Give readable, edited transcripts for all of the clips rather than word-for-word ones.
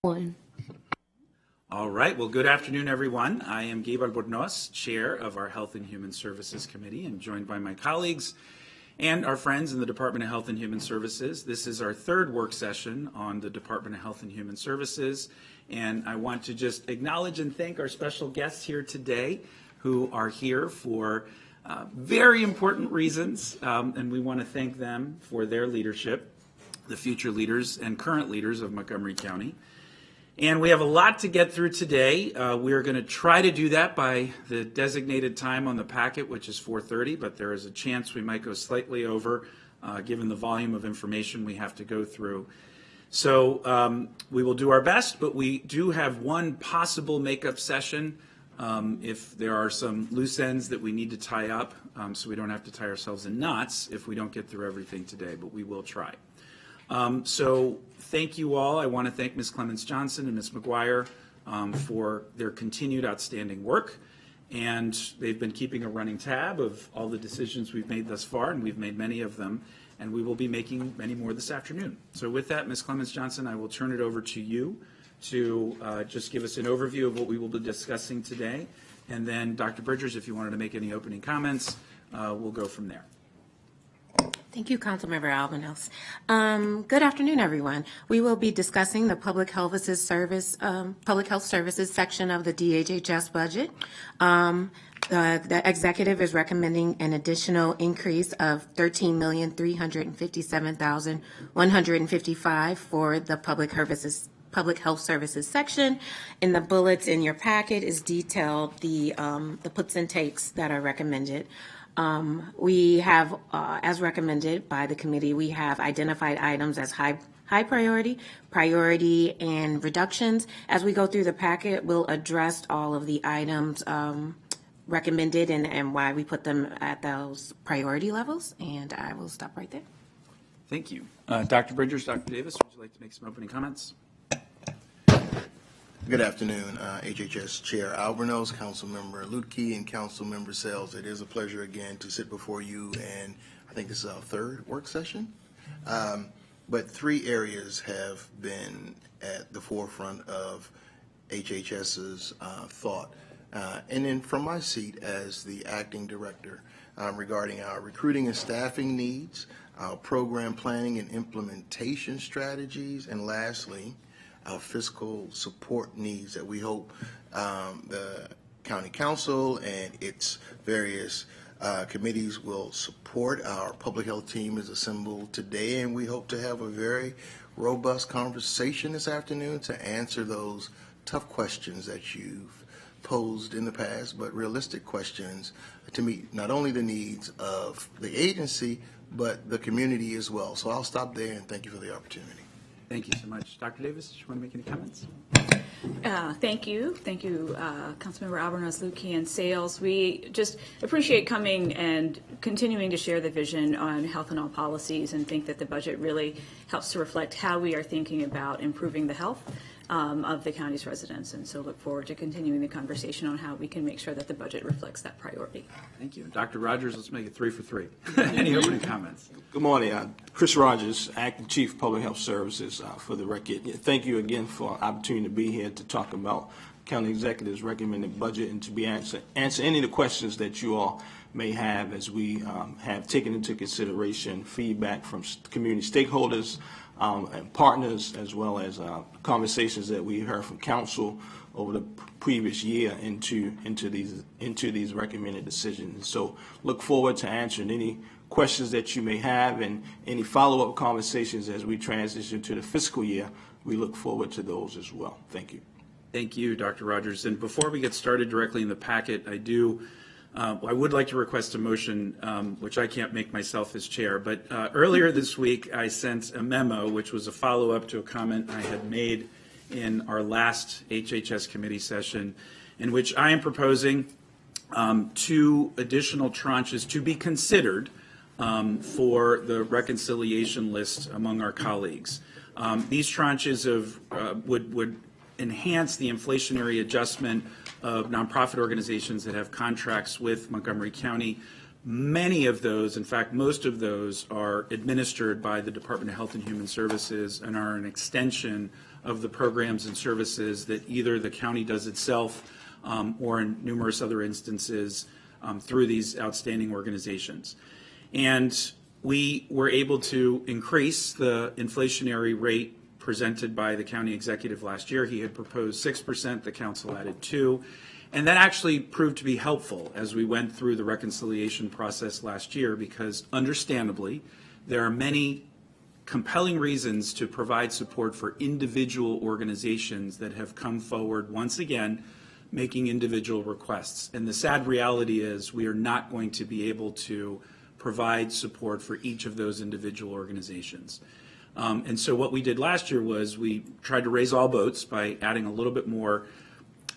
One. All right. Well, good afternoon, everyone. I am Gabe Albornoz, Chair of our Health and Human Services Committee, and joined by my colleagues and our friends in the Department of Health and Human Services. This is our third work session on the Department of Health and Human Services, and I want to just acknowledge and thank our special guests here today who are here for very important reasons, and we want to thank them for their leadership, the future leaders and current leaders of Montgomery County. And we have a lot to get through today. We are going to try to do that by the designated time on the packet, which is 4:30, but there is a chance we might go slightly over given the volume of information we have to go through. So we will do our best, but we do have one possible makeup session if there are some loose ends that we need to tie up, so we don't have to tie ourselves in knots if we don't get through everything today, but we will try. So thank you all. I want to thank Ms. Clements-Johnson and Ms. McGuire for their continued outstanding work. And they've been keeping a running tab of all the decisions we've made thus far, and we've made many of them, and we will be making many more this afternoon. So with that, Ms. Clements-Johnson, I will turn it over to you to just give us an overview of what we will be discussing today. And then Dr. Bridgers, if you wanted to make any opening comments, we'll go from there. Thank you, Councilmember Albanos. Good afternoon, everyone. We will be discussing the Public Health Services section of the DHHS budget. The executive is recommending an additional increase of $13,357,155 for the Public Health Services section. In the bullets in your packet is detailed the puts and takes that are recommended. We have, as recommended by the committee, we have identified items as high priority, and reductions. As we go through the packet, we'll address all of the items recommended and why we put them at those priority levels. And I will stop right there. Thank you. Dr. Bridgers, Dr. Davis, would you like to make some opening comments? Good afternoon, HHS Chair Albornoz, Councilmember Lutke, and Councilmember Sells. It is a pleasure again to sit before you, and I think this is our third work session. But three areas have been at the forefront of HHS's thought. And then from my seat as the acting director regarding our recruiting and staffing needs, our program planning and implementation strategies, and lastly, our fiscal support needs that we hope the County Council and its various committees will support. Our public health team is assembled today, and we hope to have a very robust conversation this afternoon to answer those tough questions that you've posed in the past, but realistic questions to meet not only the needs of the agency, but the community as well. So I'll stop there, and thank you for the opportunity. Thank you so much. Dr. Davis, do you want to make any comments? Thank you. Thank you, Councilmember Albornoz, Lutke, and Sales. We just appreciate coming and continuing to share the vision on health and all policies, and think that the budget really helps to reflect how we are thinking about improving the health of the county's residents. And so look forward to continuing the conversation on how we can make sure that the budget reflects that priority. Thank you. Dr. Rogers, let's make it 3 for 3. Any opening comments? Good morning. Chris Rogers, Acting Chief Public Health Services, for the record. Thank you again for the opportunity to be here to talk about County Executive's recommended budget and to be answer any of the questions that you all may have as we have taken into consideration feedback from community stakeholders and partners, as well as conversations that we heard from council over the previous year into these recommended decisions. So look forward to answering any questions that you may have and any follow-up conversations as we transition to the fiscal year. We look forward to those as well. Thank you. Thank you, Dr. Rogers. And before we get started directly in the packet, I would like to request a motion, which I can't make myself as chair, but earlier this week I sent a memo, which was a follow-up to a comment I had made in our last HHS committee session, in which I am proposing 2 additional tranches to be considered for the reconciliation list among our colleagues. These tranches would enhance the inflationary adjustment of nonprofit organizations that have contracts with Montgomery County. Many of those, in fact, most of those, are administered by the Department of Health and Human Services and are an extension of the programs and services that either the county does itself or in numerous other instances through these outstanding organizations. And we were able to increase the inflationary rate presented by the county executive last year. He had proposed 6%, the council added 2%. And that actually proved to be helpful as we went through the reconciliation process last year, because understandably, there are many compelling reasons to provide support for individual organizations that have come forward once again making individual requests. And the sad reality is we are not going to be able to provide support for each of those individual organizations. And so what we did last year was we tried to raise all boats by adding a little bit more,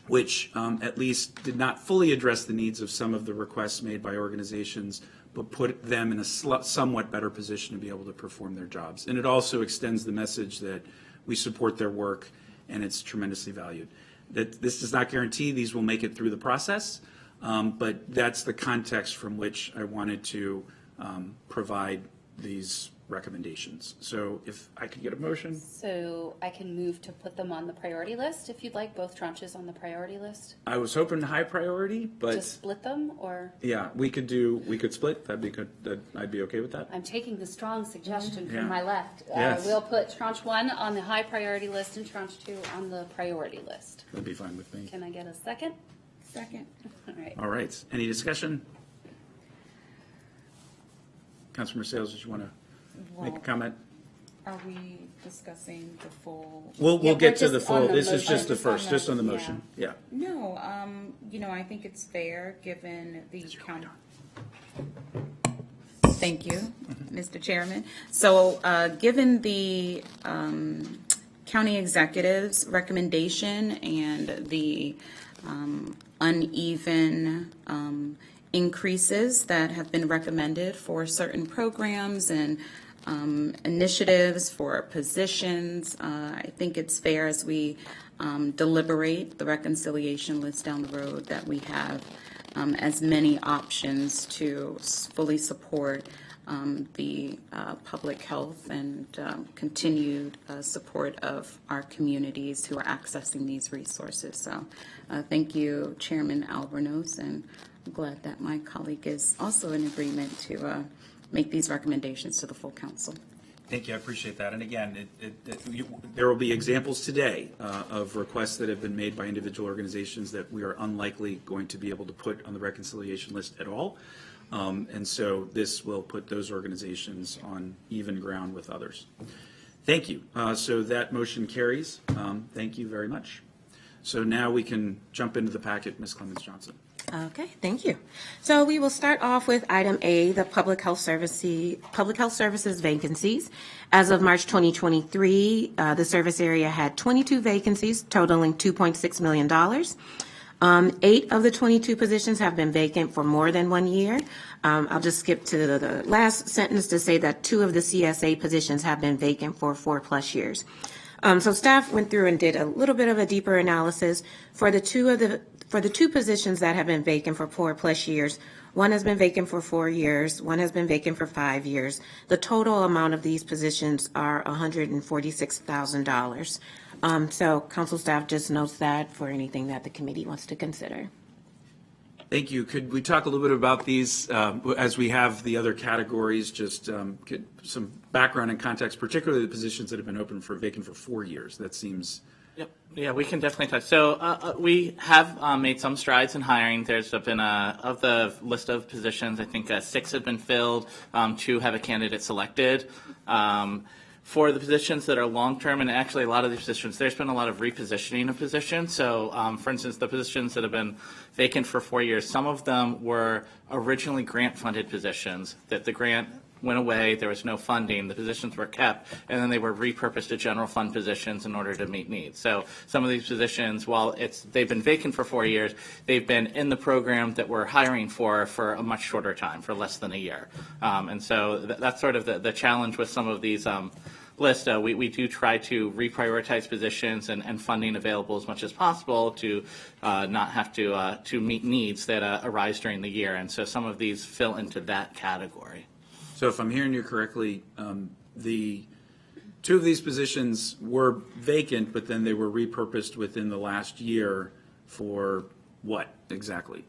which at least did not fully address the needs of some of the requests made by organizations, but put them in a somewhat better position to be able to perform their jobs. And it also extends the message that we support their work and it's tremendously valued. That this does not guarantee these will make it through the process, but that's the context from which I wanted to provide these recommendations. So if I could get a motion. So I can move to put them on the priority list, if you'd like, both tranches on the priority list. I was hoping high priority, but To split them, or? yeah, we could split. That'd be good. I'd be okay with that. I'm taking the strong suggestion Yeah. from my left. Yes. We'll put tranche 1 on the high priority list and tranche 2 on the priority list. That'd be fine with me. Can I get a second? Second. All right. All right. Any discussion? Councilmember Sales, did you want to make a comment? Are we discussing the full? We'll Yeah, get we're to the just full. on the This is motion. just the Just on first, the- just on the yeah. motion. Yeah. No, I think it's fair, given the county. Thank you, Mr. Chairman. So, given the county executive's recommendation and the uneven increases that have been recommended for certain programs and initiatives for positions, I think it's fair as we deliberate the reconciliation list down the road that we have as many options to fully support the public health and continued support of our communities who are accessing these resources. So thank you, Chairman Albornoz, and I'm glad that my colleague is also in agreement to make these recommendations to the full council. Thank you. I appreciate that. And again, there will be examples today of requests that have been made by individual organizations that we are unlikely going to be able to put on the reconciliation list at all. And so this will put those organizations on even ground with others. Thank you. So that motion carries. Thank you very much. So now we can jump into the packet, Ms. Clemens-Johnson. Okay, thank you. So we will start off with item A, the public health services vacancies. As of March 2023, the service area had 22 vacancies totaling $2.6 million. 8 of the 22 positions have been vacant for more than 1 year. I'll just skip to the last sentence to say that 2 of the CSA positions have been vacant for 4+ years. So staff went through and did a little bit of a deeper analysis for the two positions that have been vacant for 4+ years. One has been vacant for 4 years. One has been vacant for 5 years. The total amount of these positions are $146,000. So council staff just notes that for anything that the committee wants to consider. Thank you. Could we talk a little bit about these as we have the other categories, just get some background and context, particularly the positions that have been vacant for 4 years? That seems... Yep. Yeah, we can definitely touch. So we have made some strides in hiring. There's been of the list of positions, I think 6 have been filled, 2 have a candidate selected. For the positions that are long-term, and actually a lot of these positions, there's been a lot of repositioning of positions. So, for instance, the positions that have been vacant for 4 years, some of them were originally grant-funded positions that the grant went away, there was no funding, the positions were kept, and then they were repurposed to general fund positions in order to meet needs. So some of these positions, while they've been vacant for 4 years, they've been in the program that we're hiring for a much shorter time, for less than a year. And so that's sort of the challenge with some of these lists. We do try to reprioritize positions and funding available as much as possible to not have to meet needs that arise during the year. And so some of these fill into that category. So if I'm hearing you correctly, the 2 of these positions were vacant, but then they were repurposed within the last year for what exactly?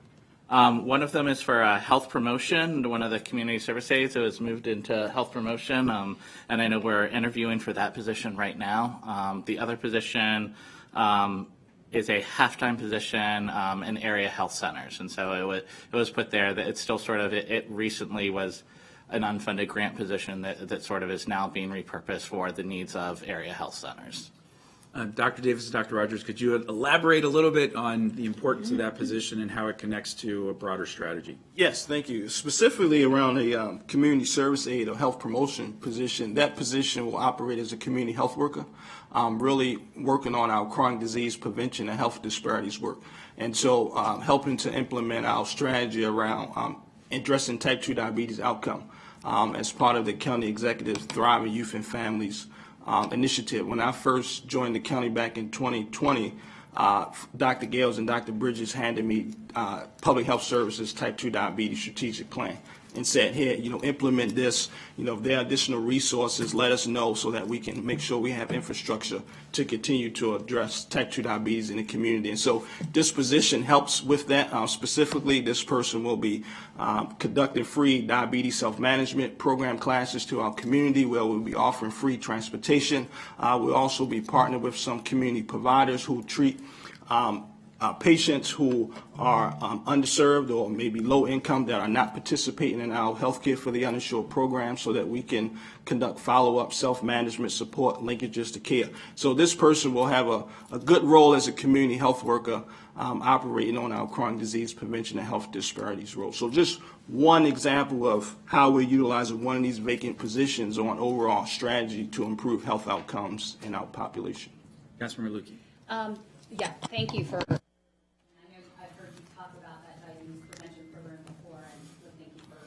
One of them is for health promotion. One of the community service aides that was moved into health promotion, and I know we're interviewing for that position right now. The other position is a half-time position in area health centers, and so it was put there that it's still sort of it recently was an unfunded grant position that sort of is now being repurposed for the needs of area health centers. Dr. Davis and Dr. Rogers, could you elaborate a little bit on the importance of that position and how it connects to a broader strategy? Yes, thank you. Specifically around a community service aide or health promotion position, that position will operate as a community health worker, really working on our chronic disease prevention and health disparities work. And so helping to implement our strategy around addressing type 2 diabetes outcome as part of the county executive's Thriving Youth and Families initiative. When I first joined the county back in 2020, Dr. Gales and Dr. Bridges handed me Public Health Services Type 2 Diabetes Strategic Plan and said, here, implement this. If there are additional resources, let us know so that we can make sure we have infrastructure to continue to address type 2 diabetes in the community. And so this position helps with that. Specifically, this person will be conducting free diabetes self-management program classes to our community, where we'll be offering free transportation. We'll also be partnered with some community providers who treat patients who are underserved or maybe low income that are not participating in our healthcare for the uninsured program, so that we can conduct follow-up self-management support linkages to care. So this person will have a good role as a community health worker operating on our chronic disease prevention and health disparities role. So just one example of how we're utilizing one of these vacant positions on overall strategy to improve health outcomes in our population. Councilmember Lukey. Yeah, thank you for. I know I've heard you talk about that diabetes prevention program before, and so thank you for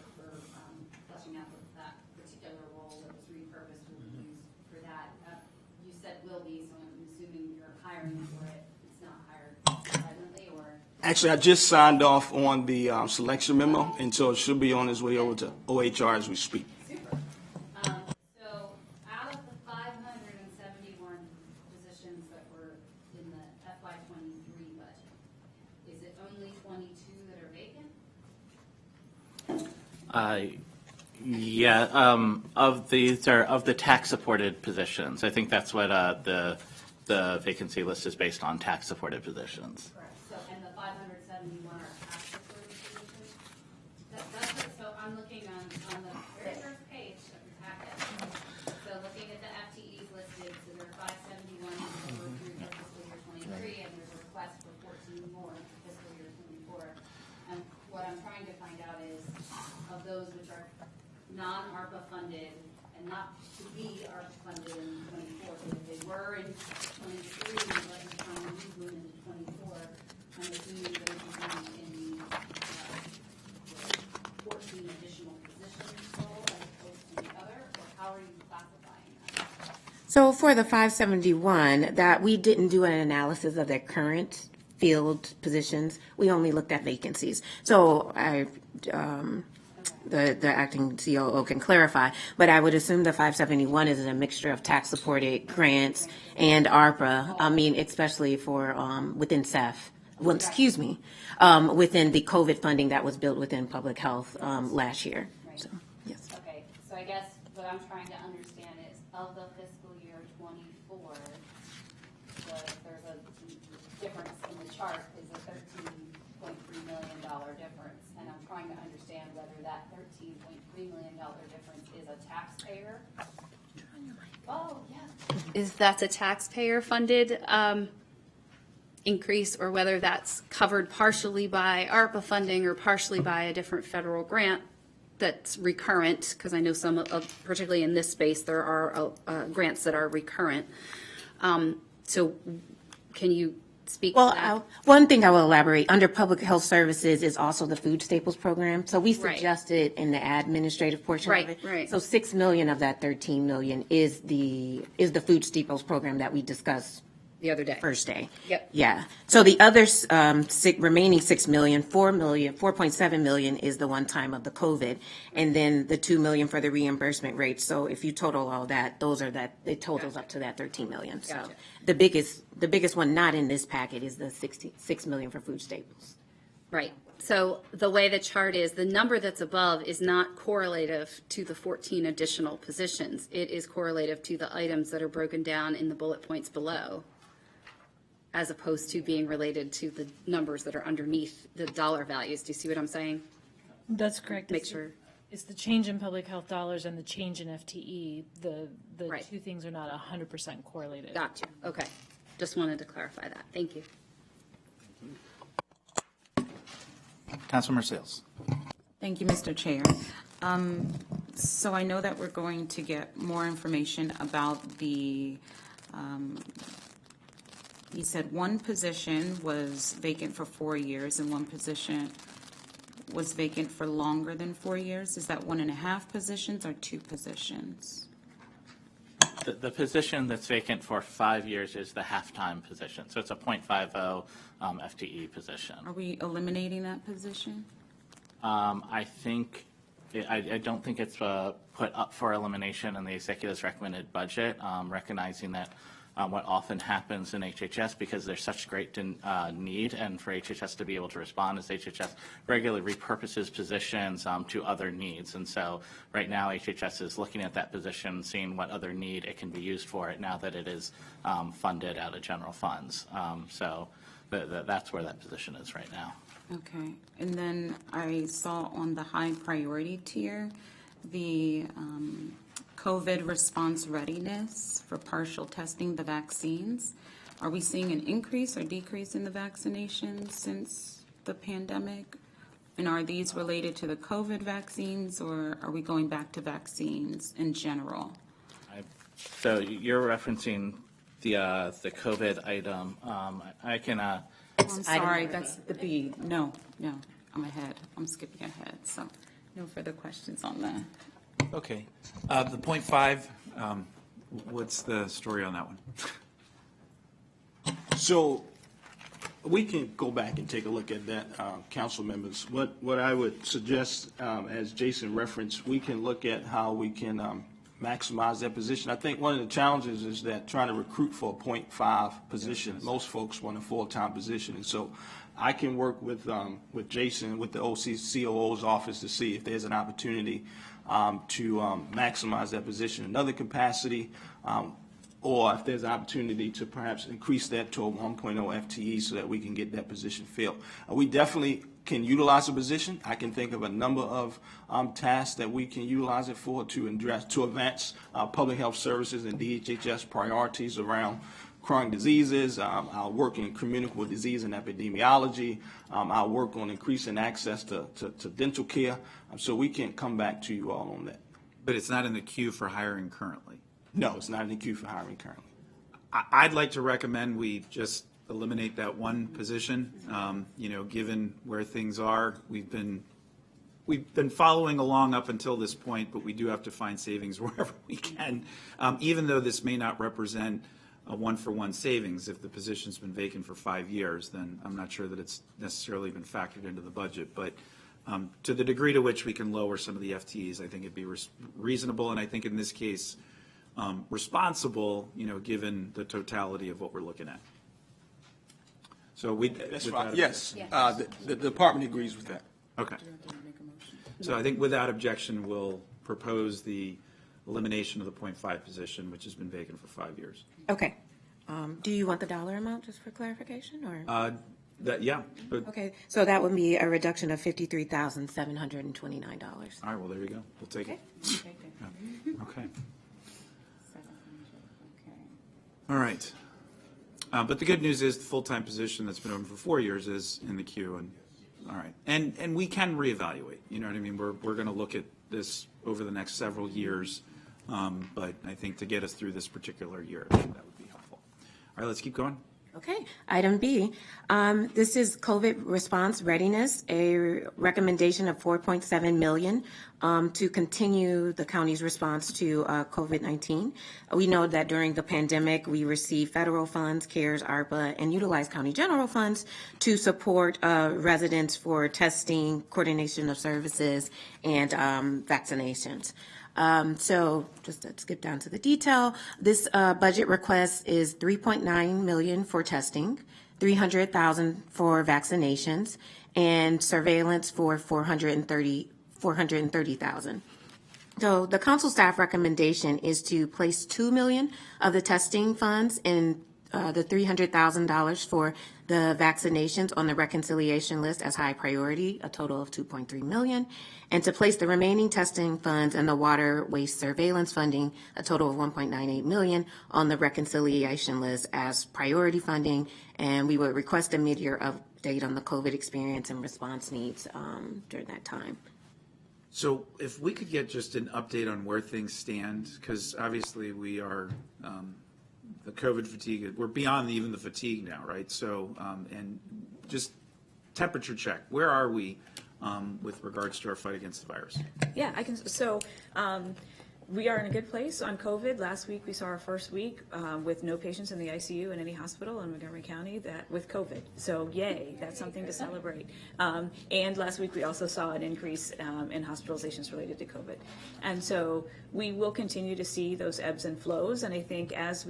fleshing out that particular role that was repurposed to be used for that. You said will be, so I'm assuming you're hiring for it. It's not hired presently, or? Actually, I just signed off on the selection memo, and so it should be on its way over to OHR as we speak. Super. So out of the 571 positions that were in the FY23 budget, is it only 22 that are vacant? Yeah, of these are of the tax supported positions. I think that's what the vacancy list is based on, tax supported positions. Correct. So, and the 571 are tax supported positions? That's it. So I'm looking on the very first page of your packet. So looking at the FTEs listed, so there are 571 that were approved for fiscal year 23, and there's a request for 14 more for fiscal year 24. And what I'm trying to find out is, of those which are non-ARPA funded and not to be ARPA funded in 24, so if they were in 23, but you're trying to move them into 24, I'm assuming those will be in the 14 additional positions role as opposed to the other, or how are you classifying that? So for the 571, that we didn't do an analysis of their current field positions. We only looked at vacancies. So the acting COO can clarify, but I would assume the 571 is a mixture of tax-supported grants and ARPA. I mean, especially for within CEF. Well, excuse me, within the COVID funding that was built within public health last year. Right. So, yes. Okay, so I guess what I'm trying to understand is, of the fiscal year 24, there's a difference in the chart, is a $13.3 million difference, and I'm trying to understand whether that $13.3 million difference is a taxpayer. Oh, yeah. Is that a taxpayer-funded increase, or whether that's covered partially by ARPA funding or partially by a different federal grant that's recurrent, because I know some of, particularly in this space, there are grants that are recurrent. So can you speak to that? One thing I will elaborate, under public health services is also the food staples program. So we Right. suggested in the administrative portion Right, of it. right. So 6 million of that 13 million is the food staples program that we discussed the other day. First day. Yep. Yeah. So the other remaining 6 million, 4.7 million is the one time of the COVID, and then the 2 million for the reimbursement rate. So if you total all that, it totals up to that 13 million. So Gotcha. the biggest one not in this packet is the 6 million for food staples. Right. So the way the chart is, the number that's above is not correlative to the 14 additional positions. It is correlative to the items that are broken down in the bullet points below, as opposed to being related to the numbers that are underneath the dollar values. Do you see what I'm saying? That's correct. Make sure. It's the change in public health dollars and the change in FTE. The Right. two things are not 100% correlated. Gotcha. Okay. Just wanted to clarify that. Thank you. Councilmember Sales. Thank you, Mr. Chair. So I know that we're going to get more information about the, you said one position was vacant for 4 years and one position was vacant for longer than 4 years. Is that 1.5 positions or 2 positions? The position that's vacant for 5 years is the half-time position. So it's a .50 FTE position. Are we eliminating that position? I think, I don't think it's put up for elimination in the executive's recommended budget, recognizing that what often happens in HHS, because there's such great need, and for HHS to be able to respond, is HHS regularly repurposes positions to other needs. And so right now HHS is looking at that position, seeing what other need it can be used for it now that it is funded out of general funds. So that's where that position is right now. Okay, and then I saw on the high priority tier, the COVID response readiness for partial testing, the vaccines. Are we seeing an increase or decrease in the vaccinations since the pandemic? And are these related to the COVID vaccines, or are we going back to vaccines in general? So you're referencing the COVID item. I can. I'm sorry, that's the B. No, I'm ahead. I'm skipping ahead, so no further questions on that. Okay. The .5, what's the story on that one? So we can go back and take a look at that, council members. What I would suggest, as Jason referenced, we can look at how we can maximize that position. I think one of the challenges is that trying to recruit for a .5 position, most folks want a full-time position. And so I can work with Jason, with the COO's office to see if there's an opportunity to maximize that position in another capacity, or if there's an opportunity to perhaps increase that to a 1.0 FTE so that we can get that position filled. We definitely can utilize a position. I can think of a number of tasks that we can utilize it for to advance public health services and DHHS priorities around chronic diseases. I'll work in communicable disease and epidemiology. I'll work on increasing access to dental care. So we can come back to you all on that. But it's not in the queue for hiring currently. No, it's not in the queue for hiring currently. I'd like to recommend we just eliminate that one position. Given where things are, we've been following along up until this point, but we do have to find savings wherever we can. Even though this may not represent a one-for-one savings, if the position's been vacant for 5 years, then I'm not sure that it's necessarily been factored into the budget. But to the degree to which we can lower some of the FTEs, I think it'd be reasonable, and I think in this case, responsible, given the totality of what we're looking at. So That's right. Yes, the department agrees with that. Okay. So I think without objection, we'll propose the elimination of the .5 position, which has been vacant for 5 years. Okay. Do you want the dollar amount just for clarification, or? Yeah. But, Okay, so that would be a reduction of $53,729. all right, well, there you go. We'll take it. Okay. All right. But the good news is the full-time position that's been open for 4 years is in the queue, and all right. And we can reevaluate. You know what I mean? We're going to look at this over the next several years, but I think to get us through this particular year, that would be helpful. All right, let's keep going. Okay, item B. This is COVID response readiness, a recommendation of $4.7 million to continue the county's response to COVID-19. We know that during the pandemic, we received federal funds, CARES, ARPA, and utilized county general funds to support residents for testing, coordination of services, and vaccinations. So just to skip down to the detail, this budget request is $3.9 million for testing, $300,000 for vaccinations, and surveillance for $430,000. So the council staff recommendation is to place $2 million of the testing funds and the $300,000 for the vaccinations on the reconciliation list as high priority, a total of $2.3 million, and to place the remaining testing funds and the water waste surveillance funding, a total of $1.98 million, on the reconciliation list as priority funding. And we would request a mid-year update on the COVID experience and response needs during that time. So if we could get just an update on where things stand, because obviously we are, the COVID fatigue, we're beyond even the fatigue now, right? So, and just temperature check, where are we with regards to our fight against the virus? Yeah, I can. So we are in a good place on COVID. Last week we saw our first week with no patients in the ICU in any hospital in Montgomery County that with COVID. So yay, that's something to celebrate. And last week we also saw an increase in hospitalizations related to COVID. And so we will continue to see those ebbs and flows. And I think as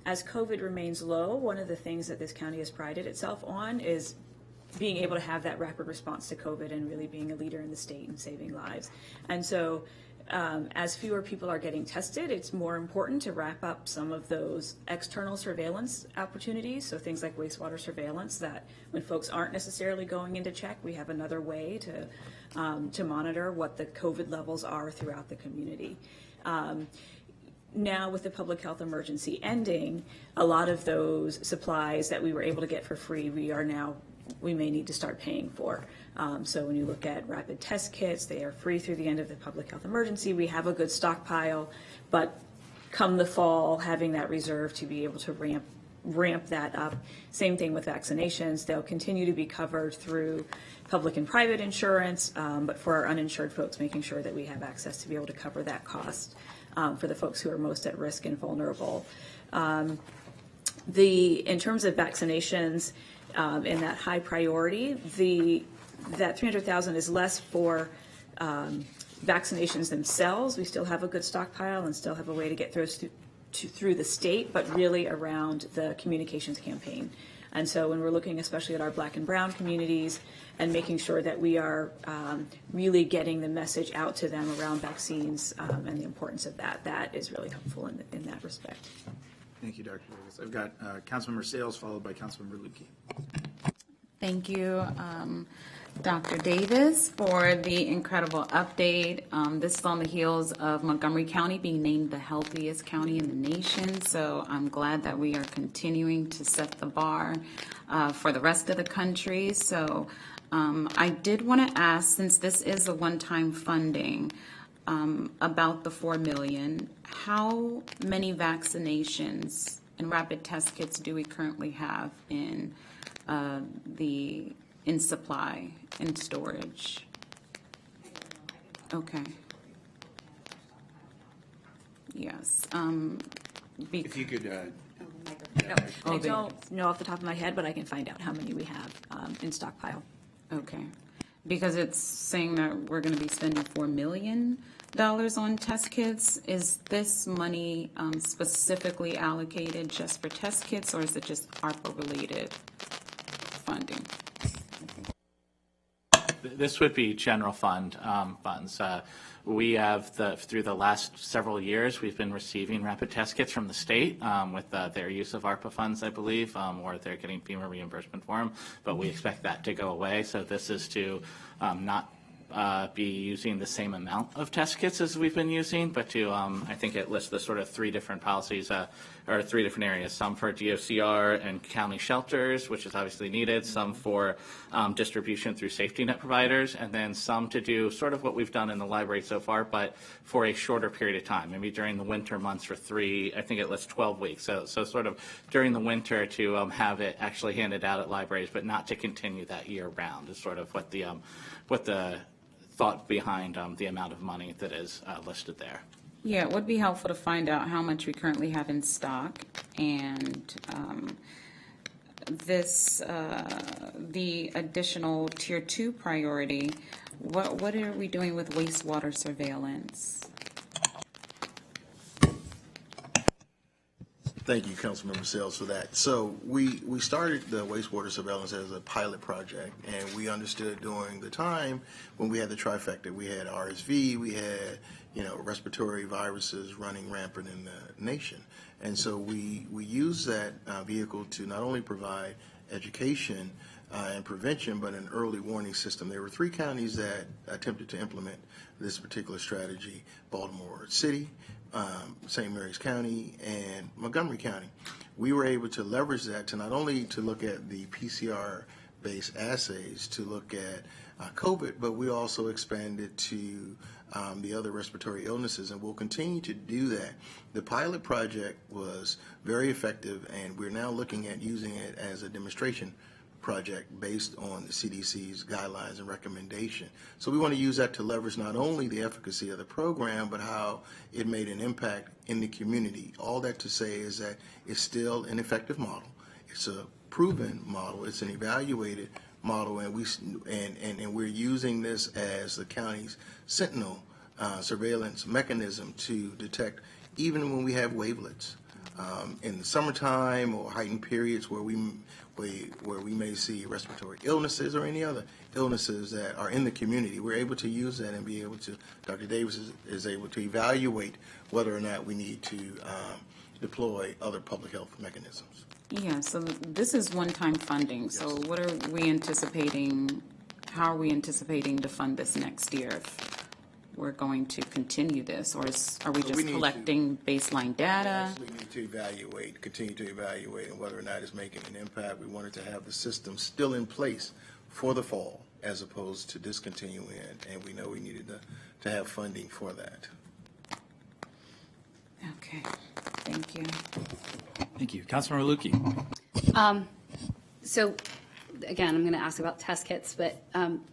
COVID remains low, one of the things that this county has prided itself on is being able to have that rapid response to COVID and really being a leader in the state and saving lives. And so as fewer people are getting tested, it's more important to wrap up some of those external surveillance opportunities. So things like wastewater surveillance, that when folks aren't necessarily going in to check, we have another way to monitor what the COVID levels are throughout the community. Now with the public health emergency ending, a lot of those supplies that we were able to get for free, we may need to start paying for. So when you look at rapid test kits, they are free through the end of the public health emergency. We have a good stockpile, but come the fall, having that reserve to be able to ramp that up. Same thing with vaccinations. They'll continue to be covered through public and private insurance, but for our uninsured folks, making sure that we have access to be able to cover that cost for the folks who are most at risk and vulnerable. In terms of vaccinations, in that high priority, that $300,000 is less for vaccinations themselves. We still have a good stockpile and still have a way to get through the state, but really around the communications campaign. And so when we're looking especially at our Black and Brown communities and making sure that we are really getting the message out to them around vaccines and the importance of that is really helpful in that respect. Thank you, Dr. Davis. I've got Councilmember Sales followed by Councilmember Lukey. Thank you, Dr. Davis, for the incredible update. This is on the heels of Montgomery County being named the healthiest county in the nation. So I'm glad that we are continuing to set the bar for the rest of the country. So I did want to ask, since this is a one-time funding, about the $4 million, how many vaccinations and rapid test kits do we currently have in supply and storage? Okay. Yes. If you could, I don't know off the top of my head, but I can find out how many we have in stockpile. Okay. Because it's saying that we're going to be spending $4 million on test kits. Is this money specifically allocated just for test kits, or is it just ARPA-related funding? This would be general fund funds. We have, through the last several years, we've been receiving rapid test kits from the state with their use of ARPA funds, I believe, or they're getting FEMA reimbursement for them, but we expect that to go away. So this is to not be using the same amount of test kits as we've been using, but to, I think it lists the sort of three different policies or 3 different areas, some for DOCR and county shelters, which is obviously needed, some for distribution through safety net providers, and then some to do sort of what we've done in the library so far, but for a shorter period of time, maybe during the winter months for 3, I think it lists 12 weeks. So sort of during the winter to have it actually handed out at libraries, but not to continue that year round is sort of what the thought behind the amount of money that is listed there. Yeah, it would be helpful to find out how much we currently have in stock, and the additional Tier 2 priority, what are we doing with wastewater surveillance? Thank you, Councilmember Sales, for that. So we started the wastewater surveillance as a pilot project, and we understood during the time when we had the trifecta, we had RSV, we had respiratory viruses running rampant in the nation, and so we used that vehicle to not only provide education and prevention, but an early warning system. There were 3 counties that attempted to implement this particular strategy: Baltimore City, St. Mary's County, and Montgomery County. We were able to leverage that to not only to look at the PCR-based assays to look at COVID, but we also expanded to the other respiratory illnesses, and we'll continue to do that. The pilot project was very effective, and we're now looking at using it as a demonstration project based on the CDC's guidelines and recommendation. So we want to use that to leverage not only the efficacy of the program, but how it made an impact in the community. All that to say is that it's still an effective model. It's a proven model. It's an evaluated model, and we're using this as the county's sentinel surveillance mechanism to detect even when we have wavelets in the summertime or heightened periods where we may see respiratory illnesses or any other illnesses that are in the community. We're able to use that and be able to, Dr. Davis is able to evaluate whether or not we need to deploy other public health mechanisms. Yeah, so this is one-time funding, so what are we anticipating, how are we anticipating to fund this next year? If we're going to continue this, or are we just collecting baseline data? We need to continue to evaluate and whether or not it's making an impact. We wanted to have the system still in place for the fall as opposed to discontinuing it, and we know we needed to have funding for that. Okay, thank you. Thank you. Councilmember Lukey. So, again, I'm going to ask about test kits, but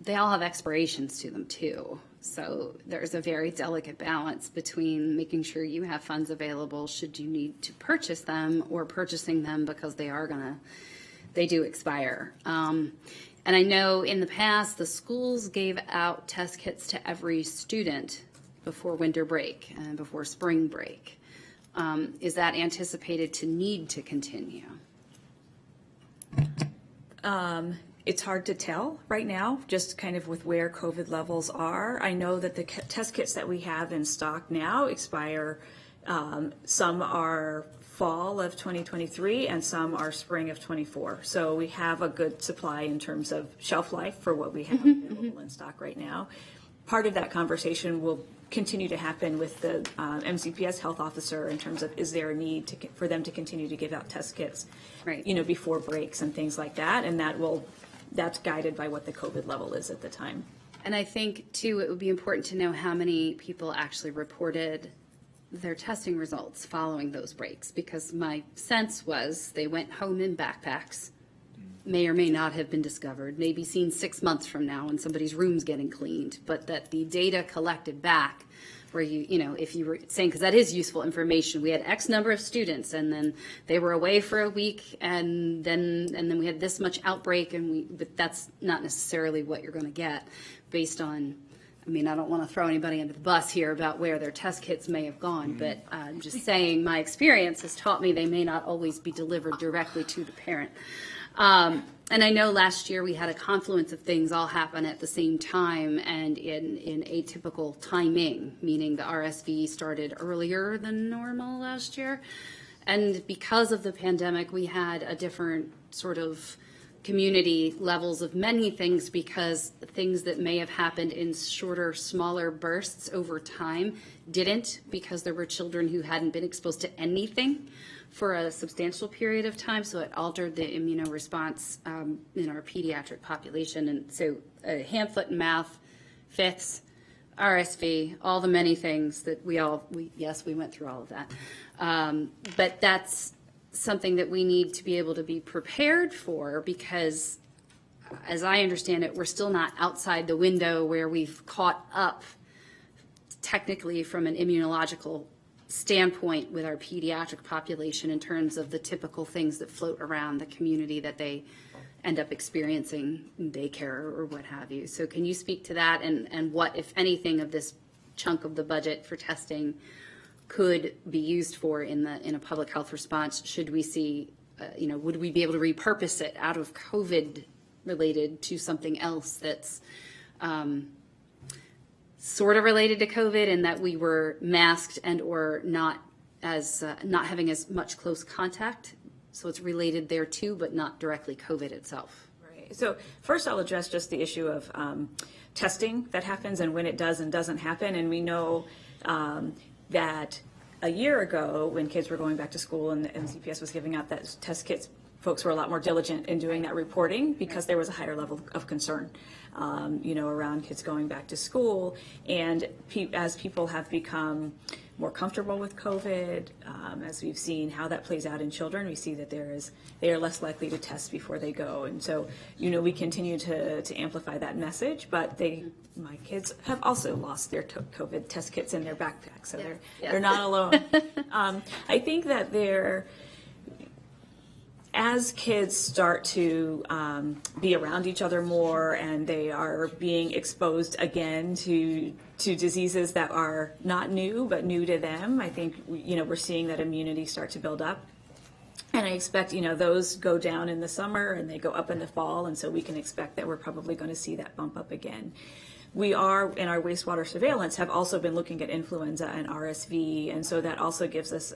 they all have expirations to them too. So there's a very delicate balance between making sure you have funds available should you need to purchase them, or purchasing them because they do expire. And I know in the past, the schools gave out test kits to every student before winter break and before spring break. Is that anticipated to need to continue? It's hard to tell right now, just kind of with where COVID levels are. I know that the test kits that we have in stock now expire. Some are fall of 2023 and some are spring of 24. So we have a good supply in terms of shelf life for what we have available in stock right now. Part of that conversation will continue to happen with the MCPS health officer in terms of, is there a need for them to continue to give out test kits, Right. Before breaks and things like that, and that's guided by what the COVID level is at the time. And I think, too, it would be important to know how many people actually reported their testing results following those breaks, because my sense was they went home in backpacks, may or may not have been discovered, may be seen 6 months from now when somebody's room's getting cleaned, but that the data collected back where if you were saying, because that is useful information, we had X number of students and then they were away for a week and then we had this much outbreak, but that's not necessarily what you're going to get based on, I don't want to throw anybody under the bus here about where their test kits may have gone, but I'm just saying my experience has taught me they may not always be delivered directly to the parent. And I know last year we had a confluence of things all happen at the same time and in atypical timing, meaning the RSV started earlier than normal last year. And because of the pandemic, we had a different sort of community levels of many things, because things that may have happened in shorter, smaller bursts over time didn't, because there were children who hadn't been exposed to anything for a substantial period of time, so it altered the immunoresponse in our pediatric population. And so hand, foot, and mouth, fifths, RSV, all the many things that we went through all of that. But that's something that we need to be able to be prepared for, because as I understand it, we're still not outside the window where we've caught up technically from an immunological standpoint with our pediatric population in terms of the typical things that float around the community that they end up experiencing in daycare or what have you. So can you speak to that, and what, if anything, of this chunk of the budget for testing could be used for in a public health response? Should we see, would we be able to repurpose it out of COVID related to something else that's sort of related to COVID, and that we were masked and or not having as much close contact, so it's related there too, but not directly COVID itself? Right. So first I'll address just the issue of testing that happens and when it does and doesn't happen. And we know that a year ago, when kids were going back to school and the CPS was giving out that test kits, folks were a lot more diligent in doing that reporting, because there was a higher level of concern, around kids going back to school. And as people have become more comfortable with COVID, as we've seen how that plays out in children, we see that they are less likely to test before they go. And so, we continue to amplify that message, but my kids have also lost their COVID test kits in their backpack, so they're not alone. I think that as kids start to be around each other more, and they are being exposed again to diseases that are not new, but new to them, I think, we're seeing that immunity start to build up. And I expect, those go down in the summer and they go up in the fall. And so we can expect that we're probably going to see that bump up again. We are, in our wastewater surveillance, have also been looking at influenza and RSV, and so that also gives us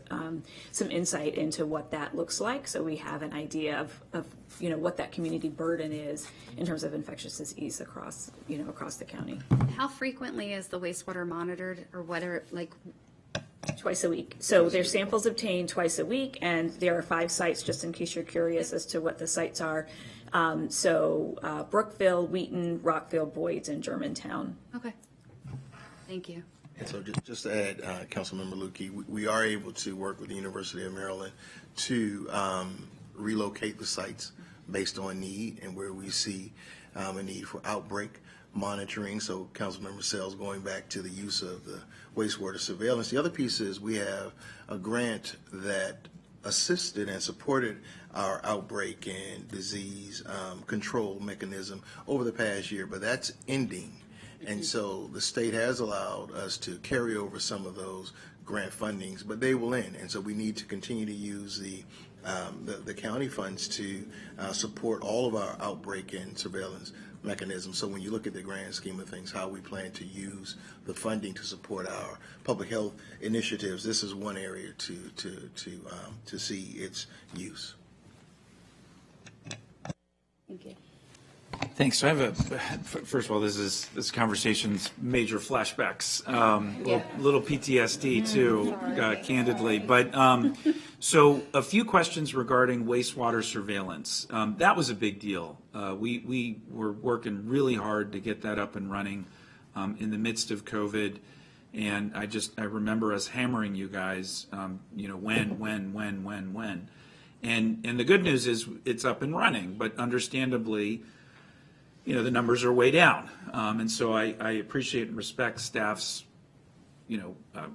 some insight into what that looks like. So we have an idea of what that community burden is in terms of infectious disease across the county. How frequently is the wastewater monitored, or whether Twice a week. So there's samples obtained twice a week, and there are 5 sites, just in case you're curious as to what the sites are. Brookville, Wheaton, Rockville, Boyds, and Germantown. Okay. Thank you. And so just to add, Councilmember Lukey, we are able to work with the University of Maryland to relocate the sites based on need and where we see a need for outbreak monitoring. So Councilmember Sells, going back to the use of the wastewater surveillance. The other piece is we have a grant that assisted and supported our outbreak and disease control mechanism over the past year, but that's ending. And so the state has allowed us to carry over some of those grant fundings, but they will end. And so we need to continue to use the county funds to support all of our outbreak and surveillance mechanisms. So when you look at the grand scheme of things, how we plan to use the funding to support our public health initiatives, this is one area to see its use. Thank you. Thanks. So I have first of all, this conversation's major flashbacks, little PTSD too, candidly. But so a few questions regarding wastewater surveillance. That was a big deal. We were working really hard to get that up and running in the midst of COVID. And I remember us hammering you guys, when. And the good news is it's up and running, but understandably, the numbers are way down. And so I appreciate and respect staff's,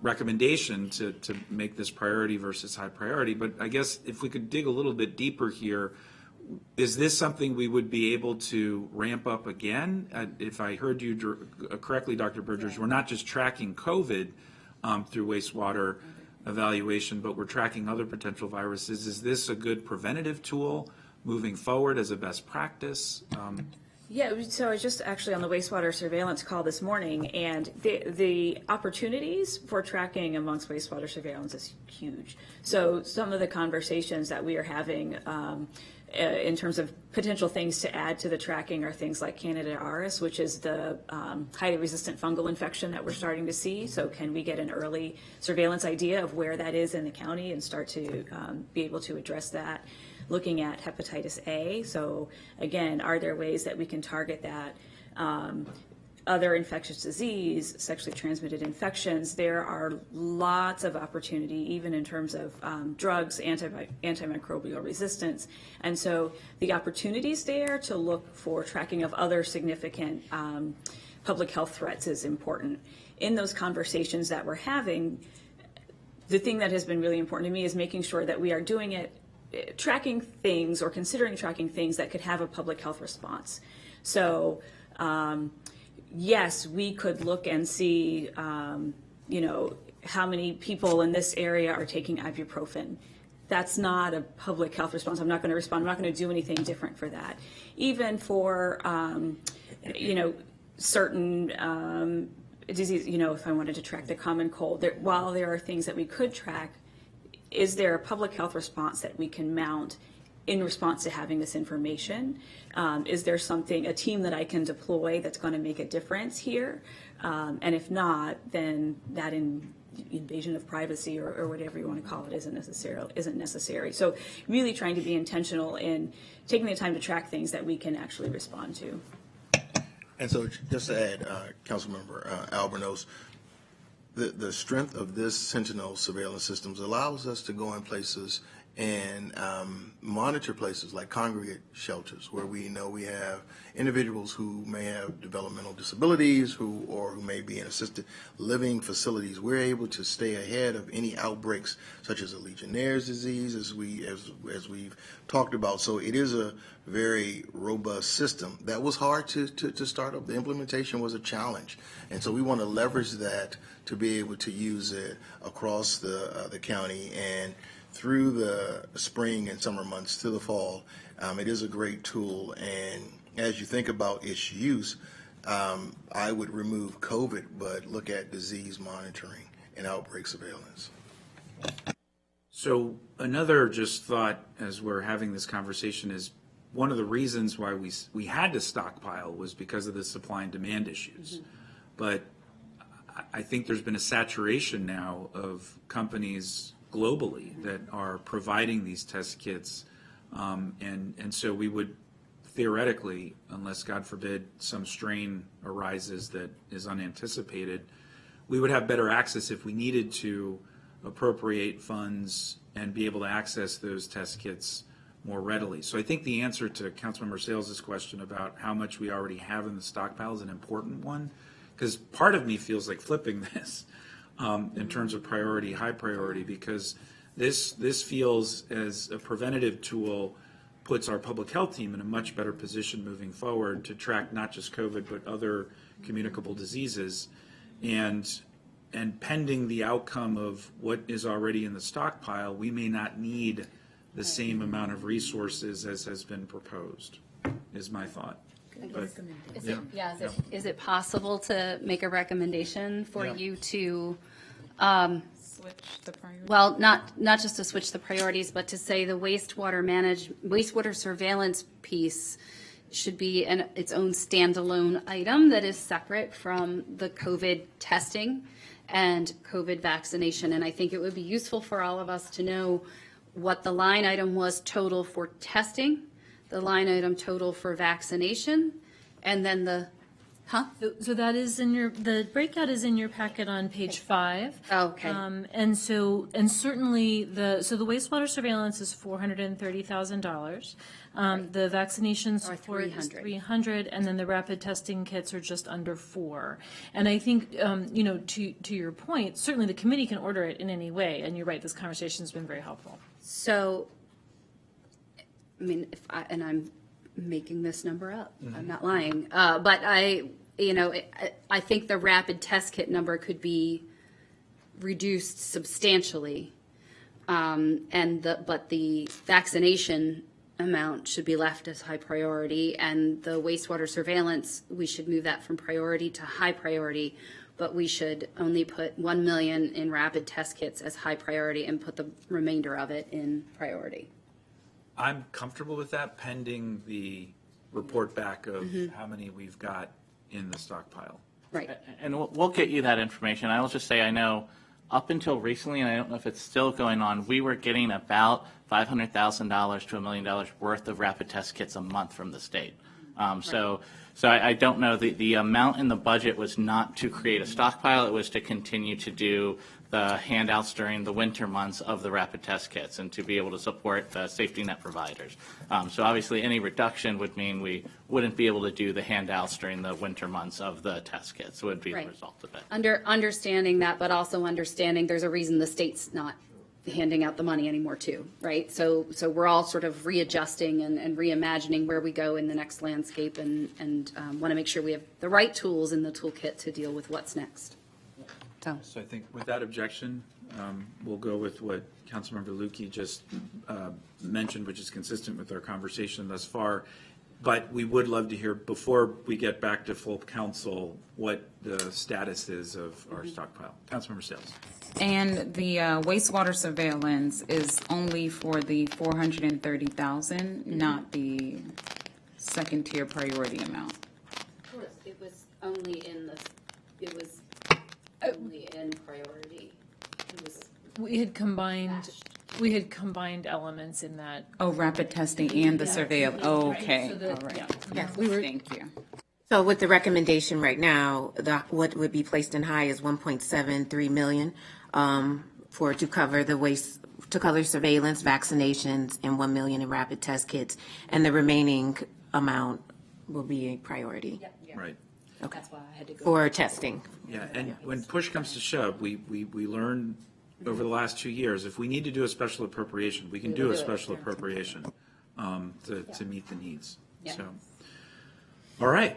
recommendation to make this priority versus high priority. But I guess if we could dig a little bit deeper here, is this something we would be able to ramp up again? If I heard you correctly, Dr. Bridgers, we're not just tracking COVID through wastewater evaluation, but we're tracking other potential viruses. Is this a good preventative tool moving forward as a best practice? Yeah, so I was just actually on the wastewater surveillance call this morning, and the opportunities for tracking amongst wastewater surveillance is huge. So some of the conversations that we are having in terms of potential things to add to the tracking are things like Candida auris, which is the highly resistant fungal infection that we're starting to see. So can we get an early surveillance idea of where that is in the county and start to be able to address that? Looking at hepatitis A. So again, are there ways that we can target that? Other infectious disease, sexually transmitted infections, there are lots of opportunity, even in terms of drugs, antimicrobial resistance. And so the opportunities there to look for tracking of other significant public health threats is important. In those conversations that we're having, the thing that has been really important to me is making sure that we are doing it, tracking things or considering tracking things that could have a public health response. So, yes, we could look and see, how many people in this area are taking ibuprofen. That's not a public health response. I'm not going to respond. I'm not going to do anything different for that. Even for, certain disease, if I wanted to track the common cold, while there are things that we could track, is there a public health response that we can mount in response to having this information? Is there a team that I can deploy that's going to make a difference here? And if not, then that invasion of privacy or whatever you want to call it isn't necessary. So really trying to be intentional in taking the time to track things that we can actually respond to. And so just to add, Councilmember Albornoz, the strength of this Sentinel surveillance systems allows us to go in places and monitor places like congregate shelters, where we know we have individuals who may have developmental disabilities who may be in assisted living facilities. We're able to stay ahead of any outbreaks such as a Legionnaire's disease, as we've talked about. So it is a very robust system. That was hard to start up. The implementation was a challenge, and so we want to leverage that to be able to use it across the county and through the spring and summer months to the fall. It is a great tool, and as you think about its use, I would remove COVID, but look at disease monitoring and outbreak surveillance. So another just thought as we're having this conversation is one of the reasons why we had to stockpile was because of the supply and demand issues. Mm-hmm. But I think there's been a saturation now of companies globally that are providing these test kits. And so we would theoretically, unless God forbid some strain arises that is unanticipated, we would have better access if we needed to appropriate funds and be able to access those test kits more readily. So I think the answer to Councilmember Sales' question about how much we already have in the stockpile is an important one, because part of me feels like flipping this in terms of priority, high priority, because this feels as a preventative tool puts our public health team in a much better position moving forward to track not just COVID, but other communicable diseases. And pending the outcome of what is already in the stockpile, we may not need the same amount of resources as has been proposed, is my thought. But, Is it possible to make a recommendation for you to Switch the priority. well, not just to switch the priorities, but to say the wastewater surveillance piece should be its own standalone item that is separate from the COVID testing and COVID vaccination. And I think it would be useful for all of us to know what the line item was total for testing, the line item total for vaccination, and then the, So that is the breakout is in your packet on page 5. Oh, okay. And certainly the wastewater surveillance is $430,000. The vaccination support is 300, and then the rapid testing kits are just under 4. And I think, to your point, certainly the committee can order it in any way. And you're right, this conversation has been very helpful. So, I mean, I'm making this number up. Mm-hmm. I'm not lying. But I think the rapid test kit number could be reduced substantially. But the vaccination amount should be left as high priority, and the wastewater surveillance, we should move that from priority to high priority, but we should only put 1 million in rapid test kits as high priority and put the remainder of it in priority. I'm comfortable with that pending the report back of how many we've got in the stockpile. Right. And we'll get you that information. I will just say, I know up until recently, and I don't know if it's still going on, we were getting about $500,000 to $1 million worth of rapid test kits a month from the state. So I don't know, the amount in the budget was not to create a stockpile, it was to continue to do the handouts during the winter months of the rapid test kits and to be able to support the safety net providers. So obviously any reduction would mean we wouldn't be able to do the handouts during the winter months of the test kits, would be the Right. result of it. Understanding that, but also understanding there's a reason the state's not handing out the money anymore too, right? So we're all sort of readjusting and reimagining where we go in the next landscape and want to make sure we have the right tools in the toolkit to deal with what's next. So I think with that objection, we'll go with what Councilmember Lukey just mentioned, which is consistent with our conversation thus far. But we would love to hear, before we get back to full council, what the status is of our stockpile. Councilmember Sales. And the wastewater surveillance is only for the 430,000, not the second tier priority amount. It was only in priority. It was We had combined elements in that. Oh, rapid testing and the surveillance. Oh, okay, So the- all right. yeah. Thank you. So with the recommendation right now, what would be placed in high is 1.73 million to cover surveillance, vaccinations, and 1 million in rapid test kits, and the remaining amount will be a priority Right. That's why I had to go. for testing. Yeah, and when push comes to shove, we learned over the last 2 years, if we need to do a special appropriation, we can do a special appropriation to meet the needs. Yeah. So, all right.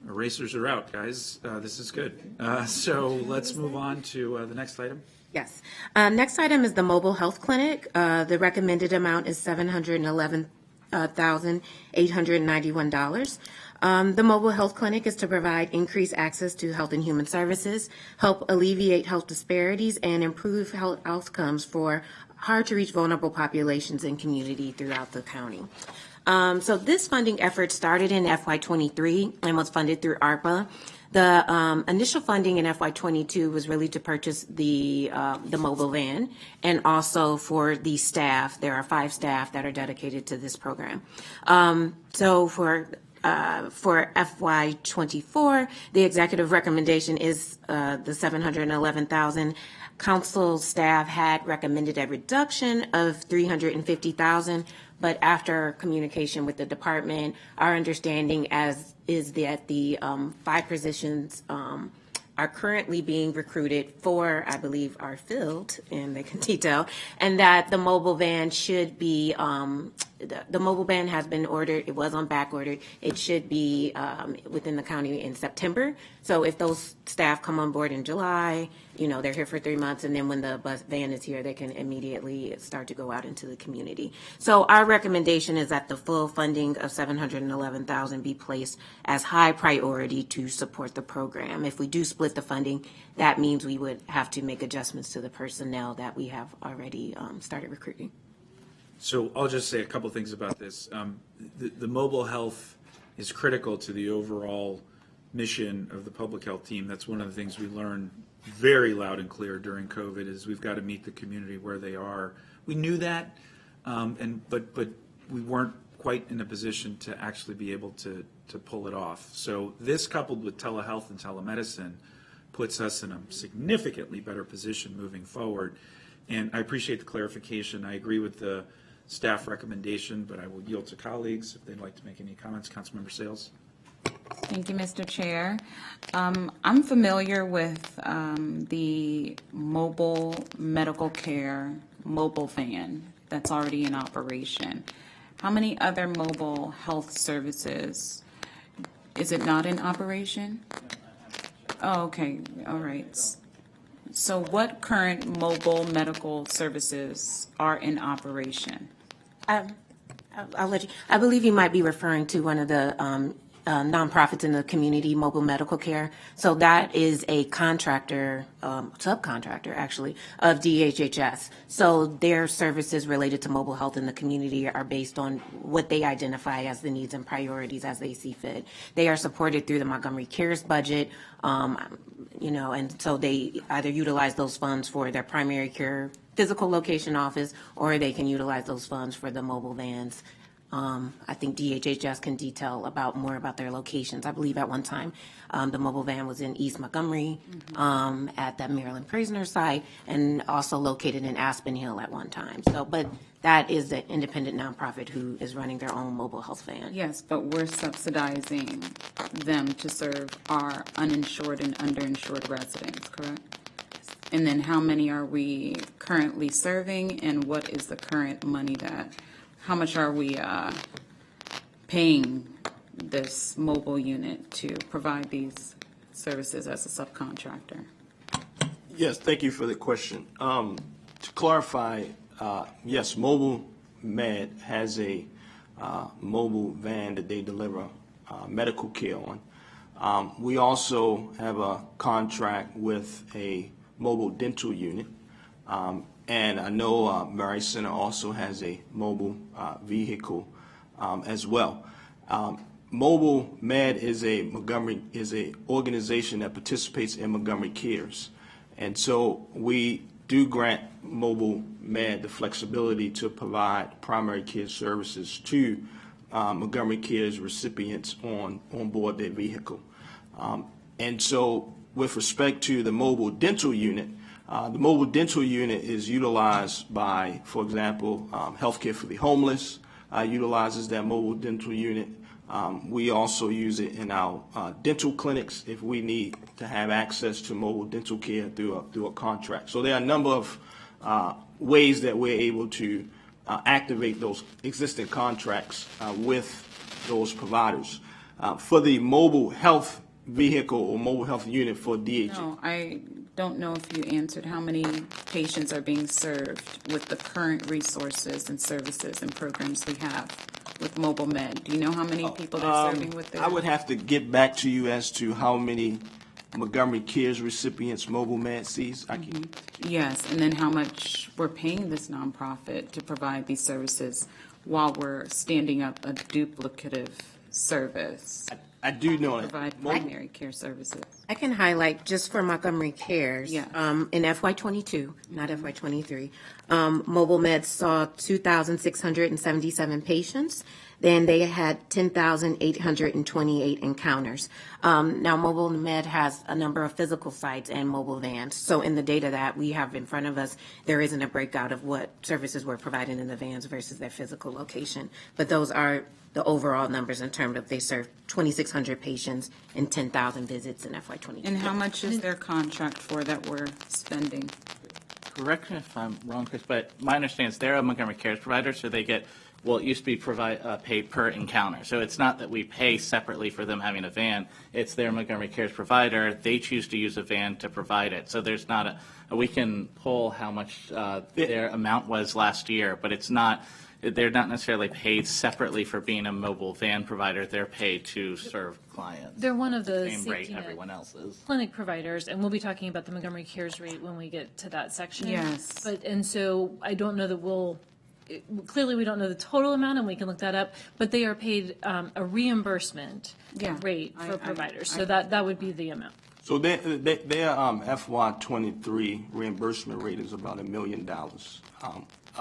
Erasers are out, guys. This is good. So let's move on to the next item. Yes. Next item is the mobile health clinic. The recommended amount is $711,891. The mobile health clinic is to provide increased access to health and human services, help alleviate health disparities, and improve health outcomes for hard-to-reach vulnerable populations and community throughout the county. So this funding effort started in FY23 and was funded through ARPA. The initial funding in FY22 was really to purchase the mobile van and also for the staff. There are 5 staff that are dedicated to this program. So for FY24, the executive recommendation is the $711,000. Council staff had recommended a reduction of $350,000, but after communication with the department, our understanding is that the 5 positions are currently being recruited, 4, I believe, are filled, and they can detail, and that the mobile van should be, the mobile van has been ordered, it was on back ordered, it should be within the county in September. So if those staff come on board in July, they're here for 3 months, and then when the bus van is here, they can immediately start to go out into the community. So our recommendation is that the full funding of $711,000 be placed as high priority to support the program. If we do split the funding, that means we would have to make adjustments to the personnel that we have already started recruiting. So I'll just say a couple things about this. The mobile health is critical to the overall mission of the public health team. That's one of the things we learned very loud and clear during COVID is we've got to meet the community where they are. We knew that, but we weren't quite in a position to actually be able to pull it off. So this, coupled with telehealth and telemedicine, puts us in a significantly better position moving forward. And I appreciate the clarification. I agree with the staff recommendation, but I will yield to colleagues if they'd like to make any comments. Councilmember Sales. Thank you, Mr. Chair. I'm familiar with the mobile medical care mobile van that's already in operation. How many other mobile health services? Is it not in operation? Oh, okay, all right. So what current mobile medical services are in operation? I'll let you, I believe you might be referring to one of the nonprofits in the community, mobile medical care. So that is a contractor, subcontractor actually, of DHHS. So their services related to mobile health in the community are based on what they identify as the needs and priorities as they see fit. They are supported through the Montgomery CARES budget, and so they either utilize those funds for their primary care physical location office, or they can utilize those funds for the mobile vans. I think DHHS can detail more about their locations. I believe at one time, the mobile van was in East Montgomery, at that Maryland prisoner site, and also located in Aspen Hill at one time. So, but that is the independent nonprofit who is running their own mobile health van. Yes, but we're subsidizing them to serve our uninsured and underinsured residents, correct? And then how many are we currently serving, and what is the current money how much are we paying this mobile unit to provide these services as a subcontractor? Yes, thank you for the question. To clarify, yes, Mobile Med has a mobile van that they deliver medical care on. We also have a contract with a mobile dental unit. And I know Murray Center also has a mobile vehicle as well. Mobile Med is a organization that participates in Montgomery CARES. And so we do grant Mobile Med the flexibility to provide primary care services to Montgomery CARES recipients on board their vehicle. And so with respect to the mobile dental unit, the mobile dental unit is utilized by, for example, Healthcare for the Homeless utilizes that mobile dental unit. We also use it in our dental clinics if we need to have access to mobile dental care through a contract. So there are a number of ways that we're able to activate those existing contracts with those providers. For the mobile health vehicle or mobile health unit for DHS. No, I don't know if you answered how many patients are being served with the current resources and services and programs we have with Mobile Med. Do you know how many people they're serving with their? I would have to get back to you as to how many Montgomery CARES recipients Mobile Med sees. Yes, and then how much we're paying this nonprofit to provide these services while we're standing up a duplicative service. I do know that. Provide primary care services. I can highlight just for Montgomery CARES. Yeah. In FY22, not FY23, Mobile Med saw 2,677 patients. Then they had 10,828 encounters. Now, Mobile Med has a number of physical sites and mobile vans. So in the data that we have in front of us, there isn't a breakout of what services were provided in the vans versus their physical location. But those are the overall numbers in terms of they served 2,600 patients and 10,000 visits in FY22. And how much is their contract for that we're spending? Correct me if I'm wrong, Chris, but my understanding is they're a Montgomery CARES provider, so they get, well, it used to be paid per encounter. So it's not that we pay separately for them having a van. It's their Montgomery CARES provider. They choose to use a van to provide it. So there's not we can pull how much their amount was last year, but it's not, they're not necessarily paid separately for being a mobile van provider. They're paid to serve clients. They're one of the Same rate safety net everyone else is. clinic providers, and we'll be talking about the Montgomery CARES rate when we get to that section. Yes. And so I don't know that clearly we don't know the total amount, and we can look that up, but they are paid a reimbursement rate for providers. So that would be the amount. So their FY23 reimbursement rate is about $1 million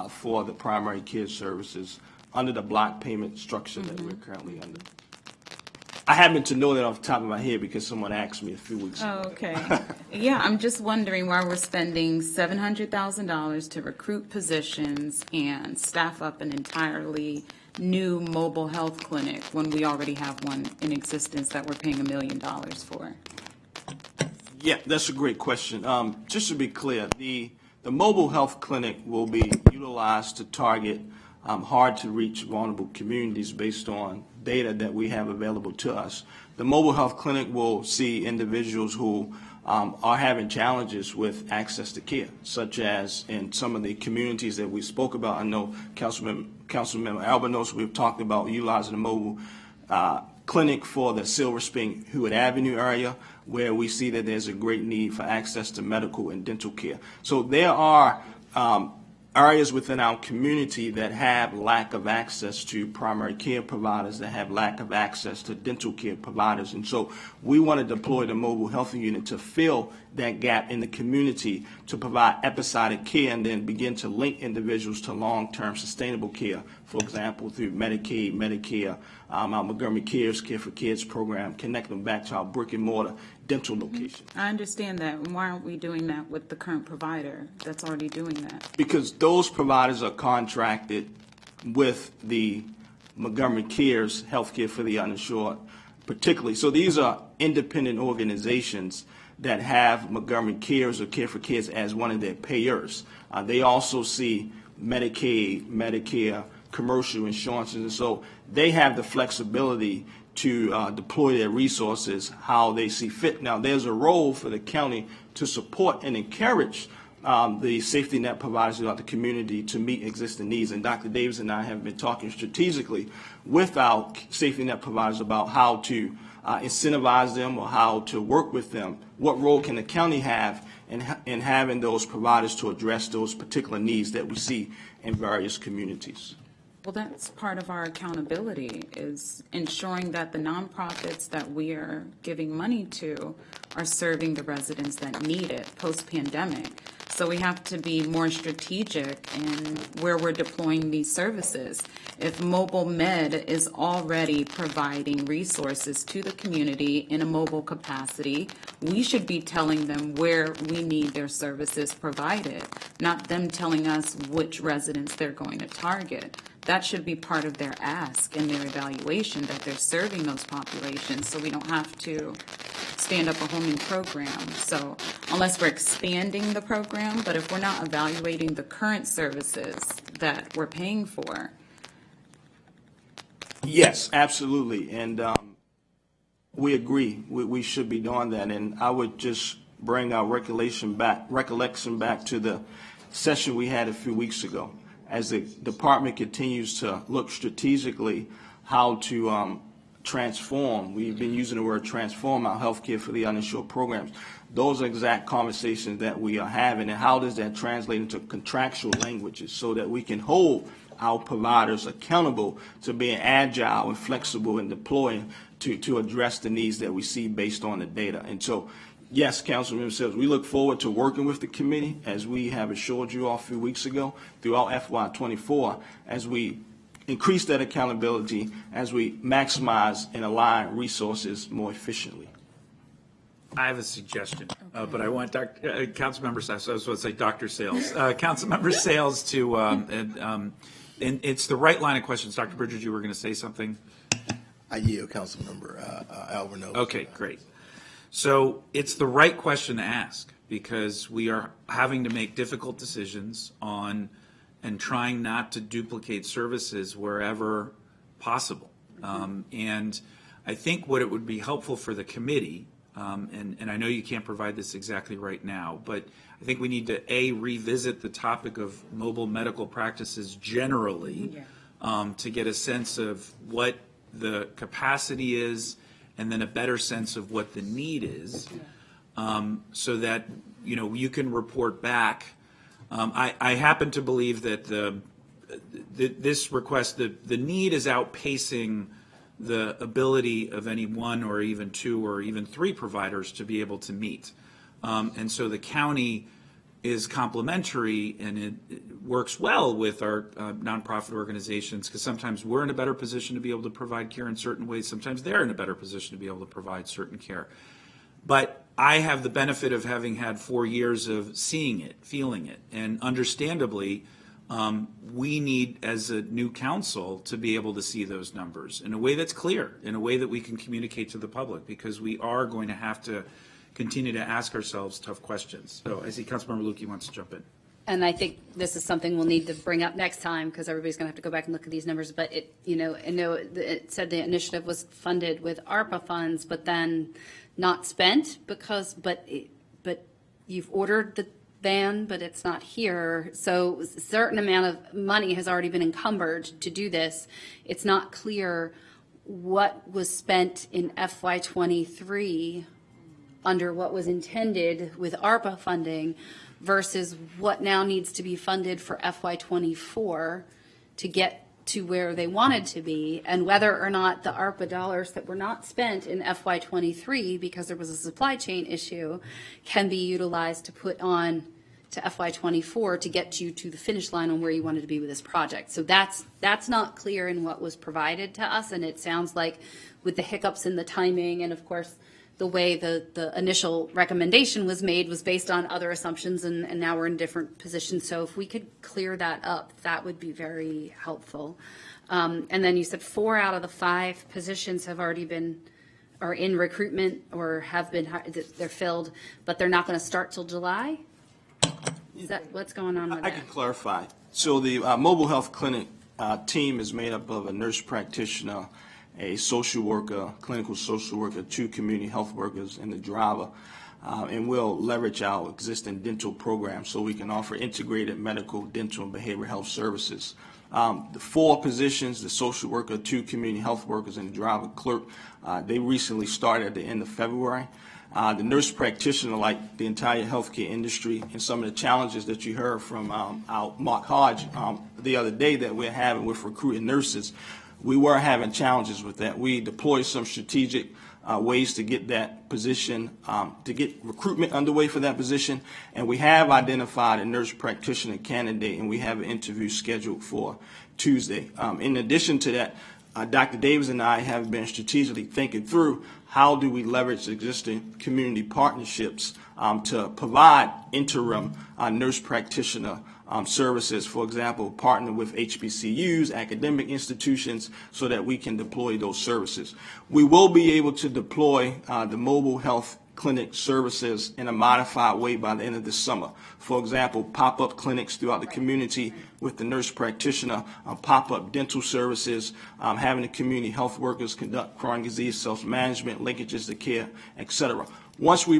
for the primary care services under the block payment structure that we're currently under. I happen to know that off the top of my head because someone asked me a few weeks ago. Oh, okay. Yeah, I'm just wondering why we're spending $700,000 to recruit positions and staff up an entirely new mobile health clinic when we already have one in existence that we're paying $1 million for. Yeah, that's a great question. Just to be clear, the mobile health clinic will be utilized to target hard-to-reach vulnerable communities based on data that we have available to us. The mobile health clinic will see individuals who are having challenges with access to care, such as in some of the communities that we spoke about. I know Councilmember Albanos, we've talked about utilizing the mobile clinic for the Silver Spring Hewitt Avenue area, where we see that there's a great need for access to medical and dental care. So there are areas within our community that have lack of access to primary care providers, that have lack of access to dental care providers. And so we want to deploy the mobile health unit to fill that gap in the community, to provide episodic care and then begin to link individuals to long-term sustainable care, for example, through Medicaid, Medicare, our Montgomery Cares Care for Kids program, connect them back to our brick and mortar dental location. I understand that. Why aren't we doing that with the current provider that's already doing that? Because those providers are contracted with the Montgomery Cares Healthcare for the Uninsured, particularly. So these are independent organizations that have Montgomery Cares or Care for Kids as one of their payers. They also see Medicaid, Medicare, commercial insurances, and so they have the flexibility to deploy their resources how they see fit. Now, there's a role for the county to support and encourage the safety net providers throughout the community to meet existing needs. And Dr. Davis and I have been talking strategically with our safety net providers about how to incentivize them or how to work with them. What role can the county have in having those providers to address those particular needs that we see in various communities? Well, that's part of our accountability, is ensuring that the nonprofits that we are giving money to are serving the residents that need it post-pandemic. So we have to be more strategic in where we're deploying these services. If Mobile Med is already providing resources to the community in a mobile capacity, we should be telling them where we need their services provided, not them telling us which residents they're going to target. That should be part of their ask and their evaluation, that they're serving those populations, so we don't have to stand up a whole new program. So unless we're expanding the program, but if we're not evaluating the current services that we're paying for. Yes, absolutely. And we agree. We should be doing that. And I would just bring our recollection back to the session we had a few weeks ago. As the department continues to look strategically how to transform, we've been using the word transform, our healthcare for the uninsured programs. Those are exact conversations that we are having, and how does that translate into contractual languages so that we can hold our providers accountable to being agile and flexible and deploying to address the needs that we see based on the data. And so, yes, Councilmember Sells, we look forward to working with the committee, as we have assured you all a few weeks ago, throughout FY24, as we increase that accountability, as we maximize and align resources more efficiently. I have a suggestion, but I want Councilmember Sales, I was going to say Dr. Sales, Councilmember Sales to, and it's the right line of questions. Dr. Bridges, you were going to say something? I yield, Councilmember Alvarez. Okay, great. So it's the right question to ask, because we are having to make difficult decisions on and trying not to duplicate services wherever possible. And I think what it would be helpful for the committee, and I know you can't provide this exactly right now, but I think we need to, A, revisit the topic of mobile medical practices generally, to get a sense of what the capacity is, and then a better sense of what the need is, so that, you know, you can report back. I happen to believe that this request, the need is outpacing the ability of any one or even two or even three providers to be able to meet. And so the county is complementary, and it works well with our nonprofit organizations, because sometimes we're in a better position to be able to provide care in certain ways. Sometimes they're in a better position to be able to provide certain care. But I have the benefit of having had 4 years of seeing it, feeling it, and understandably, we need, as a new council, to be able to see those numbers in a way that's clear, in a way that we can communicate to the public, because we are going to have to continue to ask ourselves tough questions. So I see Councilmember Lukey wants to jump in. And I think this is something we'll need to bring up next time, because everybody's going to have to go back and look at these numbers. But it, you know, I know it said the initiative was funded with ARPA funds, but then not spent but you've ordered the van, but it's not here. So a certain amount of money has already been encumbered to do this. It's not clear what was spent in FY '23 under what was intended with ARPA funding versus what now needs to be funded for FY '24 to get to where they wanted to be, and whether or not the ARPA dollars that were not spent in FY '23 because there was a supply chain issue can be utilized to put on to FY '24 to get you to the finish line on where you wanted to be with this project. So that's not clear in what was provided to us, and it sounds like with the hiccups in the timing and of course the way the initial recommendation was made was based on other assumptions, and now we're in different positions. So if we could clear that up, that would be very helpful. And then you said 4 out of the 5 positions have already are in recruitment or have been, they're filled, but they're not going to start till July? Is that what's going on with I that? can clarify. So the mobile health clinic team is made up of a nurse practitioner, a social worker, clinical social worker, 2 community health workers, and the driver. And we'll leverage our existing dental program so we can offer integrated medical, dental, and behavioral health services. The 4 positions, the social worker, 2 community health workers, and the driver clerk, they recently started at the end of February. The nurse practitioner, like the entire healthcare industry, and some of the challenges that you heard from our Mark Hodge the other day that we're having with recruiting nurses, we were having challenges with that. We deployed some strategic ways to get that position, to get recruitment underway for that position, and we have identified a nurse practitioner candidate, and we have an interview scheduled for Tuesday. In addition to that, Dr. Davis and I have been strategically thinking through how do we leverage existing community partnerships to provide interim nurse practitioner services, for example, partner with HBCUs, academic institutions, so that we can deploy those services. We will be able to deploy the mobile health clinic services in a modified way by the end of this summer. For example, pop-up clinics throughout the community with the nurse practitioner, pop-up dental services, having the community health workers conduct chronic disease self-management, linkages to care, etc. Once we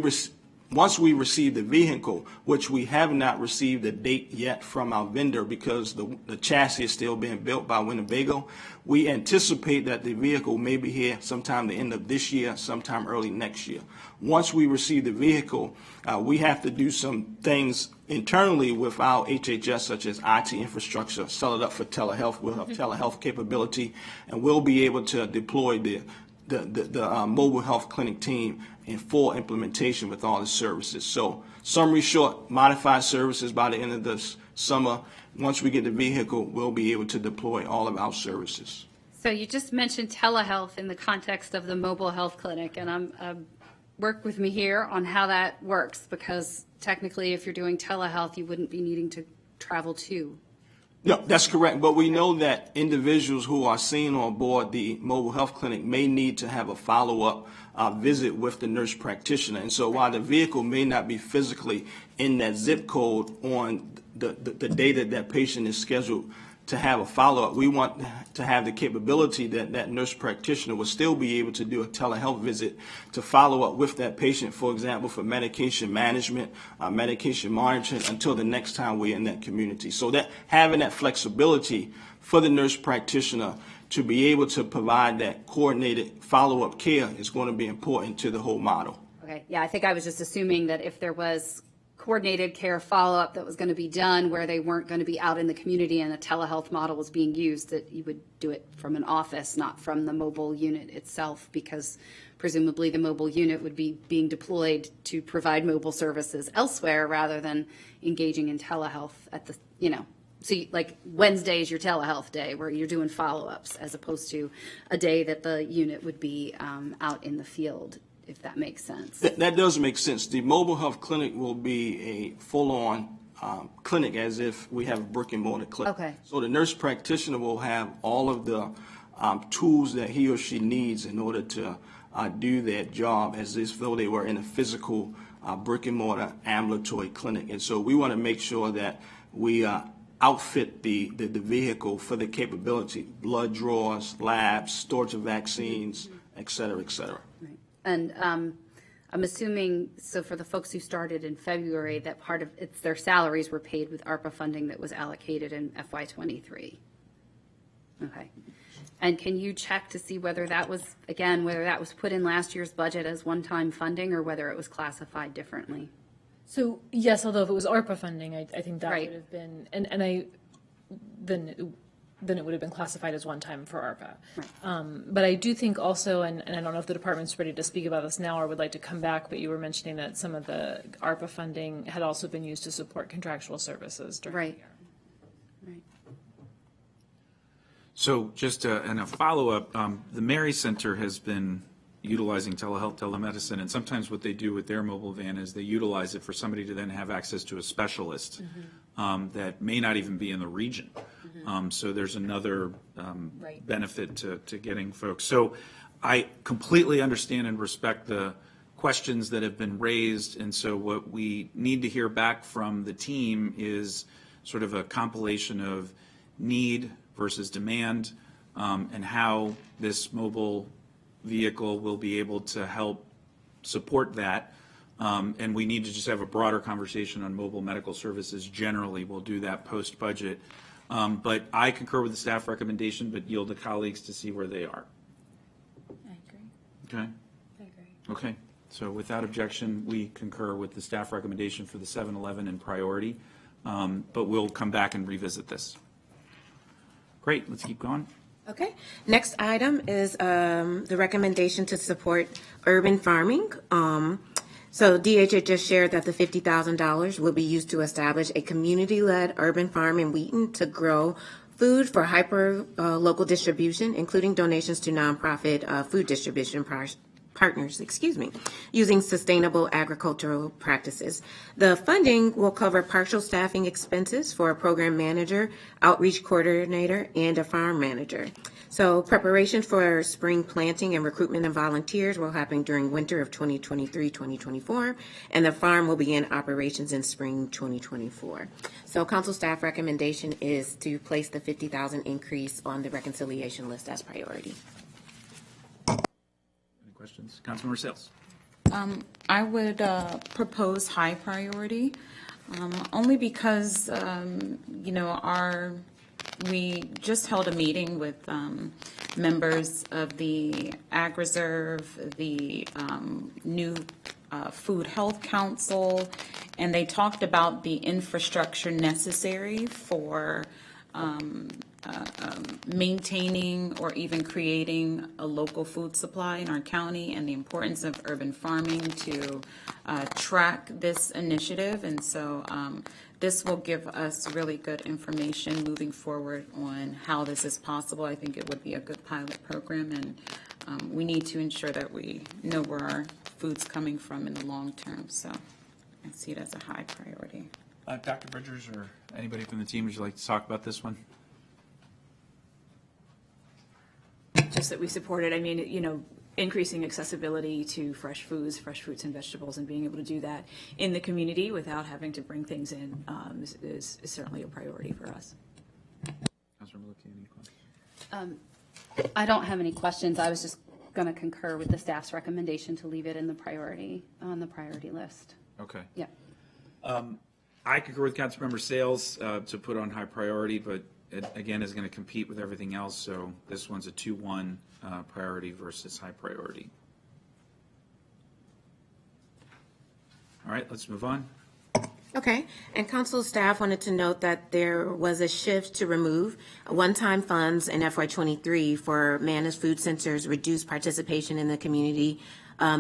receive the vehicle, which we have not received a date yet from our vendor because the chassis is still being built by Winnebago, we anticipate that the vehicle may be here sometime the end of this year, sometime early next year. Once we receive the vehicle, we have to do some things internally with our HHS, such as IT infrastructure, sell it up for telehealth. We'll have telehealth capability, and we'll be able to deploy the mobile health clinic team in full implementation with all the services. So summary short, modified services by the end of this summer. Once we get the vehicle, we'll be able to deploy all of our services. So you just mentioned telehealth in the context of the mobile health clinic, and work with me here on how that works, because technically if you're doing telehealth, you wouldn't be needing to travel to. No, that's correct. But we know that individuals who are seen on board the mobile health clinic may need to have a follow-up visit with the nurse practitioner. And so while the vehicle may not be physically in that zip code on the day that that patient is scheduled to have a follow-up, we want to have the capability that that nurse practitioner will still be able to do a telehealth visit to follow up with that patient, for example, for medication management, medication monitoring, until the next time we're in that community. So that having that flexibility for the nurse practitioner to be able to provide that coordinated follow-up care is going to be important to the whole model. Okay, yeah, I think I was just assuming that if there was coordinated care follow-up that was going to be done where they weren't going to be out in the community and a telehealth model was being used, that you would do it from an office, not from the mobile unit itself, because presumably the mobile unit would be being deployed to provide mobile services elsewhere rather than engaging in telehealth at the, so like Wednesday is your telehealth day where you're doing follow-ups as opposed to a day that the unit would be out in the field, if that makes sense. That does make sense. The mobile health clinic will be a full-on clinic, as if we have a brick and mortar clinic. Okay. So the nurse practitioner will have all of the tools that he or she needs in order to do their job as if though they were in a physical brick and mortar ambulatory clinic. And so we want to make sure that we outfit the vehicle for the capability, blood draws, labs, storage of vaccines, et cetera, et cetera. Right. And I'm assuming, so for the folks who started in February, that part of their salaries were paid with ARPA funding that was allocated in FY '23. Okay. And can you check to see whether that was, again, whether that was put in last year's budget as one-time funding or whether it was classified differently? So, yes, although if it was ARPA funding, I think that Right. would have been, then it would have been classified as one time for ARPA. But I do think also, and I don't know if the department's ready to speak about this now or would like to come back, but you were mentioning that some of the ARPA funding had also been used to support contractual services during the Right. year. Right. So just and a follow-up, the Mary Center has been utilizing telehealth, telemedicine, and sometimes what they do with their mobile van is they utilize it for somebody to then have access to a specialist that may not even be in the region. So there's another Right. benefit to getting folks. So I completely understand and respect the questions that have been raised, and so what we need to hear back from the team is sort of a compilation of need versus demand, and how this mobile vehicle will be able to help support that. And we need to just have a broader conversation on mobile medical services generally. We'll do that post-budget. But I concur with the staff recommendation, but yield to colleagues to see where they are. I agree. Okay? I agree. Okay. So without objection, we concur with the staff recommendation for the 7-Eleven in priority. But we'll come back and revisit this. Great. Let's keep going. Okay. Next item is the recommendation to support urban farming. So DHHS shared that the $50,000 will be used to establish a community-led urban farm in Wheaton to grow food for hyper local distribution, including donations to nonprofit food distribution partners, using sustainable agricultural practices. The funding will cover partial staffing expenses for a program manager, outreach coordinator, and a farm manager. So preparation for spring planting and recruitment of volunteers will happen during winter of 2023-2024, and the farm will begin operations in spring 2024. So council staff recommendation is to place the $50,000 increase on the reconciliation list as priority. Any questions? Councilmember Sales. I would propose high priority, only because, we just held a meeting with members of the Ag Reserve, the new Food Health Council, and they talked about the infrastructure necessary for maintaining or even creating a local food supply in our county, and the importance of urban farming to track this initiative. And so this will give us really good information moving forward on how this is possible. I think it would be a good pilot program, and we need to ensure that we know where our food's coming from in the long term. So I see it as a high priority. Dr. Bridgers or anybody from the team, would you like to talk about this one? Just that we support it. I mean, increasing accessibility to fresh foods, fresh fruits and vegetables, and being able to do that in the community without having to bring things in is certainly a priority for us. Councilmember Luque, any questions? I don't have any questions. I was just going to concur with the staff's recommendation to leave it in the priority, on the priority list. Okay. Yeah. I concur with Councilmember Sales to put on high priority, but it, again, is going to compete with everything else, so this one's a 2-1 priority versus high priority. All right, let's move on. Okay, and council staff wanted to note that there was a shift to remove one-time funds in FY23 for managed food centers, reduced participation in the community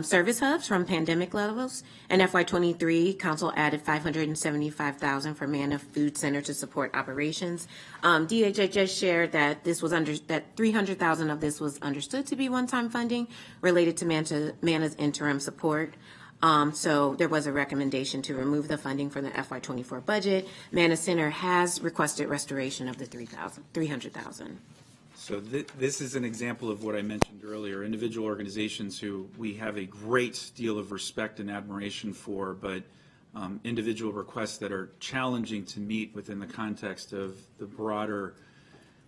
service hubs from pandemic levels. In FY23, council added $575,000 for managed food center to support operations. DHHS shared that this was that $300,000 of this was understood to be one-time funding related to MANA's interim support. So there was a recommendation to remove the funding from the FY24 budget. MANA Center has requested restoration of the $300,000. So this is an example of what I mentioned earlier, individual organizations who we have a great deal of respect and admiration for, but individual requests that are challenging to meet within the context of the broader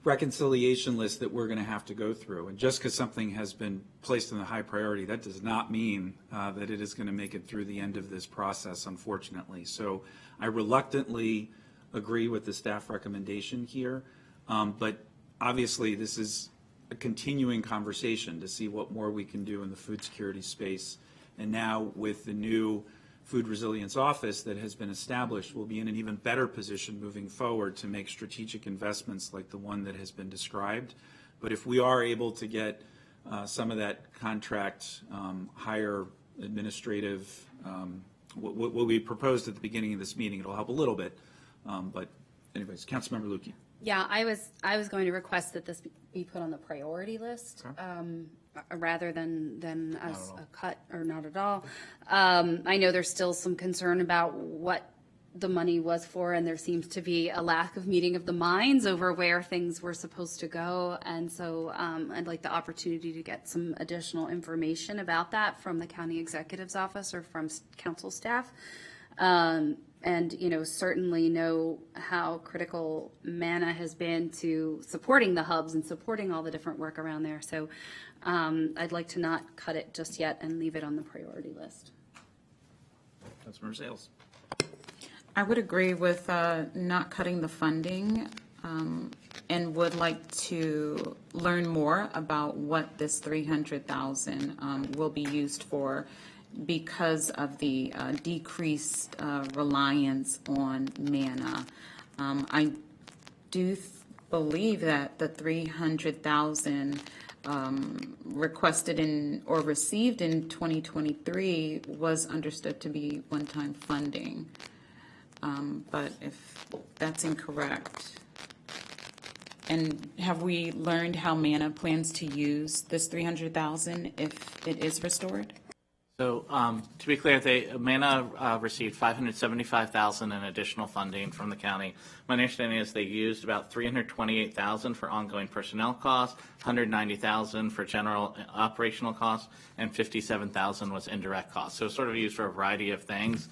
reconciliation list that we're going to have to go through. And just because something has been placed in the high priority, that does not mean that it is going to make it through the end of this process, unfortunately. So I reluctantly agree with the staff recommendation here, but obviously this is a continuing conversation to see what more we can do in the food security space. And now with the new Food Resilience Office that has been established, we'll be in an even better position moving forward to make strategic investments like the one that has been described. But if we are able to get some of that contract higher administrative, what we proposed at the beginning of this meeting, it'll help a little bit. But anyways, Councilmember Lukey. Yeah, I was going to request that this be put on the priority list, rather than as a cut or not at all. I know there's still some concern about what the money was for, and there seems to be a lack of meeting of the minds over where things were supposed to go. And so I'd like the opportunity to get some additional information about that from the county executive's office or from council staff. And, you know, certainly know how critical MANA has been to supporting the hubs and supporting all the different work around there. So I'd like to not cut it just yet and leave it on the priority list. Councilmember Sales. I would agree with not cutting the funding and would like to learn more about what this $300,000 will be used for, because of the decreased reliance on MANA. I do believe that the $300,000 requested in or received in 2023 was understood to be one-time funding. But if that's incorrect, and have we learned how MANA plans to use this $300,000 if it is restored? So to be clear, MANA received $575,000 in additional funding from the county. My understanding is they used about $328,000 for ongoing personnel costs, $190,000 for general operational costs, and $57,000 was indirect costs. So it's sort of used for a variety of things.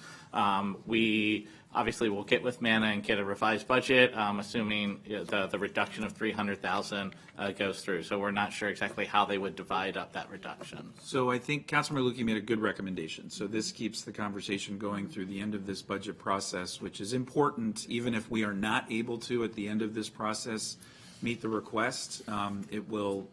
We obviously will get with MANA and get a revised budget, assuming the reduction of $300,000 goes through. So we're not sure exactly how they would divide up that reduction. So I think Councilmember Lukey made a good recommendation. So this keeps the conversation going through the end of this budget process, which is important, even if we are not able to, at the end of this process, meet the request. It will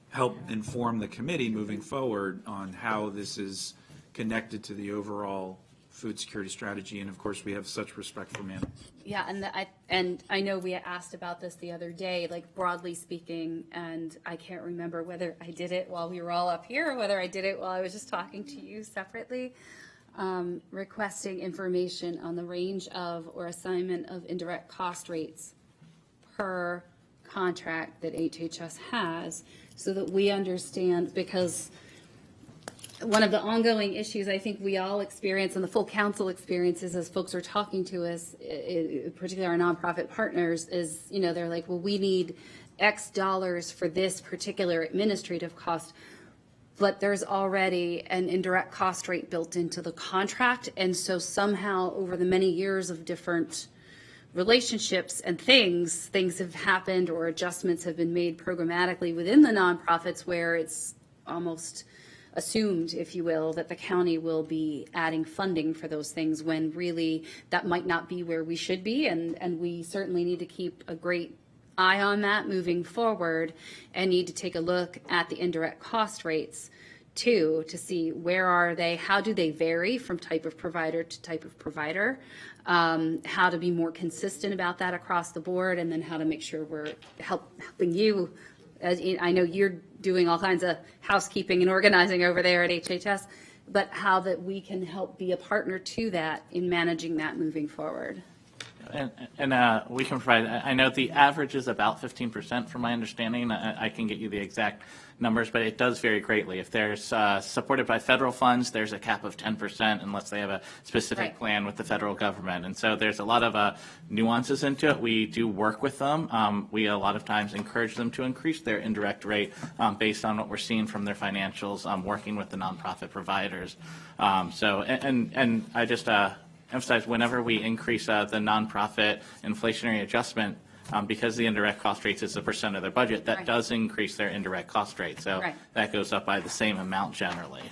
help inform the committee moving forward on how this is connected to the overall food security strategy, and of course we have such respect for MANA. Yeah, and I know we asked about this the other day, like broadly speaking, and I can't remember whether I did it while we were all up here or whether I did it while I was just talking to you separately, requesting information on the range of or assignment of indirect cost rates per contract that HHS has, so that we understand, because one of the ongoing issues I think we all experience and the full council experiences as folks are talking to us, particularly our nonprofit partners, is, you know, they're like, well, we need X dollars for this particular administrative cost, but there's already an indirect cost rate built into the contract. And so somehow over the many years of different relationships and things have happened or adjustments have been made programmatically within the nonprofits where it's almost assumed, if you will, that the county will be adding funding for those things, when really that might not be where we should be. And we certainly need to keep a great eye on that moving forward, and need to take a look at the indirect cost rates too, to see where are they, how do they vary from type of provider to type of provider, how to be more consistent about that across the board, and then how to make sure we're helping you. As I know you're doing all kinds of housekeeping and organizing over there at HHS, but how that we can help be a partner to that in managing that moving forward. And we can provide, I know the average is about 15% from my understanding. I can get you the exact numbers, but it does vary greatly. If there's supported by federal funds, there's a cap of 10% unless they have a specific plan with the federal government. And so there's a lot of nuances into it. We do work with them. We a lot of times encourage them to increase their indirect rate based on what we're seeing from their financials, working with the nonprofit providers. And I just emphasize, whenever we increase the nonprofit inflationary adjustment, because the indirect cost rates is a % of their budget, that does increase their indirect cost rate. So that goes up by the same amount generally.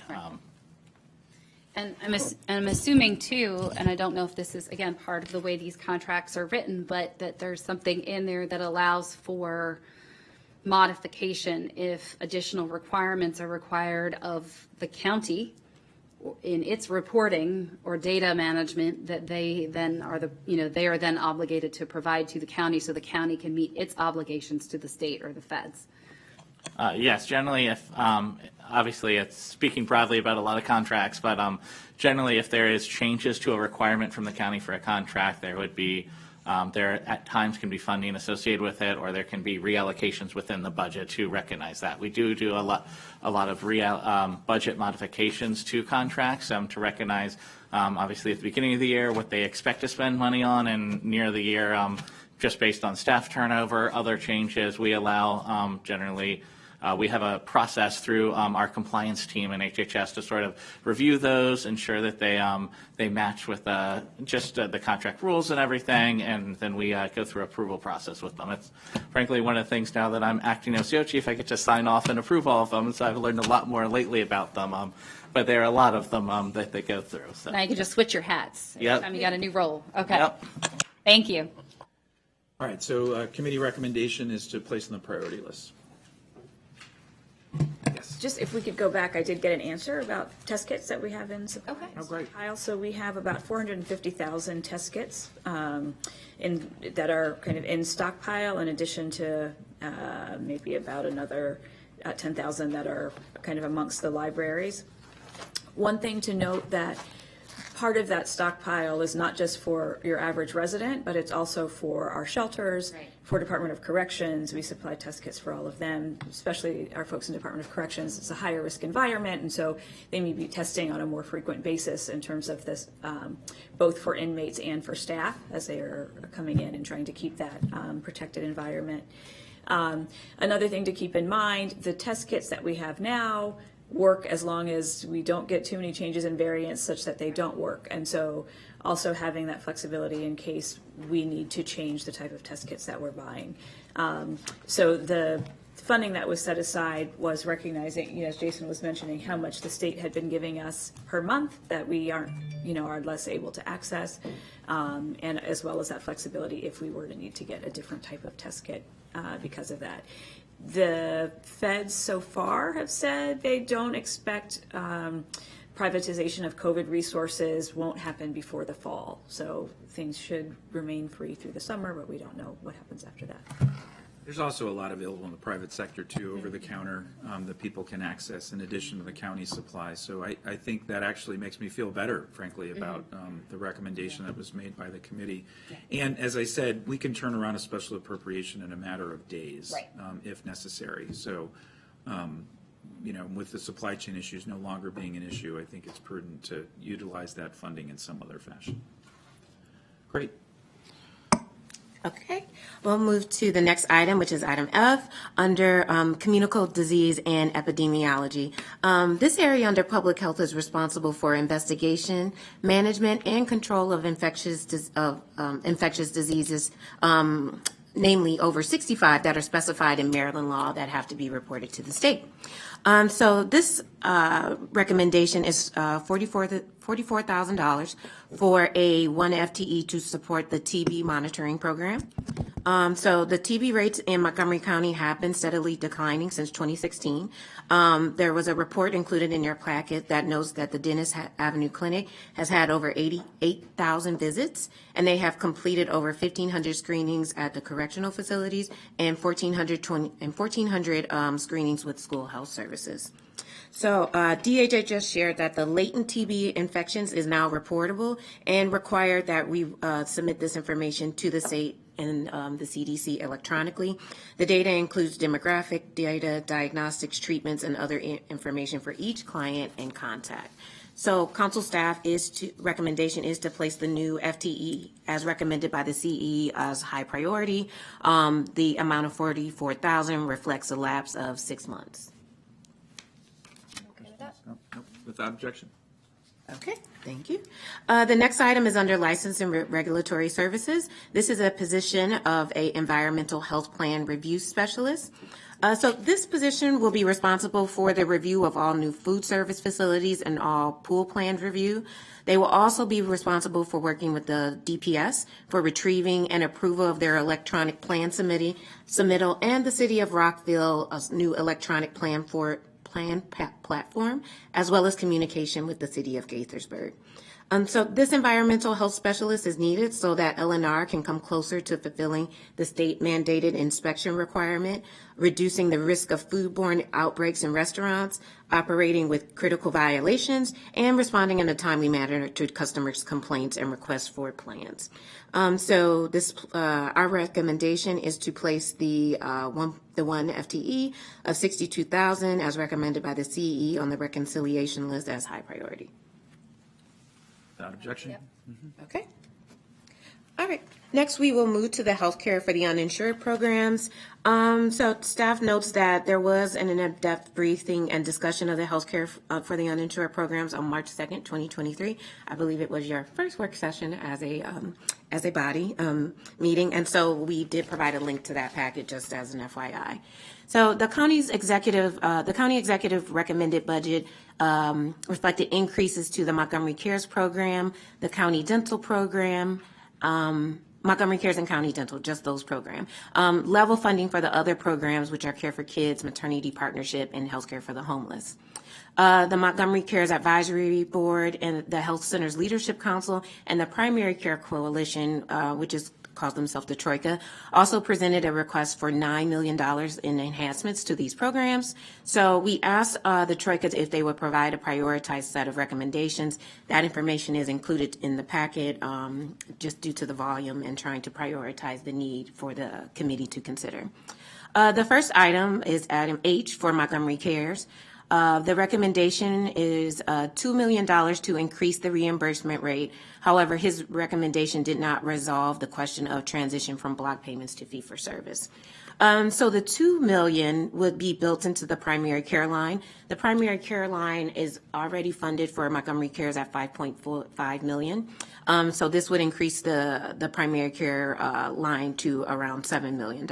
And I'm assuming too, and I don't know if this is, again, part of the way these contracts are written, but that there's something in there that allows for modification if additional requirements are required of the county in its reporting or data management that they then are they are then obligated to provide to the county so the county can meet its obligations to the state or the feds. Yes, generally, if obviously it's speaking broadly about a lot of contracts, but generally, if there is changes to a requirement from the county for a contract, there would be there at times can be funding associated with it, or there can be reallocations within the budget to recognize that. We do a lot of budget modifications to contracts to recognize, obviously, at the beginning of the year what they expect to spend money on, and near the year. Just based on staff turnover, other changes, we allow generally, we have a process through our compliance team in HHS to sort of review those, ensure that they match with just the contract rules and everything, and then we go through approval process with them. It's frankly one of the things now that I'm acting OCO chief, I get to sign off and approve all of them, so I've learned a lot more lately about them. But there are a lot of them that they go through. So. Now you can just switch your hats every Yep. time you got a new role. Okay. Yep. Thank you. All right, so committee recommendation is to place on the priority list. Yes. Just if we could go back, I did get an answer about test kits that we have in supply. Okay. Oh, great. So we have about 450,000 test kits that are kind of in stockpile, in addition to maybe about another 10,000 that are kind of amongst the libraries. One thing to note that part of that stockpile is not just for your average resident, but it's also for our shelters, Right. for Department of Corrections. We supply test kits for all of them, especially our folks in Department of Corrections. It's a higher risk environment, and so they may be testing on a more frequent basis in terms of this, both for inmates and for staff as they are coming in and trying to keep that protected environment. Another thing to keep in mind, the test kits that we have now work as long as we don't get too many changes in variants such that they don't work. And so also having that flexibility in case we need to change the type of test kits that we're buying. So the funding that was set aside was recognizing, as Jason was mentioning, how much the state had been giving us per month that we aren't, are less able to access, and as well as that flexibility if we were to need to get a different type of test kit because of that. The feds so far have said they don't expect privatization of COVID resources won't happen before the fall. So things should remain free through the summer, but we don't know what happens after that. There's also a lot available in the private sector too, over the counter, that people can access in addition to the county supply. So I think that actually makes me feel better, frankly, about the recommendation that was made by the committee. And as I said, we can turn around a special appropriation in a matter of days, Right. If necessary. So, with the supply chain issues no longer being an issue, I think it's prudent to utilize that funding in some other fashion. Great. Okay, we'll move to the next item, which is item F, under communicable disease and epidemiology. This area under public health is responsible for investigation, management, and control of infectious diseases, namely over 65 that are specified in Maryland law that have to be reported to the state. So this recommendation is $44,000 for a 1 FTE to support the TB monitoring program. So the TB rates in Montgomery County have been steadily declining since 2016. There was a report included in your packet that notes that the Dennis Avenue Clinic has had over 88,000 visits, and they have completed over 1,500 screenings at the correctional facilities and 1,400 screenings with school health services. So DHHS shared that the latent TB infections is now reportable and required that we submit this information to the state and the CDC electronically. The data includes demographic data, diagnostics, treatments, and other information for each client and contact. So council staff recommendation is to place the new FTE as recommended by the CE as high priority. The amount of $44,000 reflects a lapse of 6 months. Nope, without objection. Okay, thank you. The next item is under License and Regulatory Services. This is a position of a Environmental Health Plan Review Specialist. So this position will be responsible for the review of all new food service facilities and all pool plans review. They will also be responsible for working with the DPS for retrieving and approval of their electronic plan submittal and the City of Rockville's new electronic plan platform, as well as communication with the City of Gaithersburg. So this environmental health specialist is needed so that LNR can come closer to fulfilling the state mandated inspection requirement, reducing the risk of foodborne outbreaks in restaurants, operating with critical violations, and responding in a timely manner to customers' complaints and requests for plans. So this, our recommendation is to place the one FTE of 62,000 as recommended by the CE on the reconciliation list as high priority. Without objection? Okay. All right. Next, we will move to the healthcare for the uninsured programs. So staff notes that there was an in-depth briefing and discussion of the healthcare for the uninsured programs on March 2nd, 2023. I believe it was your first work session as a body meeting, and so we did provide a link to that packet just as an FYI. So the county executive recommended budget reflected increases to the Montgomery Cares program, the county dental program, Montgomery Cares and County Dental, just those programs. Level funding for the other programs, which are Care for Kids, Maternity Partnership, and Healthcare for the Homeless. The Montgomery Cares Advisory Board and the Health Centers Leadership Council and the Primary Care Coalition, which is calls themselves the Troika, also presented a request for $9 million in enhancements to these programs. So we asked the Troika if they would provide a prioritized set of recommendations. That information is included in the packet just due to the volume and trying to prioritize the need for the committee to consider. The first item is item H for Montgomery Cares. The recommendation is $2 million to increase the reimbursement rate. However, his recommendation did not resolve the question of transition from block payments to fee-for-service. So the $2 million would be built into the primary care line. The primary care line is already funded for Montgomery Cares at $5.45 million. So this would increase the primary care line to around $7 million.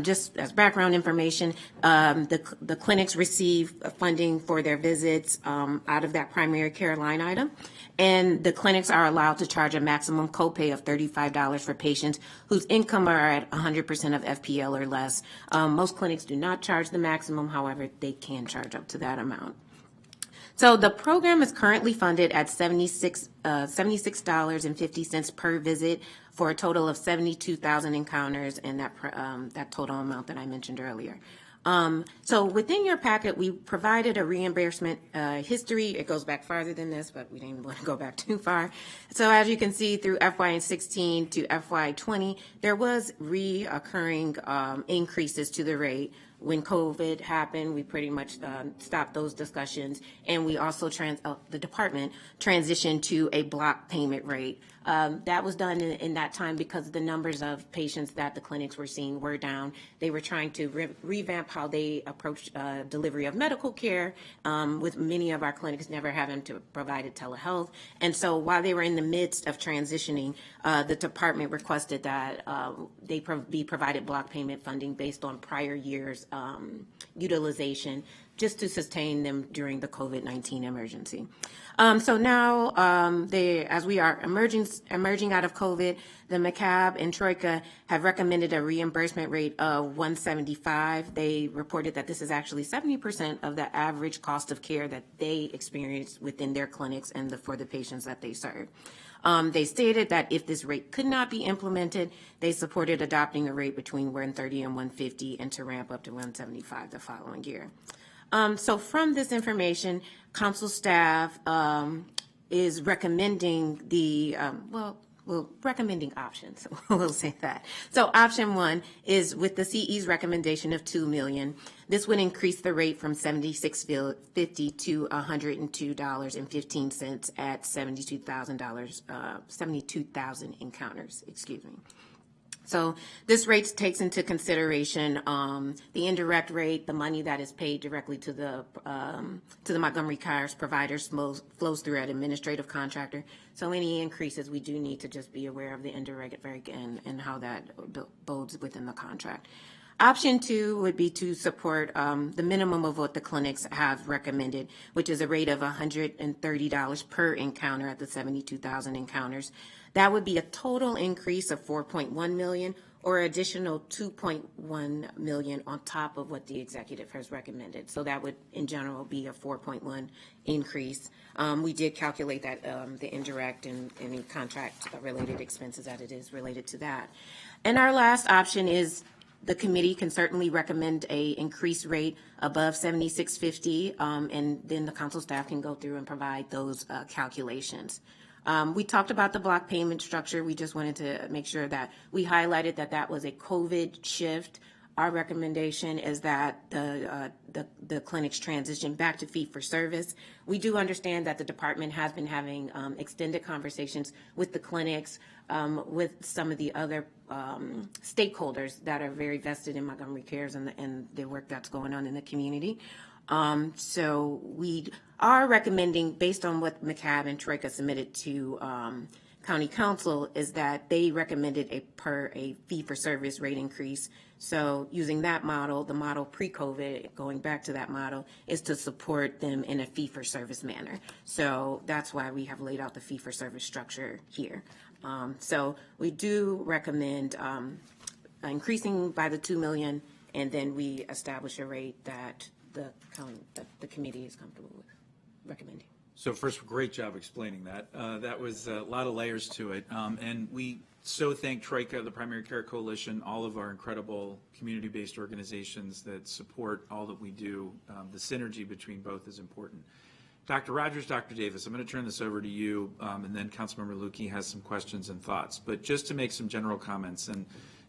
Just as background information, the clinics receive funding for their visits out of that primary care line item, and the clinics are allowed to charge a maximum copay of $35 for patients whose income are at 100% of FPL or less. Most clinics do not charge the maximum, however, they can charge up to that amount. So the program is currently funded at $76.50 per visit for a total of 72,000 encounters and that total amount that I mentioned earlier. So within your packet, we provided a reimbursement history. It goes back farther than this, but we didn't want to go back too far. So as you can see, through FY16 to FY20, there was reoccurring increases to the rate. When COVID happened, we pretty much stopped those discussions, and we also the department transitioned to a block payment rate. That was done in that time because the numbers of patients that the clinics were seeing were down. They were trying to revamp how they approach delivery of medical care, with many of our clinics never having to provide telehealth. And so while they were in the midst of transitioning, the department requested that they be provided block payment funding based on prior years' utilization, just to sustain them during the COVID-19 emergency. So now, as we are emerging out of COVID, the McCAB and Troika have recommended a reimbursement rate of $175. They reported that this is actually 70% of the average cost of care that they experience within their clinics and for the patients that they serve. They stated that if this rate could not be implemented, they supported adopting a rate between $130 and $150 and to ramp up to $175 the following year. So from this information, council staff is recommending recommending options. We'll say that. So option one is with the CE's recommendation of $2 million. This would increase the rate from $76.50 to $102.15 at $72,000 encounters. Excuse me. So this rate takes into consideration the indirect rate, the money that is paid directly to the Montgomery Cares providers flows through an administrative contractor. So any increases, we do need to just be aware of the indirect rate and how that bodes within the contract. Option 2 would be to support the minimum of what the clinics have recommended, which is a rate of $130 per encounter at the 72,000 encounters. That would be a total increase of $4.1 million or additional $2.1 million on top of what the executive has recommended. So that would, in general, be a 4.1 increase. We did calculate that the indirect and any contract-related expenses that it is related to that. And our last option is the committee can certainly recommend a increased rate above $76.50, and then the council staff can go through and provide those calculations. We talked about the block payment structure. We just wanted to make sure that we highlighted that that was a COVID shift. Our recommendation is that the clinics transition back to fee-for-service. We do understand that the department has been having extended conversations with the clinics, with some of the other stakeholders that are very vested in Montgomery Cares and the work that's going on in the community. So we are recommending, based on what McCabe and Troika submitted to County Council, is that they recommended a fee-for-service rate increase. So using that model, the model pre-COVID, going back to that model, is to support them in a fee-for-service manner. So that's why we have laid out the fee-for-service structure here. So we do recommend increasing by the $2 million, and then we establish a rate that the committee is comfortable with recommending. So first, great job explaining that. That was a lot of layers to it. And we so thank Troika, the Primary Care Coalition, all of our incredible community-based organizations that support all that we do. The synergy between both is important. Dr. Rogers, Dr. Davis, I'm going to turn this over to you, and then Councilmember Lukey has some questions and thoughts. But just to make some general comments and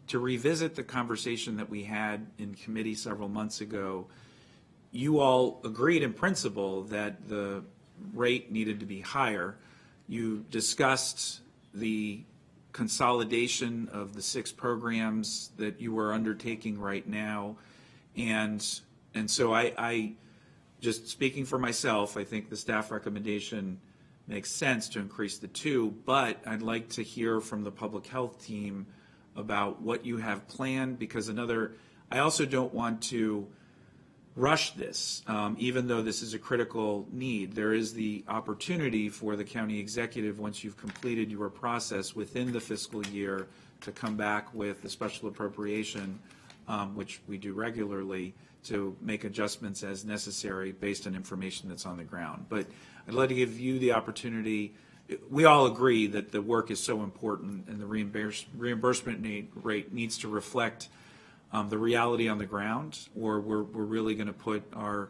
to revisit the conversation that we had in committee several months ago, you all agreed in principle that the rate needed to be higher. You discussed the consolidation of the 6 programs that you are undertaking right now. And so I just speaking for myself, I think the staff recommendation makes sense to increase the 2, but I'd like to hear from the public health team about what you have planned, because I also don't want to rush this, even though this is a critical need. There is the opportunity for the county executive, once you've completed your process within the fiscal year, to come back with a special appropriation, which we do regularly, to make adjustments as necessary based on information that's on the ground. But I'd like to give you the opportunity. We all agree that the work is so important, and the reimbursement rate needs to reflect the reality on the ground, or we're really going to put our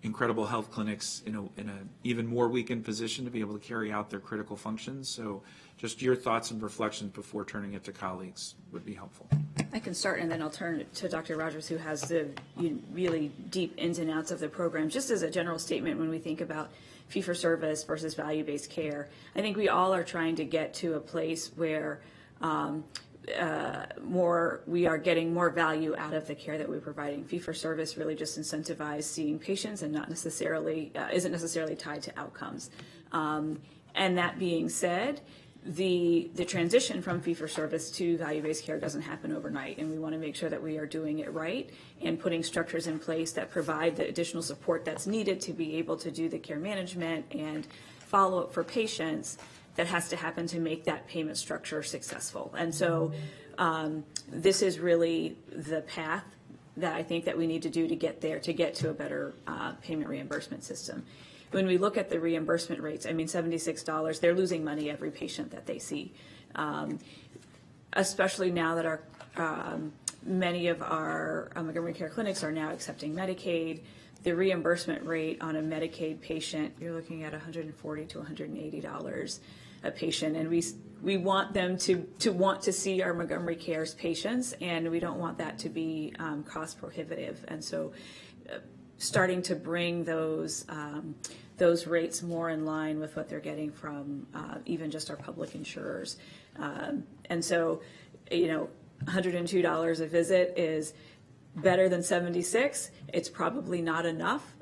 incredible health clinics in a even more weakened position to be able to carry out their critical functions. So just your thoughts and reflections before turning it to colleagues would be helpful. I can start, and then I'll turn it to Dr. Rogers, who has the really deep ins and outs of the program. Just as a general statement, when we think about fee-for-service versus value-based care, I think we all are trying to get to a place where we are getting more value out of the care that we're providing. Fee-for-service really just incentivizes seeing patients and isn't necessarily tied to outcomes. And that being said, the transition from fee-for-service to value-based care doesn't happen overnight, and we want to make sure that we are doing it right and putting structures in place that provide the additional support that's needed to be able to do the care management and follow-up for patients that has to happen to make that payment structure successful. And so this is really the path that I think that we need to do to get there, to get to a better payment reimbursement system. When we look at the reimbursement rates, I mean, $76, they're losing money every patient that they see, especially now that many of our Montgomery Care clinics are now accepting Medicaid. The reimbursement rate on a Medicaid patient, you're looking at $140 to $180 a patient, and we want them to want to see our Montgomery Cares patients, and we don't want that to be cost prohibitive. And so starting to bring those rates more in line with what they're getting from even just our public insurers. And so, $102 a visit is better than 76, it's probably not enough.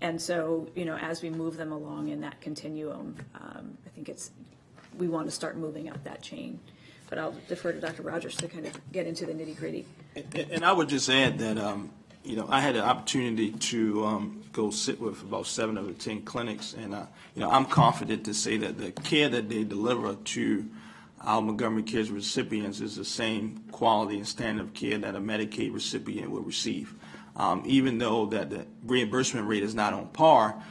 And so, as we move them along in that continuum, I think we want to start moving up that chain. But I'll defer to Dr. Rogers to kind of get into the nitty gritty. And I would just add that, I had an opportunity to go sit with about 7 of the 10 clinics, and, I'm confident to say that the care that they deliver to our Montgomery Cares recipients is the same quality and standard of care that a Medicaid recipient will receive. Even though that the reimbursement rate is not on par,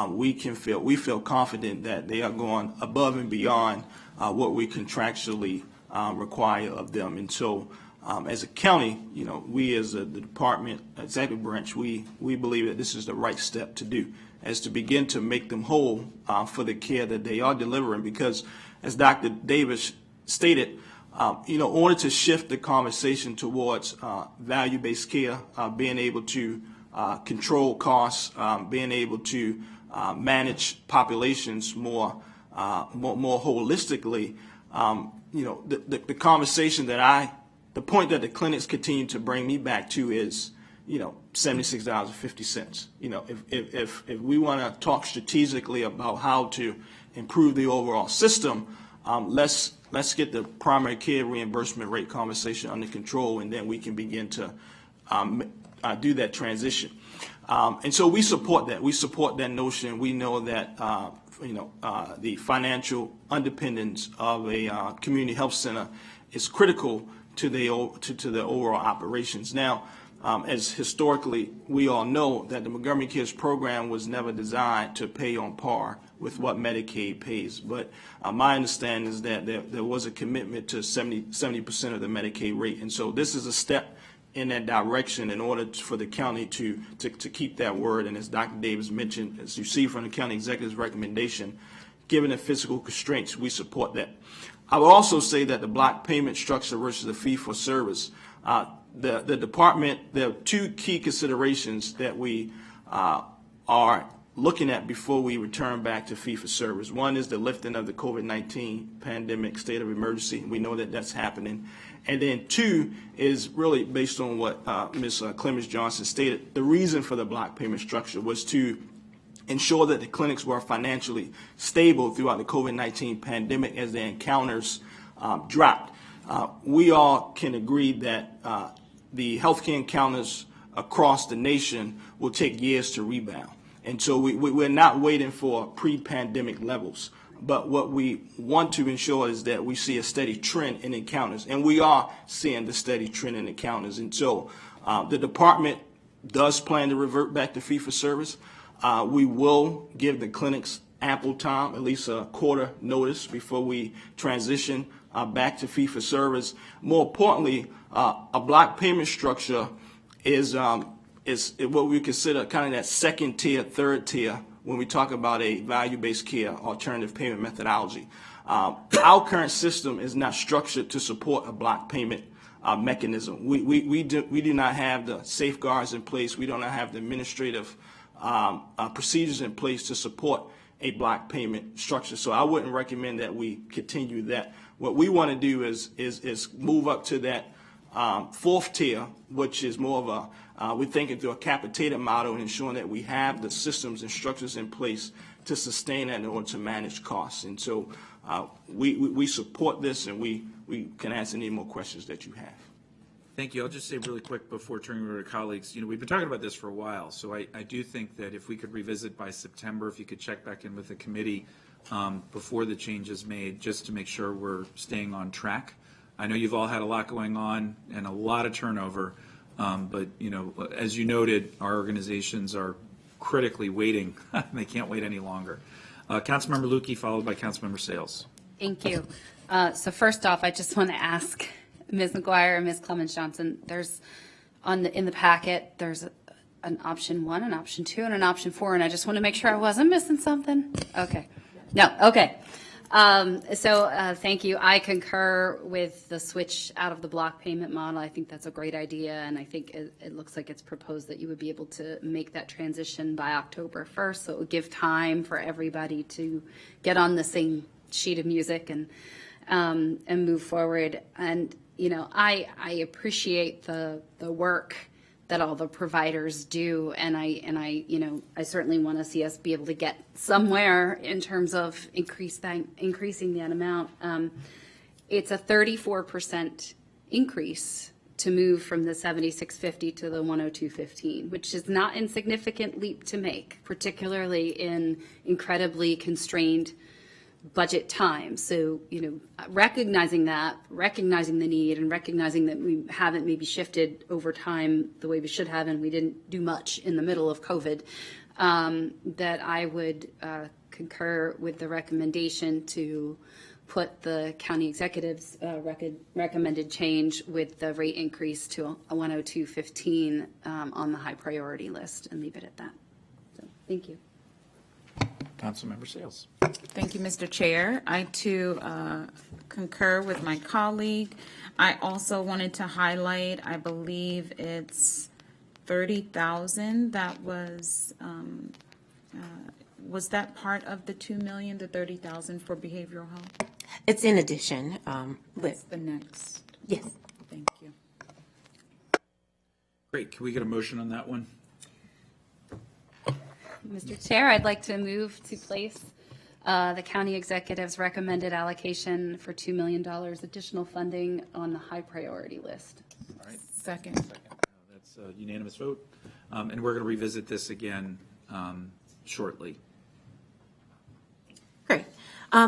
we feel confident that they are going above and beyond what we contractually require of them. And so, as a county, we as the department executive branch, we believe that this is the right step to do, as to begin to make them whole for the care that they are delivering. Because, as Dr. Davis stated, in order to shift the conversation towards value-based care, being able to control costs, being able to manage populations more holistically, the conversation the point that the clinics continue to bring me back to is, $76.50. If we want to talk strategically about how to improve the overall system, let's get the primary care reimbursement rate conversation under control, and then we can begin to do that transition. And so we support that. We support that notion. We know that the financial underpinnings of a community health center is critical to the overall operations. Now, as historically we all know that the Montgomery Cares program was never designed to pay on par with what Medicaid pays. But my understanding is that there was a commitment to 70% of the Medicaid rate. And so this is a step in that direction in order for the county to keep that word. And as Dr. Davis mentioned, as you see from the county executive's recommendation, given the physical constraints, we support that. I would also say that the block payment structure versus the fee for service, the department, there are 2 key considerations that we are looking at before we return back to fee for service. One is the lifting of the COVID-19 pandemic state of emergency. We know that that's happening. And then 2 is really based on what Ms. Clemens Johnson stated. The reason for the block payment structure was to ensure that the clinics were financially stable throughout the COVID-19 pandemic as their encounters dropped. We all can agree that the healthcare encounters across the nation will take years to rebound. And so we're not waiting for pre-pandemic levels. But what we want to ensure is that we see a steady trend in encounters. And we are seeing the steady trend in encounters. And so the department does plan to revert back to fee-for-service. We will give the clinics ample time, at least a quarter notice, before we transition back to fee-for-service. More importantly, a block payment structure is what we consider kind of that second tier, third tier when we talk about a value-based care alternative payment methodology. Our current system is not structured to support a block payment mechanism. We do not have the safeguards in place. We do not have the administrative procedures in place to support a block payment structure. So I wouldn't recommend that we continue that. What we want to do is move up to that 4th tier, which is more of we're thinking through a capitated model and ensuring that we have the systems and structures in place to sustain that in order to manage costs. And so we support this, and we can answer any more questions that you have. Thank you. I'll just say really quick before turning over to colleagues, we've been talking about this for a while, so I do think that if we could revisit by September, if you could check back in with the committee before the change is made, just to make sure we're staying on track. I know you've all had a lot going on and a lot of turnover, but as you noted, our organizations are critically waiting. They can't wait any longer. Councilmember Lukey, followed by Councilmember Sales. Thank you. So first off, I just want to ask Ms. McGuire and Ms. Clemens Johnson, there's in the packet, there's an option 1, an option 2, and an option 4, and I just want to make sure I wasn't missing something. Okay. No, okay. So thank you. I concur with the switch out of the block payment model. I think that's a great idea, and I think it looks like it's proposed that you would be able to make that transition by October 1st, so it would give time for everybody to get on the same sheet of music and move forward. And I appreciate the work that all the providers do, and I certainly want to see us be able to get somewhere in terms of increasing that amount. It's a 34% increase to move from the 7650 to the 10215, which is not an insignificant leap to make, particularly in incredibly constrained budget time. So, recognizing the need and recognizing that we haven't maybe shifted over time the way we should have, and we didn't do much in the middle of COVID, that I would concur with the recommendation to put the county executive's recommended change with the rate increase to a 10215 on the high priority list and leave it at that. So, thank you. Councilmember Sales. Thank you, Mr. Chair. I too concur with my colleague. I also wanted to highlight, I believe it's 30,000 that was that part of the 2 million, the 30,000 for behavioral health? It's in addition, That's the next. yes. Thank you. Great. Can we get a motion on that one? Mr. Chair, I'd like to move to place the county executive's recommended allocation for $2 million additional funding on the high priority list. All right. Second. That's a unanimous vote. And we're going to revisit this again shortly. Great.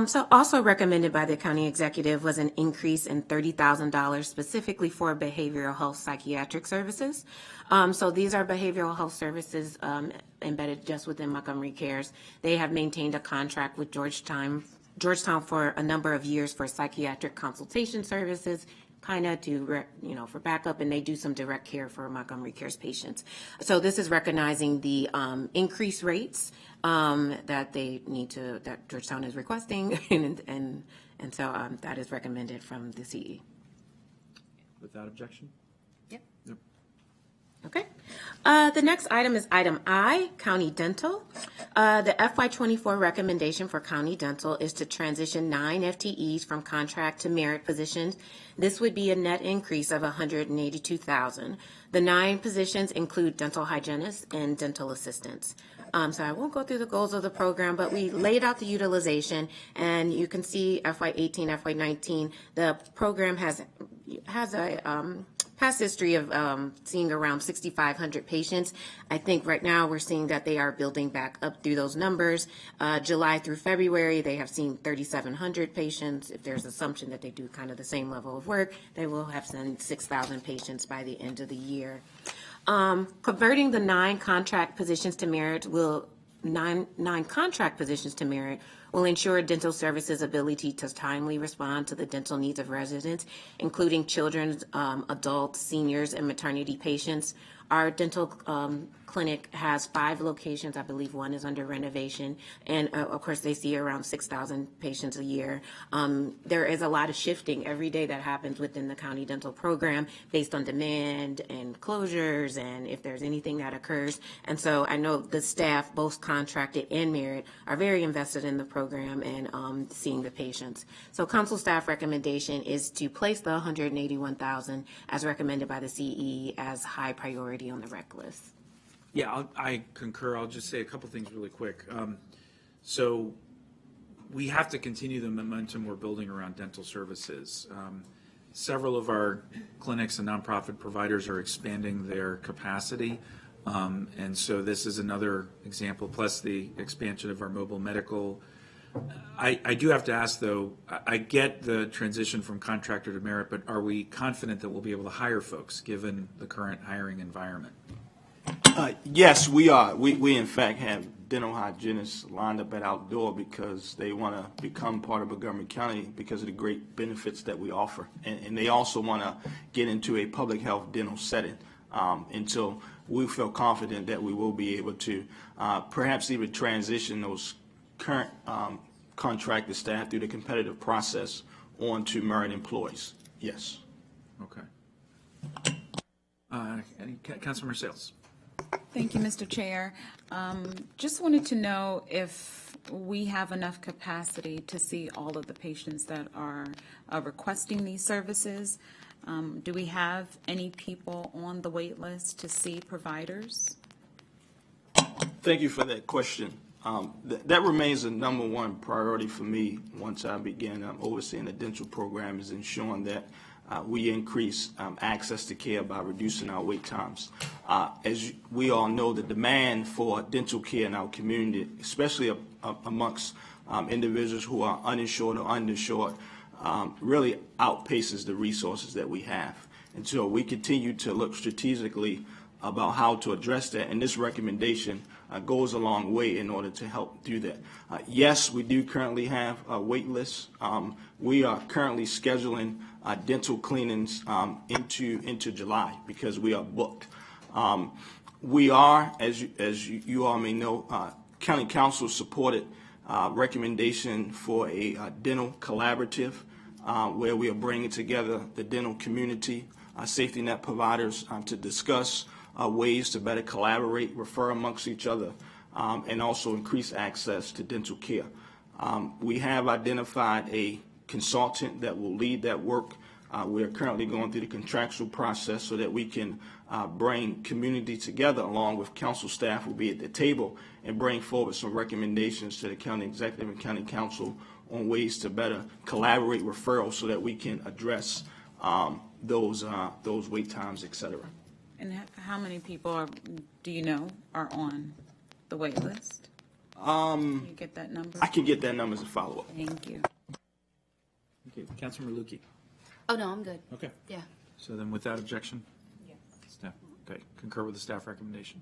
So also recommended by the county executive was an increase in $30,000 specifically for behavioral health psychiatric services. So these are behavioral health services embedded just within Montgomery Cares. They have maintained a contract with Georgetown for a number of years for psychiatric consultation services, kind of to, for backup, and they do some direct care for Montgomery Cares patients. So this is recognizing the increased rates that they need to, that Georgetown is requesting, and so that is recommended from the CE. Without objection? Yep. Yep. Okay. The next item is item I, County Dental. The FY24 recommendation for County Dental is to transition 9 FTEs from contract to merit positions. This would be a net increase of $182,000. The 9 positions include dental hygienists and dental assistants. So I won't go through the goals of the program, but we laid out the utilization, and you can see FY18, FY19. The program has a past history of seeing around 6,500 patients. I think right now we're seeing that they are building back up through those numbers. July through February, they have seen 3,700 patients. If there's assumption that they do kind of the same level of work, they will have seen 6,000 patients by the end of the year. Converting the 9 contract positions to merit will ensure dental services' ability to timely respond to the dental needs of residents, including children, adults, seniors, and maternity patients. Our dental clinic has 5 locations. I believe 1 is under renovation. And of course, they see around 6,000 patients a year. There is a lot of shifting every day that happens within the county dental program based on demand and closures and if there's anything that occurs. And so I know the staff, both contracted and merit, are very invested in the program and seeing the patients. So council staff recommendation is to place the $181,000 as recommended by the CE as high priority on the rec list. Yeah, I concur. I'll just say a couple things really quick. So we have to continue the momentum we're building around dental services. Several of our clinics and nonprofit providers are expanding their capacity. And so this is another example, plus the expansion of our mobile medical. I do have to ask, though, I get the transition from contractor to merit, but are we confident that we'll be able to hire folks given the current hiring environment? Yes, we are. We in fact have dental hygienists lined up at our door because they want to become part of Montgomery County because of the great benefits that we offer. And they also want to get into a public health dental setting. And so we feel confident that we will be able to perhaps even transition those current contracted staff through the competitive process onto merit employees. Yes. Okay. Councilmember Sales. Thank you, Mr. Chair. Just wanted to know if we have enough capacity to see all of the patients that are requesting these services. Do we have any people on the wait list to see providers? Thank you for that question. That remains the number one priority for me once I begin overseeing the dental program, is ensuring that we increase access to care by reducing our wait times. As we all know, the demand for dental care in our community, especially amongst individuals who are uninsured or underinsured, really outpaces the resources that we have. And so we continue to look strategically about how to address that, and this recommendation goes a long way in order to help do that. Yes, we do currently have a wait list. We are currently scheduling dental cleanings into July because we are booked. We are, as you all may know, County Council supported recommendation for a dental collaborative where we are bringing together the dental community, safety net providers to discuss ways to better collaborate, refer amongst each other, and also increase access to dental care. We have identified a consultant that will lead that work. We are currently going through the contractual process so that we can bring community together along with council staff will be at the table and bring forward some recommendations to the county executive and county council on ways to better collaborate referrals so that we can address those wait times, et cetera. And how many people do you know are on the wait list? Can you get that number? I can get that number as a follow-up. Thank you. Okay, Councilmember Lukey. Oh, no, I'm good. Okay. Yeah. So then without objection? Yes. Staff, okay, concur with the staff recommendation.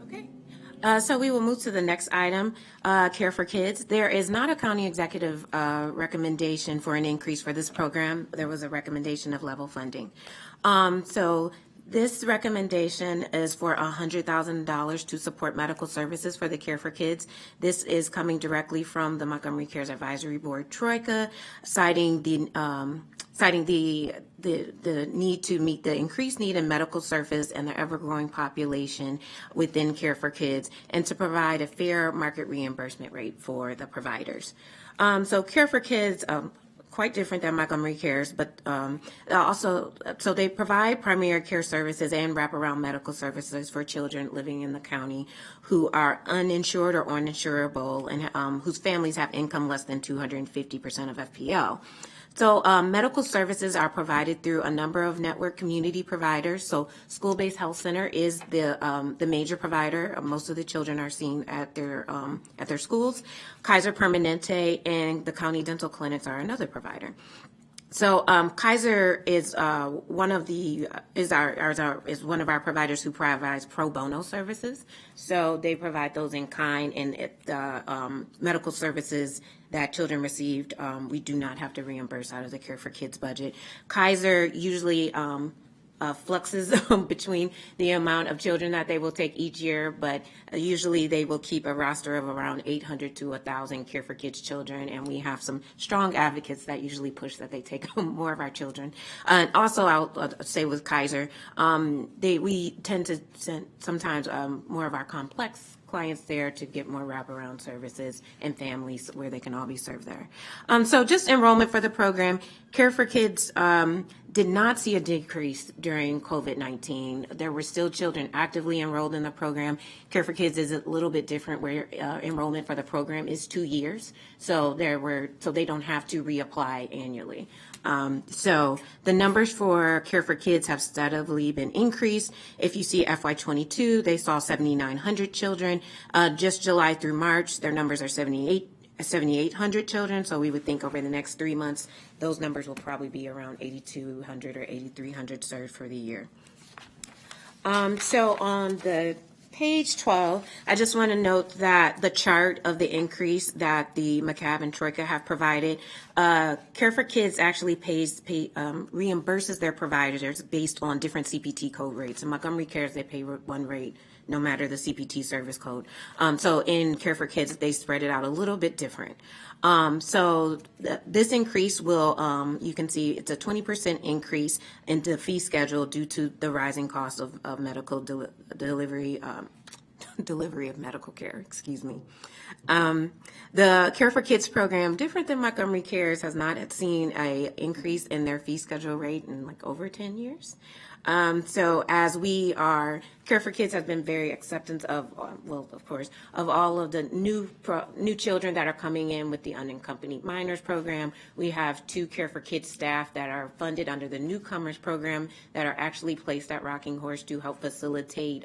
Okay. So we will move to the next item, Care for Kids. There is not a county executive recommendation for an increase for this program. There was a recommendation of level funding. So this recommendation is for $100,000 to support medical services for the Care for Kids. This is coming directly from the Montgomery Cares Advisory Board Troika, citing the need to meet the increased need in medical service and the ever-growing population within Care for Kids, and to provide a fair market reimbursement rate for the providers. So Care for Kids, quite different than Montgomery Cares, but also, so they provide primary care services and wraparound medical services for children living in the county who are uninsured or uninsurable and whose families have income less than 250% of FPL. So medical services are provided through a number of network community providers. So school-based health center is the major provider. Most of the children are seen at their schools. Kaiser Permanente and the county dental clinics are another provider. So Kaiser is one of our providers who provides pro bono services. So they provide those in kind, and the medical services that children received, we do not have to reimburse out of the Care for Kids budget. Kaiser usually fluxes between the amount of children that they will take each year, but usually they will keep a roster of around 800 to 1,000 Care for Kids children, and we have some strong advocates that usually push that they take more of our children. And also, I'll say with Kaiser, we tend to send sometimes more of our complex clients there to get more wraparound services and families where they can all be served there. So just enrollment for the program, Care for Kids did not see a decrease during COVID-19. There were still children actively enrolled in the program. Care for Kids is a little bit different where enrollment for the program is 2 years. So they don't have to reapply annually. So the numbers for Care for Kids have steadily been increased. If you see FY22, they saw 7,900 children. Just July through March, their numbers are 7,800 children. So we would think over the next 3 months, those numbers will probably be around 8,200 or 8,300 served for the year. So on the page 12, I just want to note that the chart of the increase that the McCabe and Troika have provided, Care for Kids actually reimburses their providers based on different CPT code rates. In Montgomery Cares, they pay one rate no matter the CPT service code. So in Care for Kids, they spread it out a little bit different. So this increase will, you can see it's a 20% increase in the fee schedule due to the rising cost of medical delivery, delivery of medical care, excuse me. The Care for Kids program, different than Montgomery Cares, has not seen a increase in their fee schedule rate in like over 10 years. So as we are, Care for Kids has been very acceptance of, well, of course, of all of the new children that are coming in with the unaccompanied minors program. We have 2 Care for Kids staff that are funded under the newcomers program that are actually placed at Rocking Horse to help facilitate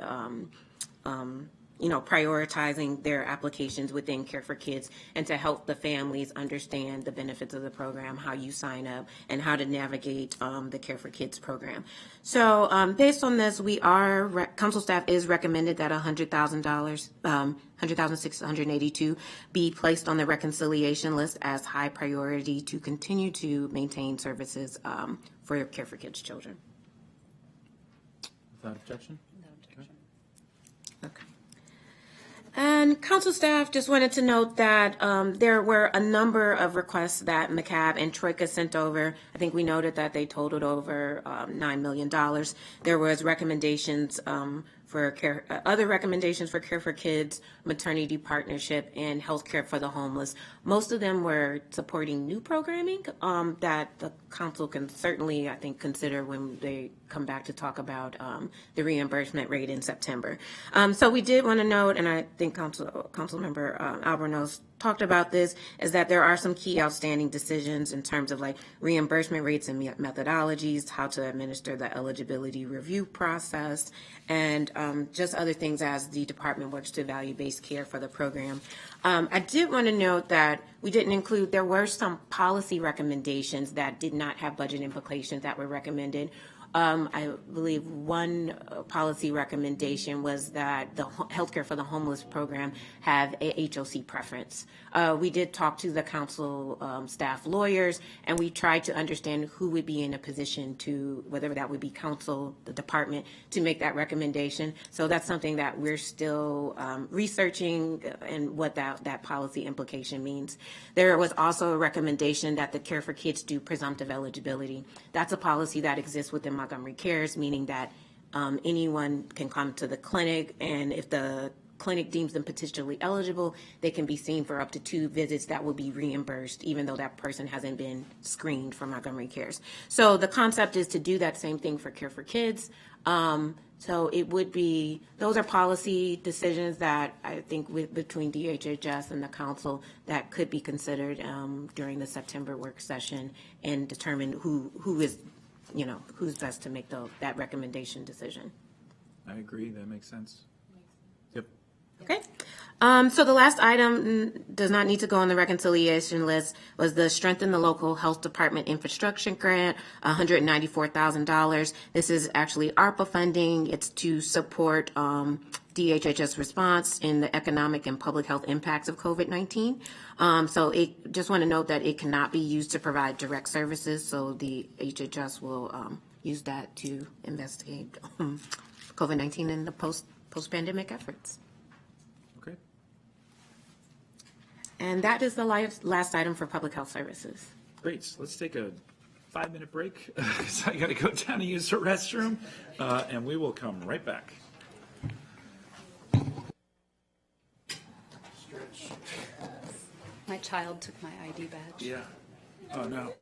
prioritizing their applications within Care for Kids and to help the families understand the benefits of the program, how you sign up, and how to navigate the Care for Kids program. So based on this, council staff is recommended that $100,000, $100,682 be placed on the reconciliation list as high priority to continue to maintain services for Care for Kids children. Without objection? Okay. And council staff just wanted to note that there were a number of requests that McCAB and Troika sent over. I think we noted that they totaled over $9 million. There was recommendations for other recommendations for Care for Kids, maternity partnership, and healthcare for the homeless. Most of them were supporting new programming that the council can certainly, I think, consider when they come back to talk about the reimbursement rate in September. So we did want to note, and I think Councilmember Albornoz talked about this, is that there are some key outstanding decisions in terms of like reimbursement rates and methodologies, how to administer the eligibility review process, and just other things as the department works to value-based care for the program. I did want to note that we didn't include, there were some policy recommendations that did not have budget implications that were recommended. I believe one policy recommendation was that the healthcare for the homeless program have a HOC preference. We did talk to the council staff lawyers, and we tried to understand who would be in a position to, whether that would be council, the department, to make that recommendation. So that's something that we're still researching and what that policy implication means. There was also a recommendation that the Care for Kids do presumptive eligibility. That's a policy that exists within Montgomery Cares, meaning that anyone can come to the clinic, and if the clinic deems them potentially eligible, they can be seen for up to 2 visits that will be reimbursed, even though that person hasn't been screened for Montgomery Cares. So the concept is to do that same thing for Care for Kids. So it would be, those are policy decisions that I think between DHHS and the council that could be considered during the September work session and determine who is, who's best to make that recommendation decision. I agree. That makes sense. Yep. Okay. So the last item does not need to go on the reconciliation list was the Strengthen the Local Health Department Infrastructure Grant, $194,000. This is actually ARPA funding. It's to support DHHS response in the economic and public health impacts of COVID-19. So it just want to note that it cannot be used to provide direct services. So the HHS will use that to investigate COVID-19 and the post-pandemic efforts. Okay. And that is the last item for public health services. Great. So let's take a 5-minute break because I got to go down and use the restroom, and we will come right back. My child took my ID badge. Yeah. Oh, no.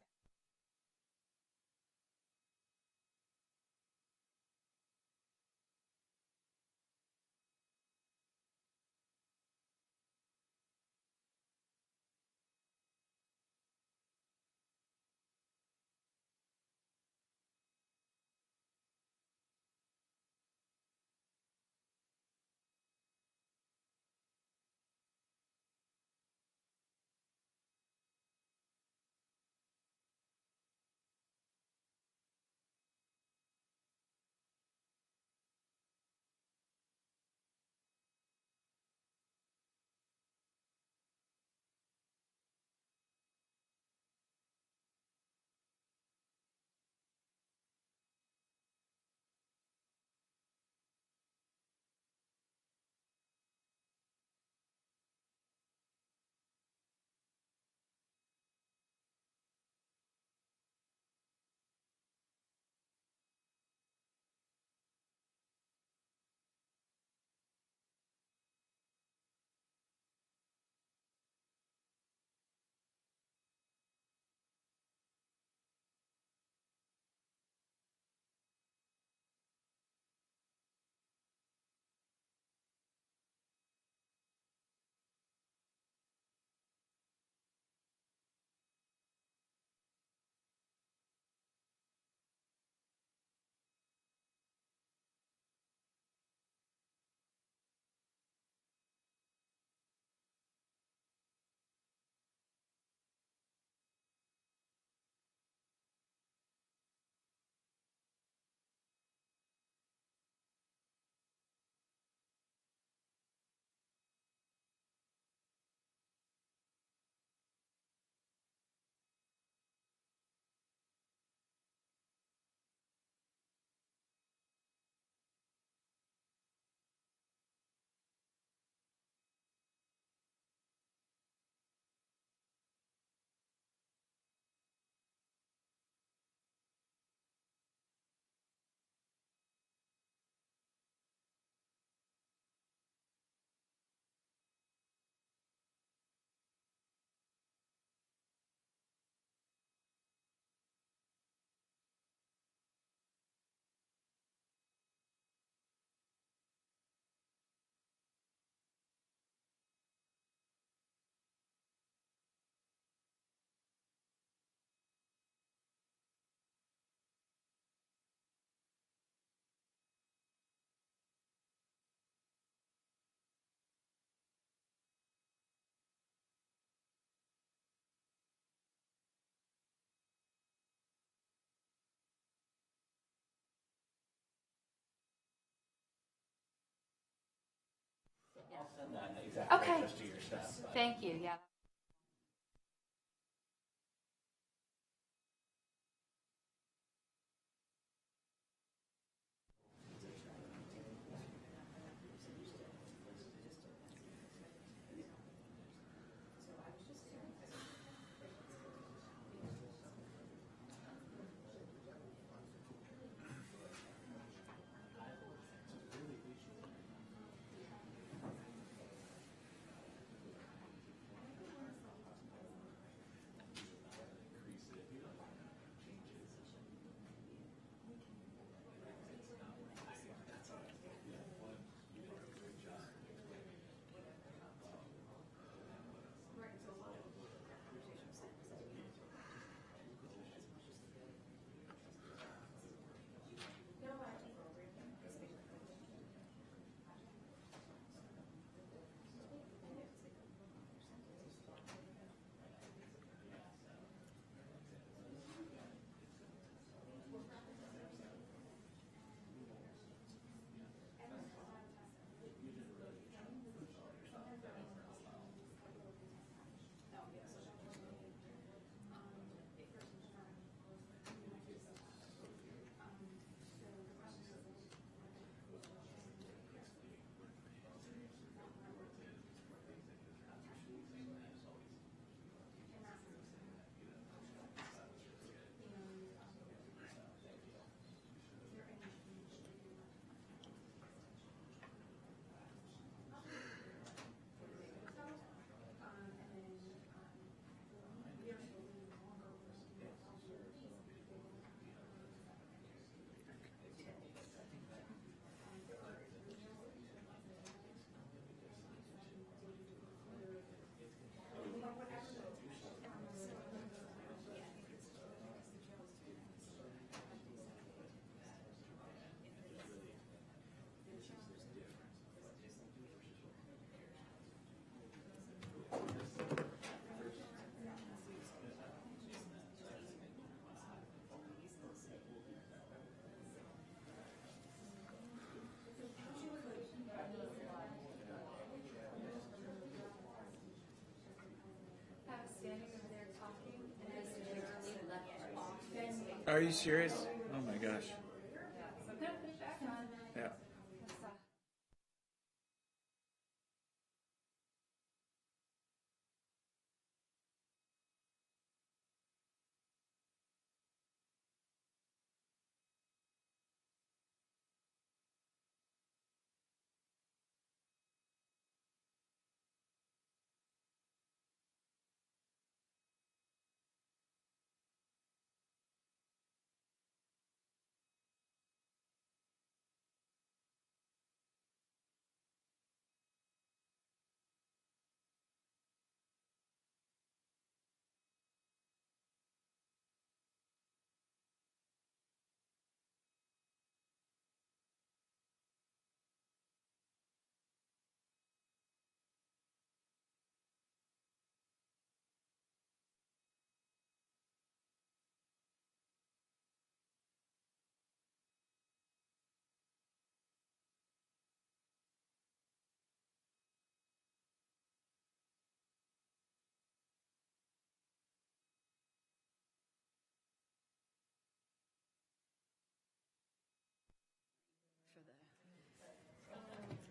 staff. Okay. Just to your staff. Thank you, yeah. Are you serious? Oh my gosh. Yeah.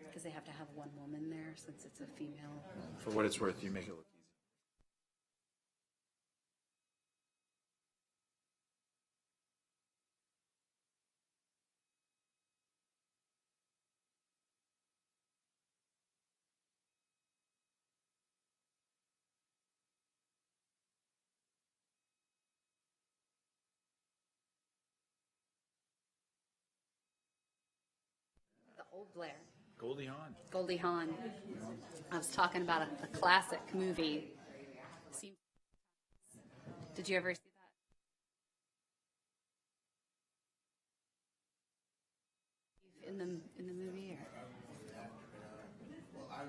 Because they have to have one woman there since it's a female. For what it's worth, you make it look easy. The old Blair. Goldie Hawn. Goldie Hawn. I was talking about a classic movie. Did you ever see that? In the movie? Or? Well, I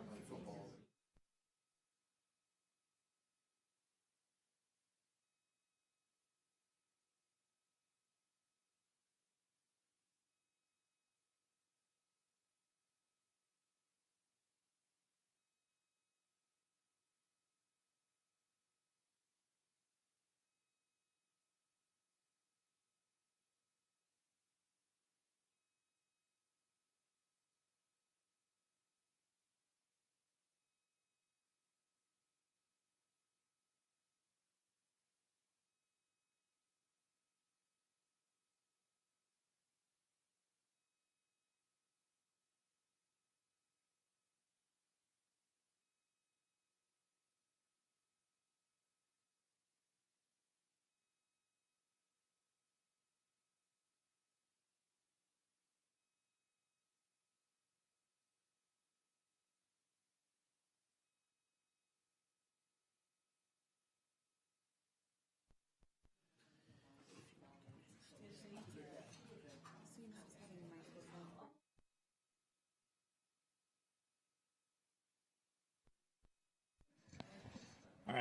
play football.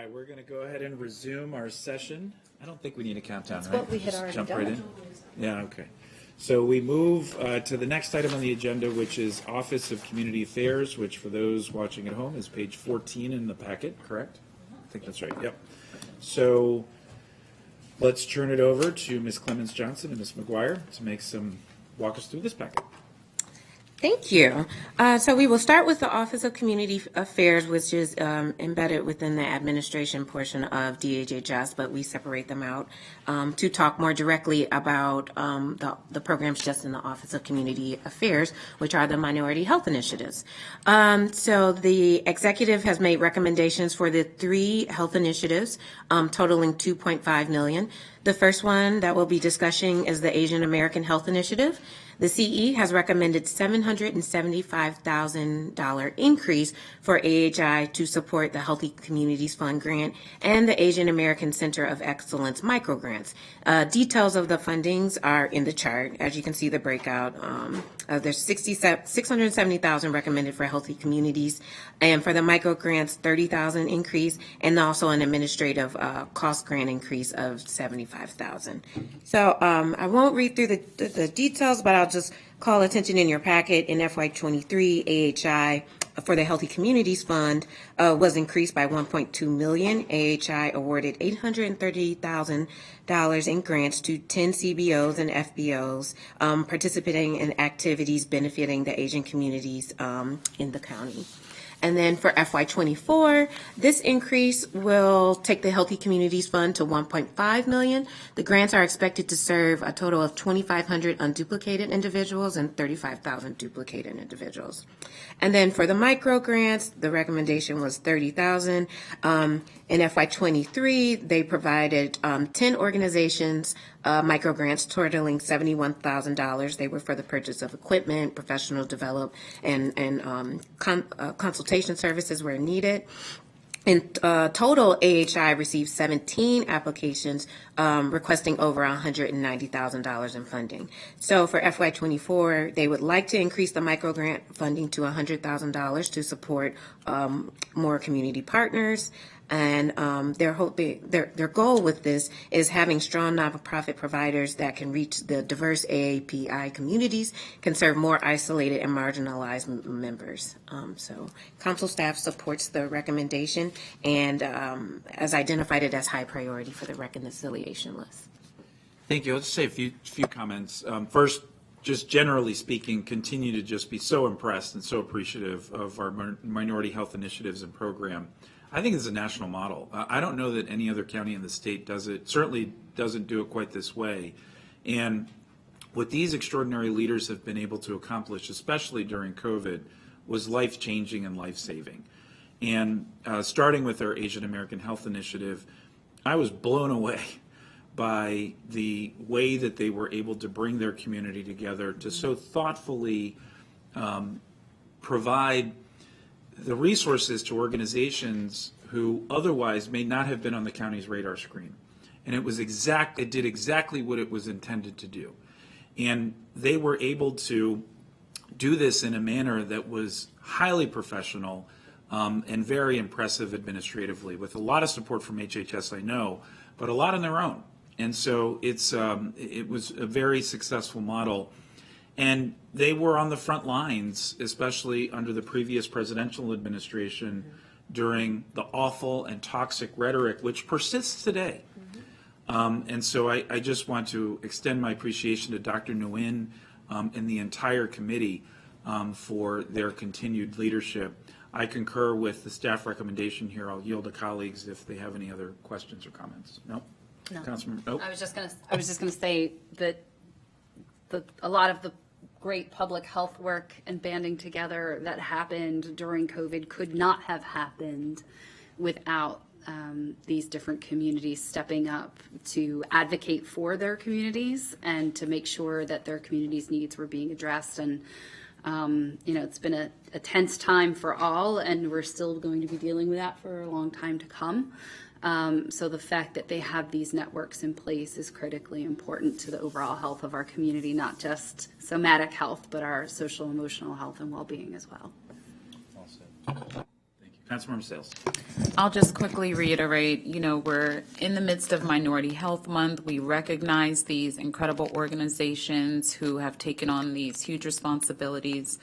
right, we're going to go ahead and resume our session. I don't think we need a countdown, right? what we had Just already jump done. right in. Yeah, okay. So we move to the next item on the agenda, which is Office of Community Affairs, which for those watching at home is page 14 in the packet, correct? I think that's right, yep. So let's turn it over to Ms. Clemens Johnson and Ms. McGuire to walk us through this packet. Thank you. So we will start with the Office of Community Affairs, which is embedded within the administration portion of DHHS, but we separate them out to talk more directly about the programs just in the Office of Community Affairs, which are the minority health initiatives. So the executive has made recommendations for the 3 health initiatives totaling $2.5 million. The first one that we'll be discussing is the Asian American Health Initiative. The CE has recommended $775,000 increase for AHI to support the Healthy Communities Fund grant and the Asian American Center of Excellence microgrants. Details of the fundings are in the chart. As you can see, the breakout. There's $670,000 recommended for Healthy Communities, and for the microgrants, $30,000 increase, and also an administrative cost grant increase of $75,000. So I won't read through the details, but I'll just call attention in your packet. In FY23, AHI for the Healthy Communities Fund was increased by $1.2 million. AHI awarded $830,000 in grants to 10 CBOs and FBOs participating in activities benefiting the Asian communities in the county. And then for FY24, this increase will take the Healthy Communities Fund to $1.5 million. The grants are expected to serve a total of 2,500 unduplicated individuals and 35,000 duplicated individuals. And then for the micro grants, the recommendation was $30,000. In FY23, they provided 10 organizations micro grants totaling $71,000. They were for the purchase of equipment, professional development, and consultation services where needed. In total, AHI received 17 applications requesting over $190,000 in funding. So for FY24, they would like to increase the micro grant funding to $100,000 to support more community partners. And their goal with this is having strong nonprofit providers that can reach the diverse AAPI communities, can serve more isolated and marginalized members. So council staff supports the recommendation and has identified it as high priority for the reconciliation list. Thank you. I'll just say a few comments. First, just generally speaking, continue to just be so impressed and so appreciative of our minority health initiatives and program. I think it's a national model. I don't know that any other county in the state does it, certainly doesn't do it quite this way. And what these extraordinary leaders have been able to accomplish, especially during COVID, was life-changing and life-saving. And starting with our Asian American Health Initiative, I was blown away by the way that they were able to bring their community together to so thoughtfully provide the resources to organizations who otherwise may not have been on the county's radar screen. And it did exactly what it was intended to do. And they were able to do this in a manner that was highly professional and very impressive administratively, with a lot of support from HHS, I know, but a lot on their own. And so it was a very successful model. And they were on the front lines, especially under the previous presidential administration, during the awful and toxic rhetoric which persists today. And so I just want to extend my appreciation to Dr. Nguyen and the entire committee for their continued leadership. I concur with the staff recommendation here. I'll yield to colleagues if they have any other questions or comments. No? Councilman, I was just gonna say that a lot of the great public health work and banding together that happened during COVID could not have happened without these different communities stepping up to advocate for their communities and to make sure that their communities' needs were being addressed. And it's been a tense time for all, and we're still going to be dealing with that for a long time to come. So the fact that they have these networks in place is critically important to the overall health of our community, not just somatic health, but our social, emotional health and well-being as well. Thank you. Councilmember Sales. I'll just quickly reiterate, we're in the midst of Minority Health Month. We recognize these incredible organizations who have taken on these huge responsibilities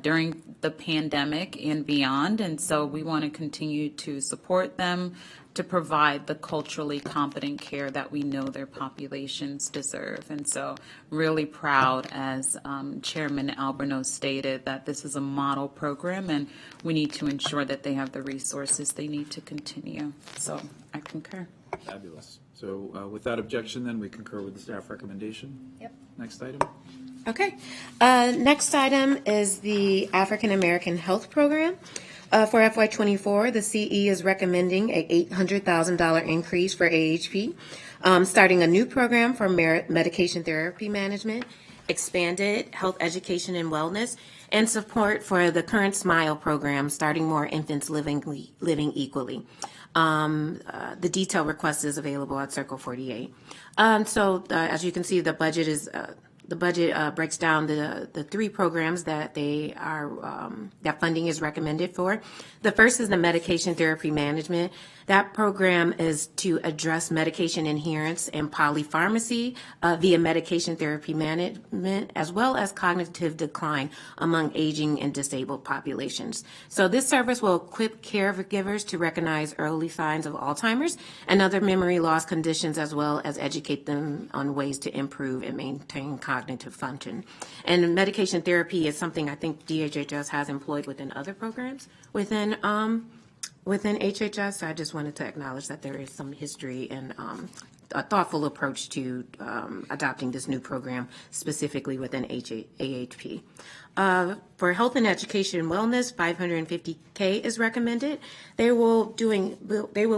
during the pandemic and beyond. And so we want to continue to support them to provide the culturally competent care that we know their populations deserve. And so really proud, as Chairman Albornoz stated, that this is a model program and we need to ensure that they have the resources they need to continue. So I concur. Fabulous. So without objection, then, we concur with the staff recommendation. Yep. Next item. Okay. Next item is the African American Health Program. For FY24, the CE is recommending a $800,000 increase for AHP, starting a new program for medication therapy management, expanded health education and wellness, and support for the current SMILE program, starting more infants living equally. The detailed request is available at Circle 48. As you can see, the budget is the budget breaks down the three programs that they are that funding is recommended for. The first is the medication therapy management. That program is to address medication adherence and polypharmacy via medication therapy management, as well as cognitive decline among aging and disabled populations. So this service will equip caregivers to recognize early signs of Alzheimer's and other memory loss conditions, as well as educate them on ways to improve and maintain cognitive function. And medication therapy is something I think DHHS has employed within other programs within HHS. I just wanted to acknowledge that there is some history and a thoughtful approach to adopting this new program specifically within AHP. For health and education and wellness, $550K is recommended. They will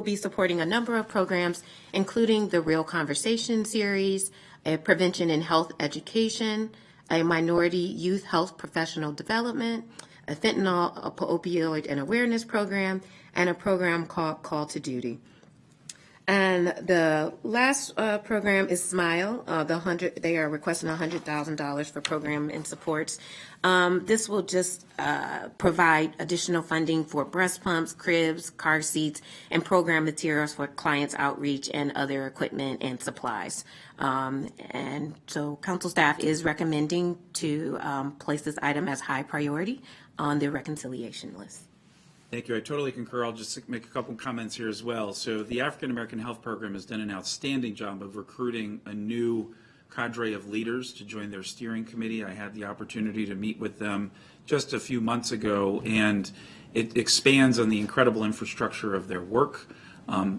be supporting a number of programs, including the Real Conversation series, a prevention in health education, a minority youth health professional development, a fentanyl opioid and awareness program, and a program called Call to Duty. And the last program is SMILE. They are requesting $100,000 for program and supports. This will just provide additional funding for breast pumps, cribs, car seats, and program materials for clients' outreach and other equipment and supplies. And so council staff is recommending to place this item as high priority on the reconciliation list. Thank you. I totally concur. I'll just make a couple comments here as well. So the African American Health Program has done an outstanding job of recruiting a new cadre of leaders to join their steering committee. I had the opportunity to meet with them just a few months ago, and it expands on the incredible infrastructure of their work.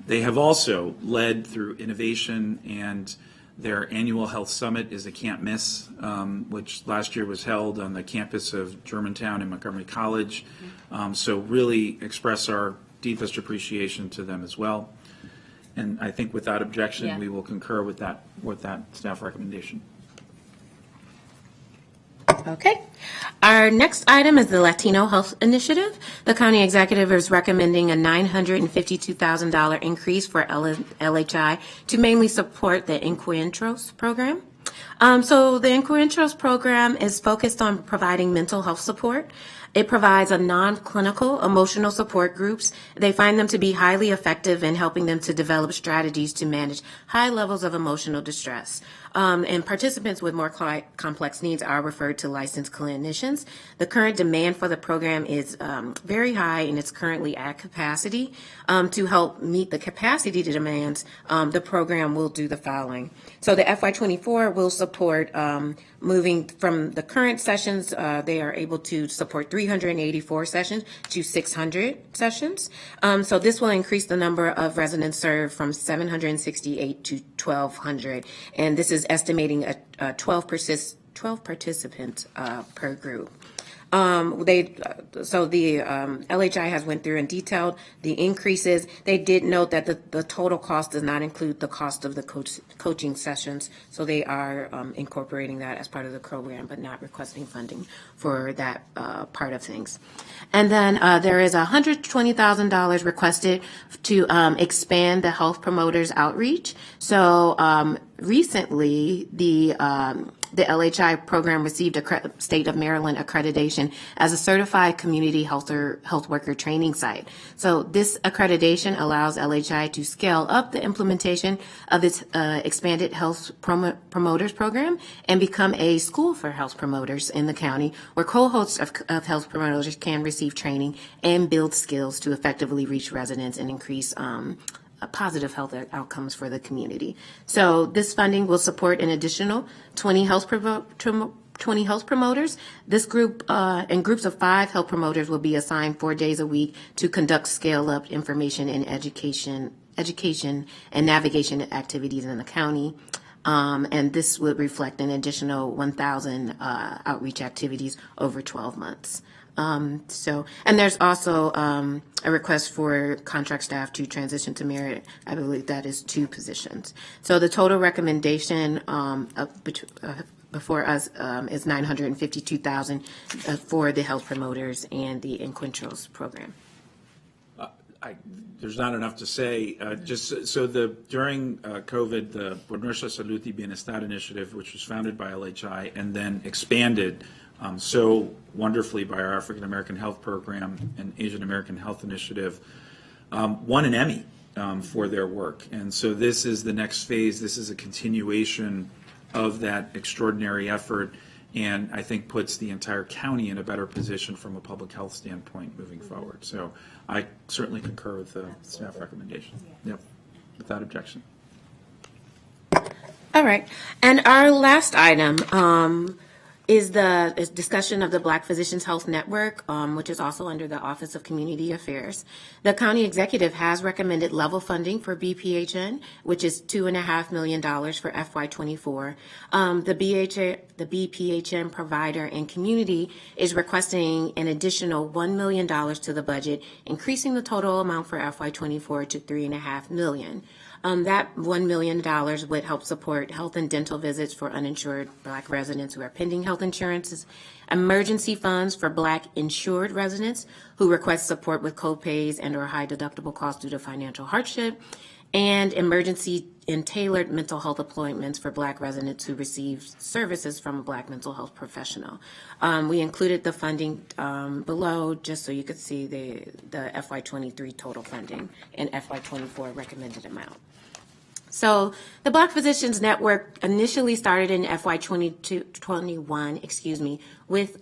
They have also led through innovation, and their annual health summit is a can't miss, which last year was held on the campus of Germantown and Montgomery College. So really express our deepest appreciation to them as well. And I think without objection, we will concur with that staff recommendation. Okay. Our next item is the Latino Health Initiative. The county executive is recommending a $952,000 increase for LHI to mainly support the Encuentros program. So the Encuentros program is focused on providing mental health support. It provides a non-clinical emotional support groups. They find them to be highly effective in helping them to develop strategies to manage high levels of emotional distress. And participants with more complex needs are referred to licensed clinicians. The current demand for the program is very high, and it's currently at capacity. To help meet the capacity demands, the program will do the following. So the FY24 will support moving from the current sessions. They are able to support 384 sessions to 600 sessions. So this will increase the number of residents served from 768 to 1,200. And this is estimating a 12 participants per group. So the LHI has went through and detailed the increases. They did note that the total cost does not include the cost of the coaching sessions. So they are incorporating that as part of the program, but not requesting funding for that part of things. And then there is $120,000 requested to expand the health promoters outreach. So Recently, the LHI program received a State of Maryland accreditation as a certified community health worker training site. So this accreditation allows LHI to scale up the implementation of its expanded health promoters program and become a school for health promoters in the county, where co-hosts of health promoters can receive training and build skills to effectively reach residents and increase positive health outcomes for the community. So this funding will support an additional 20 health promoters. This group and groups of 5 health promoters will be assigned 4 days a week to conduct scale-up information and education and navigation activities in the county. And this would reflect an additional 1,000 outreach activities over 12 months. And there's also a request for contract staff to transition to merit. I believe that is 2 positions. So the total recommendation before us is $952,000 for the health promoters and the Encuentros program. There's not enough to say. During COVID, the Por Nuestra Salud y Bienestar initiative, which was founded by LHI and then expanded so wonderfully by our African American Health Program and Asian American Health Initiative, won an Emmy for their work. And so this is the next phase. This is a continuation of that extraordinary effort, and I think puts the entire county in a better position from a public health standpoint moving forward. So I certainly concur with the staff recommendation. Yep, without objection. All right. And our last item is the discussion of the Black Physicians Health Network, which is also under the Office of Community Affairs. The county executive has recommended level funding for BPHN, which is $2.5 million for FY24. The BPHN provider and community is requesting an additional $1 million to the budget, increasing the total amount for FY24 to $3.5 million. That $1 million would help support health and dental visits for uninsured Black residents who are pending health insurances, emergency funds for Black insured residents who request support with co-pays and or high deductible costs due to financial hardship, and emergency and tailored mental health appointments for Black residents who receive services from a Black mental health professional. We included the funding below just so you could see the FY23 total funding and FY24 recommended amount. So the Black Physicians Network initially started in FY21, with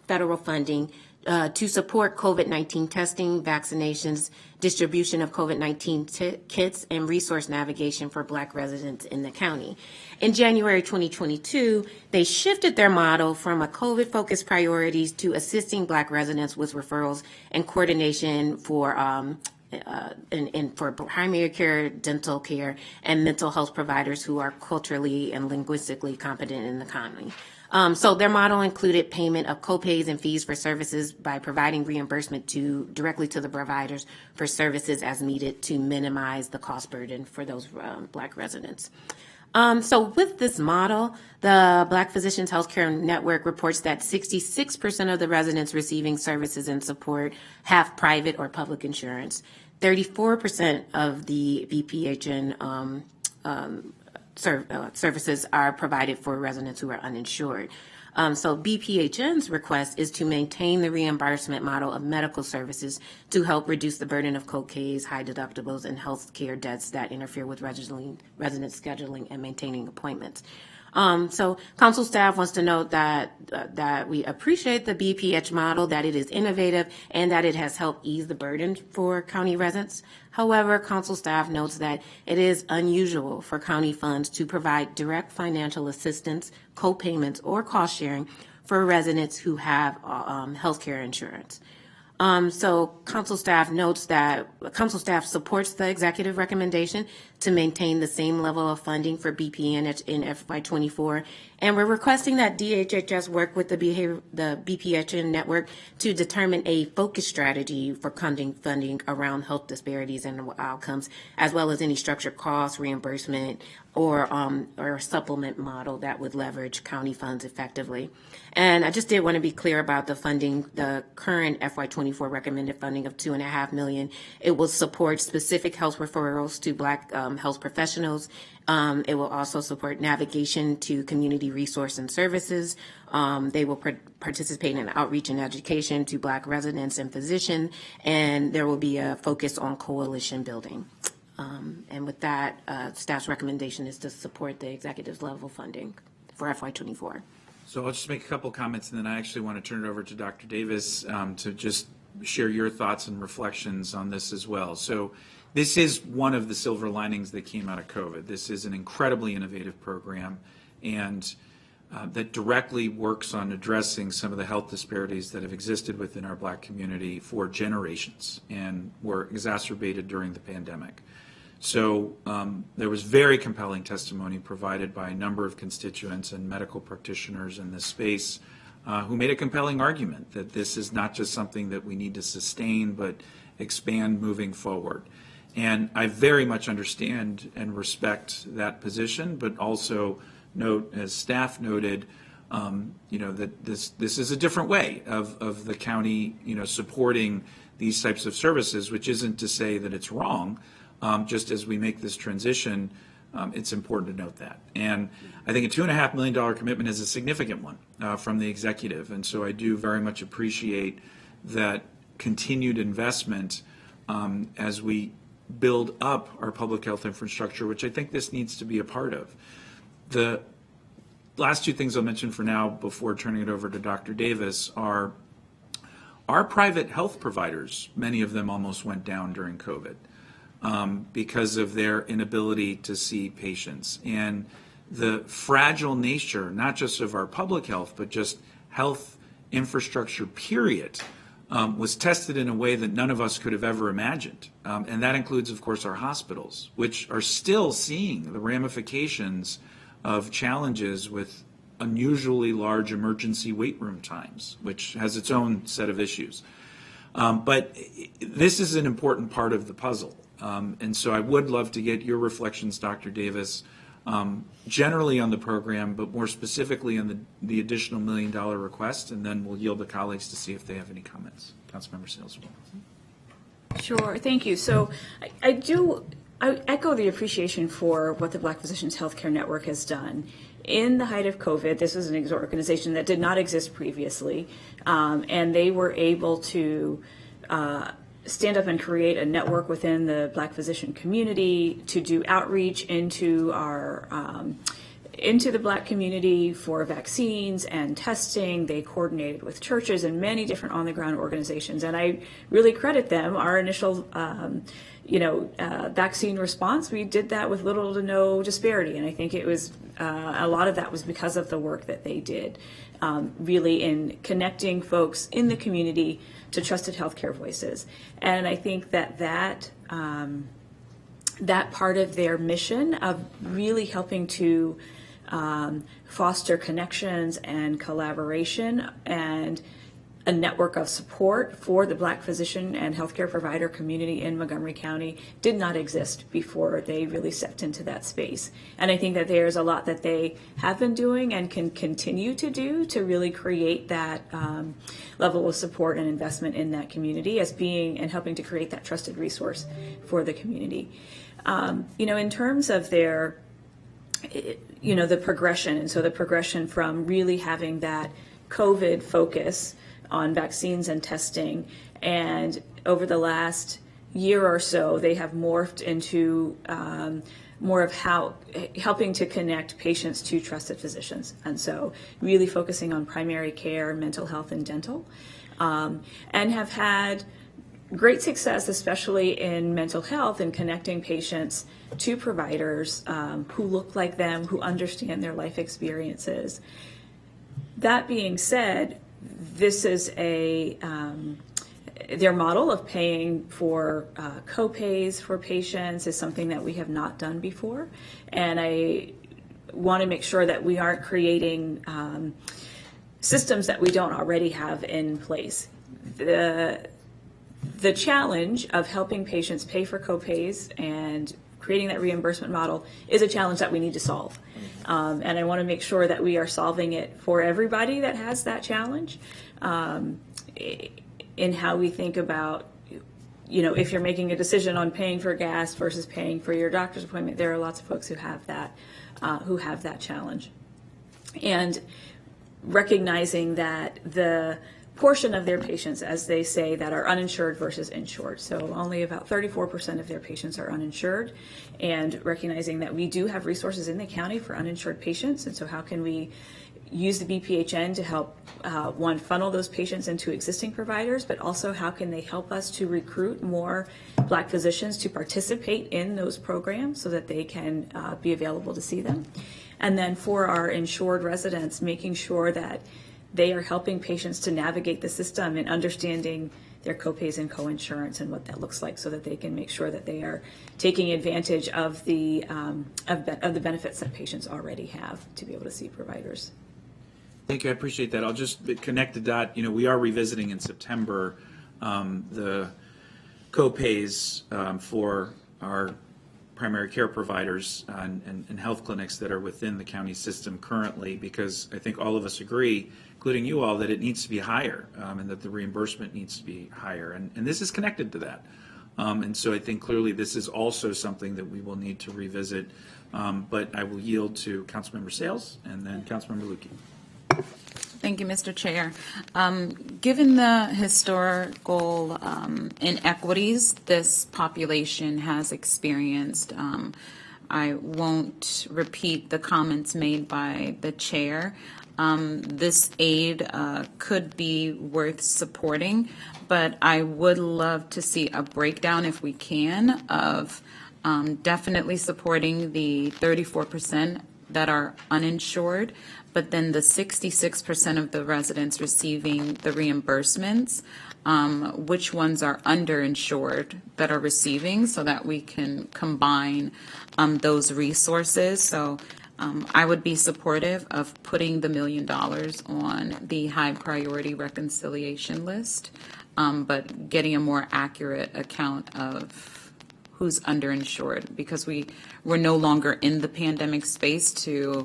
federal funding to support COVID-19 testing, vaccinations, distribution of COVID-19 kits, and resource navigation for Black residents in the county. In January 2022, they shifted their model from a COVID-focused priorities to assisting Black residents with referrals and coordination for for primary care, dental care, and mental health providers who are culturally and linguistically competent in the county. So their model included payment of co-pays and fees for services by providing reimbursement directly to the providers for services as needed to minimize the cost burden for those Black residents. So with this model, the Black Physicians Healthcare Network reports that 66% of the residents receiving services and support have private or public insurance. 34% of the BPHN services are provided for residents who are uninsured. So BPHN's request is to maintain the reimbursement model of medical services to help reduce the burden of co-pays, high deductibles, and health care debts that interfere with resident scheduling and maintaining appointments. So council staff wants to note that we appreciate the BPH model, that it is innovative, and that it has helped ease the burden for county residents. However, council staff notes that it is unusual for county funds to provide direct financial assistance, co-payments, or cost sharing for residents who have health care insurance. So council staff notes that council staff supports the executive recommendation to maintain the same level of funding for BPN in FY24, and we're requesting that DHHS work with the BPHN network to determine a focused strategy for funding around health disparities and outcomes, as well as any structured cost reimbursement or supplement model that would leverage county funds effectively. And I just did want to be clear about the funding. The current FY24 recommended funding of $2.5 million. It will support specific health referrals to Black health professionals. It will also support navigation to community resource and services. They will participate in outreach and education to Black residents and physicians, and there will be a focus on coalition building. And with that, staff's recommendation is to support the executive level funding for FY24. So I'll just make a couple comments, and then I actually want to turn it over to Dr. Davis to just share your thoughts and reflections on this as well. So this is one of the silver linings that came out of COVID. This is an incredibly innovative program, and that directly works on addressing some of the health disparities that have existed within our Black community for generations and were exacerbated during the pandemic. So there was very compelling testimony provided by a number of constituents and medical practitioners in this space who made a compelling argument that this is not just something that we need to sustain, but expand moving forward. And I very much understand and respect that position, but also note, as staff noted, that this is a different way of the county, supporting these types of services, which isn't to say that it's wrong. Just as we make this transition, it's important to note that. And I think a $2.5 million commitment is a significant one from the executive. And so I do very much appreciate that continued investment as we build up our public health infrastructure, which I think this needs to be a part of. The last two things I'll mention for now before turning it over to Dr. Davis are our private health providers. Many of them almost went down during COVID. Because of their inability to see patients. And the fragile nature, not just of our public health, but just health infrastructure, period, was tested in a way that none of us could have ever imagined. And that includes, of course, our hospitals, which are still seeing the ramifications of challenges with unusually large emergency wait room times, which has its own set of issues. But this is an important part of the puzzle. And so I would love to get your reflections, Dr. Davis, generally on the program, but more specifically on the additional $1 million request, and then we'll yield to colleagues to see if they have any comments. Councilmember Sales. Sure, thank you. So I echo the appreciation for what the Black Physicians Healthcare Network has done. In the height of COVID, this was an organization that did not exist previously, and they were able to stand up and create a network within the Black physician community to do outreach into the Black community for vaccines and testing. They coordinated with churches and many different on-the-ground organizations, and I really credit them. Our initial vaccine response, we did that with little to no disparity, and I think it was a lot of that was because of the work that they did, really in connecting folks in the community to trusted healthcare voices. And I think that part of their mission of really helping to foster connections and collaboration and a network of support for the Black physician and healthcare provider community in Montgomery County did not exist before they really stepped into that space. And I think that there's a lot that they have been doing and can continue to do to really create that level of support and investment in that community as being and helping to create that trusted resource for the community. In terms of their, the progression, and so the progression from really having that COVID focus on vaccines and testing, and over the last year or so, they have morphed into more of how helping to connect patients to trusted physicians, and so really focusing on primary care, mental health, and dental, and have had great success, especially in mental health, in connecting patients to providers who look like them, who understand their life experiences. That being said, this is their model of paying for co-pays for patients is something that we have not done before. And I want to make sure that we aren't creating systems that we don't already have in place. The challenge of helping patients pay for co-pays and creating that reimbursement model is a challenge that we need to solve. And I want to make sure that we are solving it for everybody that has that challenge in how we think about if you're making a decision on paying for gas versus paying for your doctor's appointment, there are lots of folks who have that challenge. And recognizing that the portion of their patients, as they say, that are uninsured versus insured. So only about 34% of their patients are uninsured, and recognizing that we do have resources in the county for uninsured patients. And so how can we use the BPHN to help, one, funnel those patients into existing providers, but also how can they help us to recruit more Black physicians to participate in those programs so that they can be available to see them. And then for our insured residents, making sure that they are helping patients to navigate the system and understanding their copays and coinsurance and what that looks like, so that they can make sure that they are taking advantage of the benefits that patients already have to be able to see providers. Thank you. I appreciate that. I'll just connect the dot. We are revisiting in September the co-pays for our primary care providers and health clinics that are within the county system currently, because I think all of us agree, including you all, that it needs to be higher and that the reimbursement needs to be higher. And this is connected to that. And so I think clearly this is also something that we will need to revisit. But I will yield to Councilmember Sales and then Councilmember Lukey. Thank you, Mr. Chair. Given the historical inequities this population has experienced, I won't repeat the comments made by the chair. This aid could be worth supporting, but I would love to see a breakdown, if we can, of definitely supporting the 34% that are uninsured, but then the 66% of the residents receiving the reimbursements, which ones are underinsured that are receiving, so that we can combine those resources. So I would be supportive of putting the $1 million on the high priority reconciliation list, but getting a more accurate account of who's underinsured, because we're no longer in the pandemic space to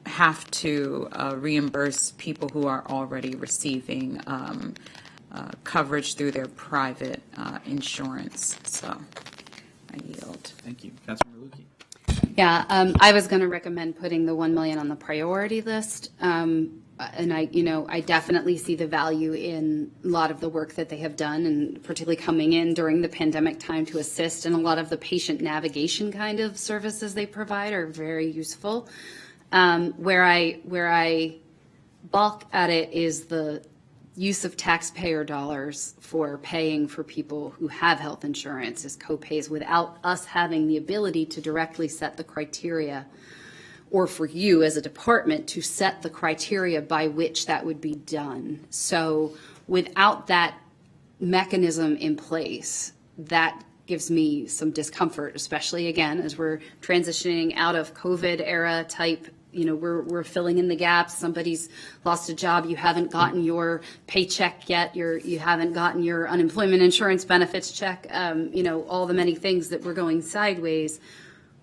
have to reimburse people who are already receiving coverage through their private insurance. So I yield. Thank you. Councilmember Lukey. Yeah, I was going to recommend putting the 1 million on the priority list. And I definitely see the value in a lot of the work that they have done, and particularly coming in during the pandemic time to assist. And a lot of the patient navigation kind of services they provide are very useful. Where I balk at it is the use of taxpayer dollars for paying for people who have health insurance as co-pays without us having the ability to directly set the criteria, or for you as a department to set the criteria by which that would be done. So without that mechanism in place, that gives me some discomfort, especially again, as we're transitioning out of COVID era type, we're filling in the gaps. Somebody's lost a job. You haven't gotten your paycheck yet. You haven't gotten your unemployment insurance benefits check. All the many things that we're going sideways.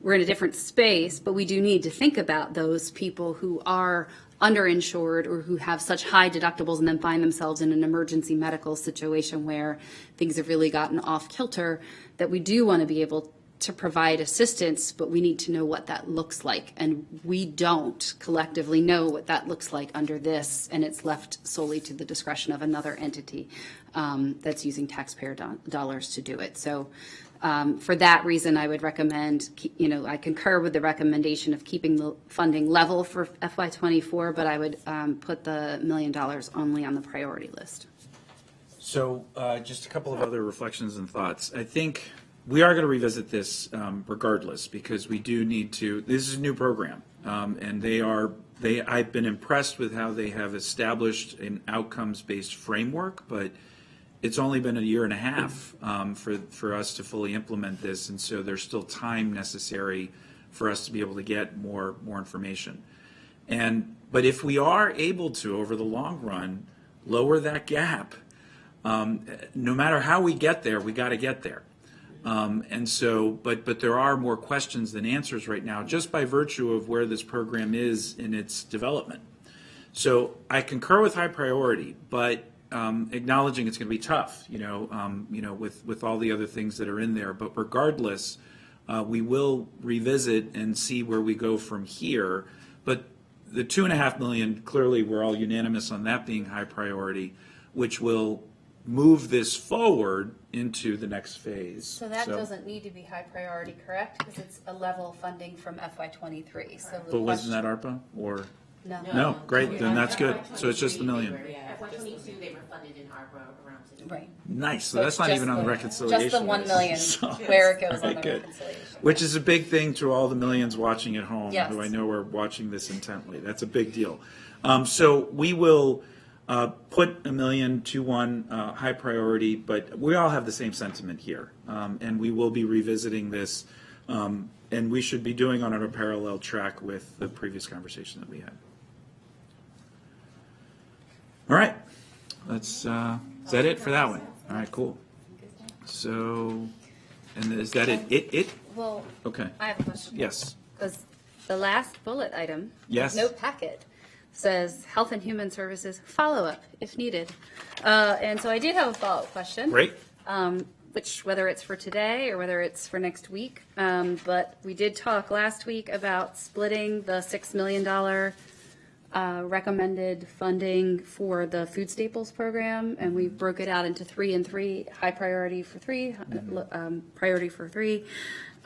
We're in a different space, but we do need to think about those people who are underinsured or who have such high deductibles and then find themselves in an emergency medical situation where things have really gotten off kilter, that we do want to be able to provide assistance, but we need to know what that looks like. And we don't collectively know what that looks like under this, and it's left solely to the discretion of another entity that's using taxpayer dollars to do it. So for that reason, I would recommend, I concur with the recommendation of keeping the funding level for FY24, but I would put the $1 million only on the priority list. So just a couple of other reflections and thoughts. I think we are going to revisit this regardless, because we do need to. This is a new program, and I've been impressed with how they have established an outcomes-based framework, but it's only been a year and a half for us to fully implement this, and so there's still time necessary for us to be able to get more information. But if we are able to, over the long run, lower that gap, no matter how we get there, we got to get there. But there are more questions than answers right now, just by virtue of where this program is in its development. So I concur with high priority, but acknowledging it's going to be tough, with all the other things that are in there. But regardless, we will revisit and see where we go from here. But the $2.5 million, clearly we're all unanimous on that being high priority, which will move this forward into the next phase. So that doesn't need to be high priority, correct? Because it's a level funding from FY23. So But wasn't that ARPA or? No. No, great, then that's good. So it's just the million. Yeah, FY22, they were funded in ARPA around. Right. Nice, so that's not even on the reconciliation. Just the 1 list. million, So- where it goes on Okay, the good. reconciliation. Which is a big thing to all the millions watching at home, Yes. who I know are watching this intently. That's a big deal. So we will put $1 million to one high priority, but we all have the same sentiment here. And we will be revisiting this, and we should be doing on a parallel track with the previous conversation that we had. All right, is that it for that one? All right, cool. So, and is that it? Well, Okay, I have a question. yes. Because the last bullet item, Yes. note packet, says Health and Human Services follow-up if needed. And so I did have a follow-up question. Great. Which, whether it's for today or whether it's for next week. But we did talk last week about splitting the $6 million recommended funding for the food staples program, and we broke it out into 3 and 3, high priority for 3, priority for 3,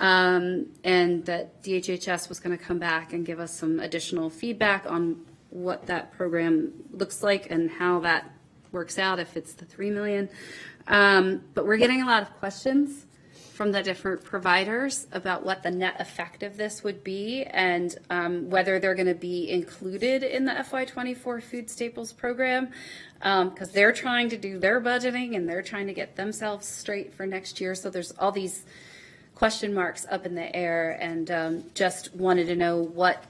and that DHHS was going to come back and give us some additional feedback on what that program looks like and how that works out if it's the 3 million. But we're getting a lot of questions from the different providers about what the net effect of this would be and whether they're going to be included in the FY24 food staples program, because they're trying to do their budgeting and they're trying to get themselves straight for next year. So there's all these question marks up in the air, and just wanted to know what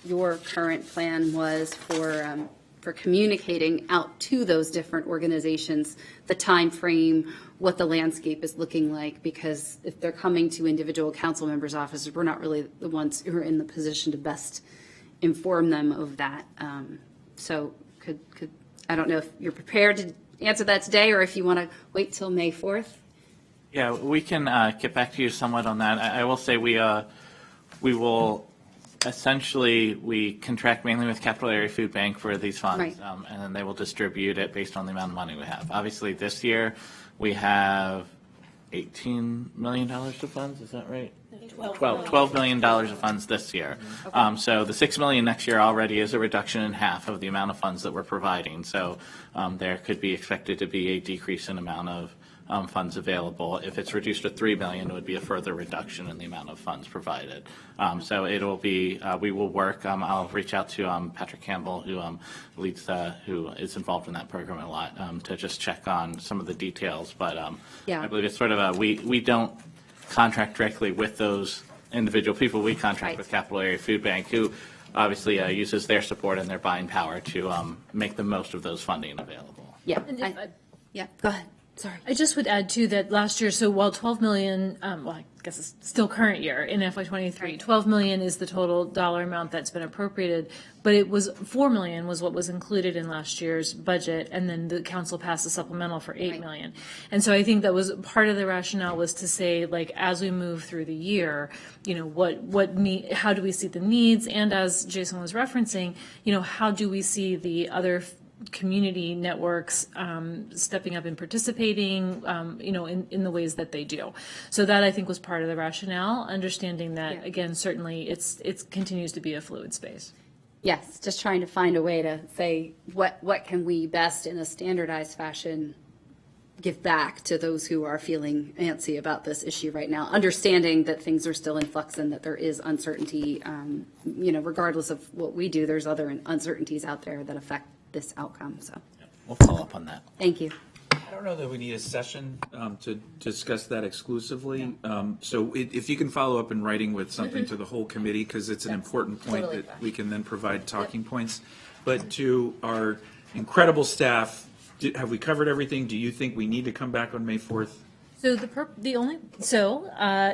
your current plan was for communicating out to those different organizations, the time frame, what the landscape is looking like, because if they're coming to individual council members' offices, we're not really the ones who are in the position to best inform them of that. So could I don't know if you're prepared to answer that today, or if you want to wait till May 4th. Yeah, we can get back to you somewhat on that. I will say we will essentially, we contract mainly with Capital Area Food Bank for these funds, Right. and then they will distribute it based on the amount of money we have. Obviously, this year, we have $18 million of funds, is that right? $12 million of funds this year. So the $6 million next year already is a reduction in half of the amount of funds that we're providing. So there could be expected to be a decrease in amount of funds available. If it's reduced to $3 million, it would be a further reduction in the amount of funds provided. So it'll be, we will work, I'll reach out to Patrick Campbell, who leads, who is involved in that program a lot, to just check on some of the details. But Yeah. I believe it's sort of we don't contract directly with those individual people. We contract Right. with Capital Area Food Bank, who obviously uses their support and their buying power to make the most of those funding available. Yeah. And if I- Yeah. Go ahead. Sorry. I just would add too that last year, so while 12 million, well, I guess it's still current year in FY23, 12 million is the total dollar amount that's been appropriated, but it was 4 million was what was included in last year's budget, and then the council passed a supplemental for 8 million. And so I think that was part of the rationale, was to say, like, as we move through the year, you know, how do we see the needs, and as Jason was referencing, you know, how do we see the other community networks stepping up and participating, you know, in the ways that they do. So that, I think, was part of the rationale, understanding that, Yeah. again, certainly it continues to be a fluid space. Yes, just trying to find a way to say what can we best in a standardized fashion give back to those who are feeling antsy about this issue right now, understanding that things are still in flux and that there is uncertainty. You know, regardless of what we do, there's other uncertainties out there that affect this outcome. So We'll follow up on that. thank you. I don't know that we need a session to discuss that exclusively. So if you can follow up in writing with something to the whole committee, because it's an important point totally that we can then provide talking points. But to our incredible staff, have we covered everything? Do you think we need to come back on May 4th?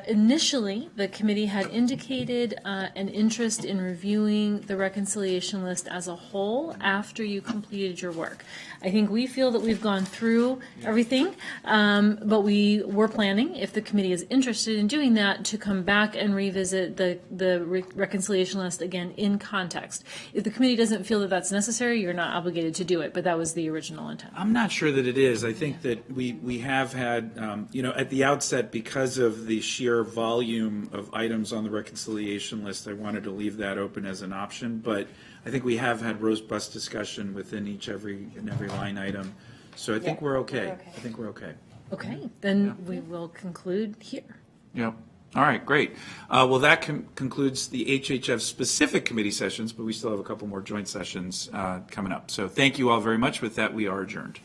Initially, the committee had indicated an interest in reviewing the reconciliation list as a whole after you completed your work. I think we feel that we've gone through everything, but we were planning, if the committee is interested in doing that, to come back and revisit the reconciliation list again in context. If the committee doesn't feel that that's necessary, you're not obligated to do it, but that was the original intent. I'm not sure that it is. I think that we have had, at the outset, because of the sheer volume of items on the reconciliation list, I wanted to leave that open as an option. But I think we have had robust discussion within every line item. So I think we're okay. I think we're okay. Okay, then we will conclude here. Yep. All right, great. Well, that concludes the HHF specific committee sessions, but we still have a couple more joint sessions coming up. So thank you all very much. With that, we are adjourned.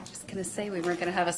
Just going to say we weren't going to have a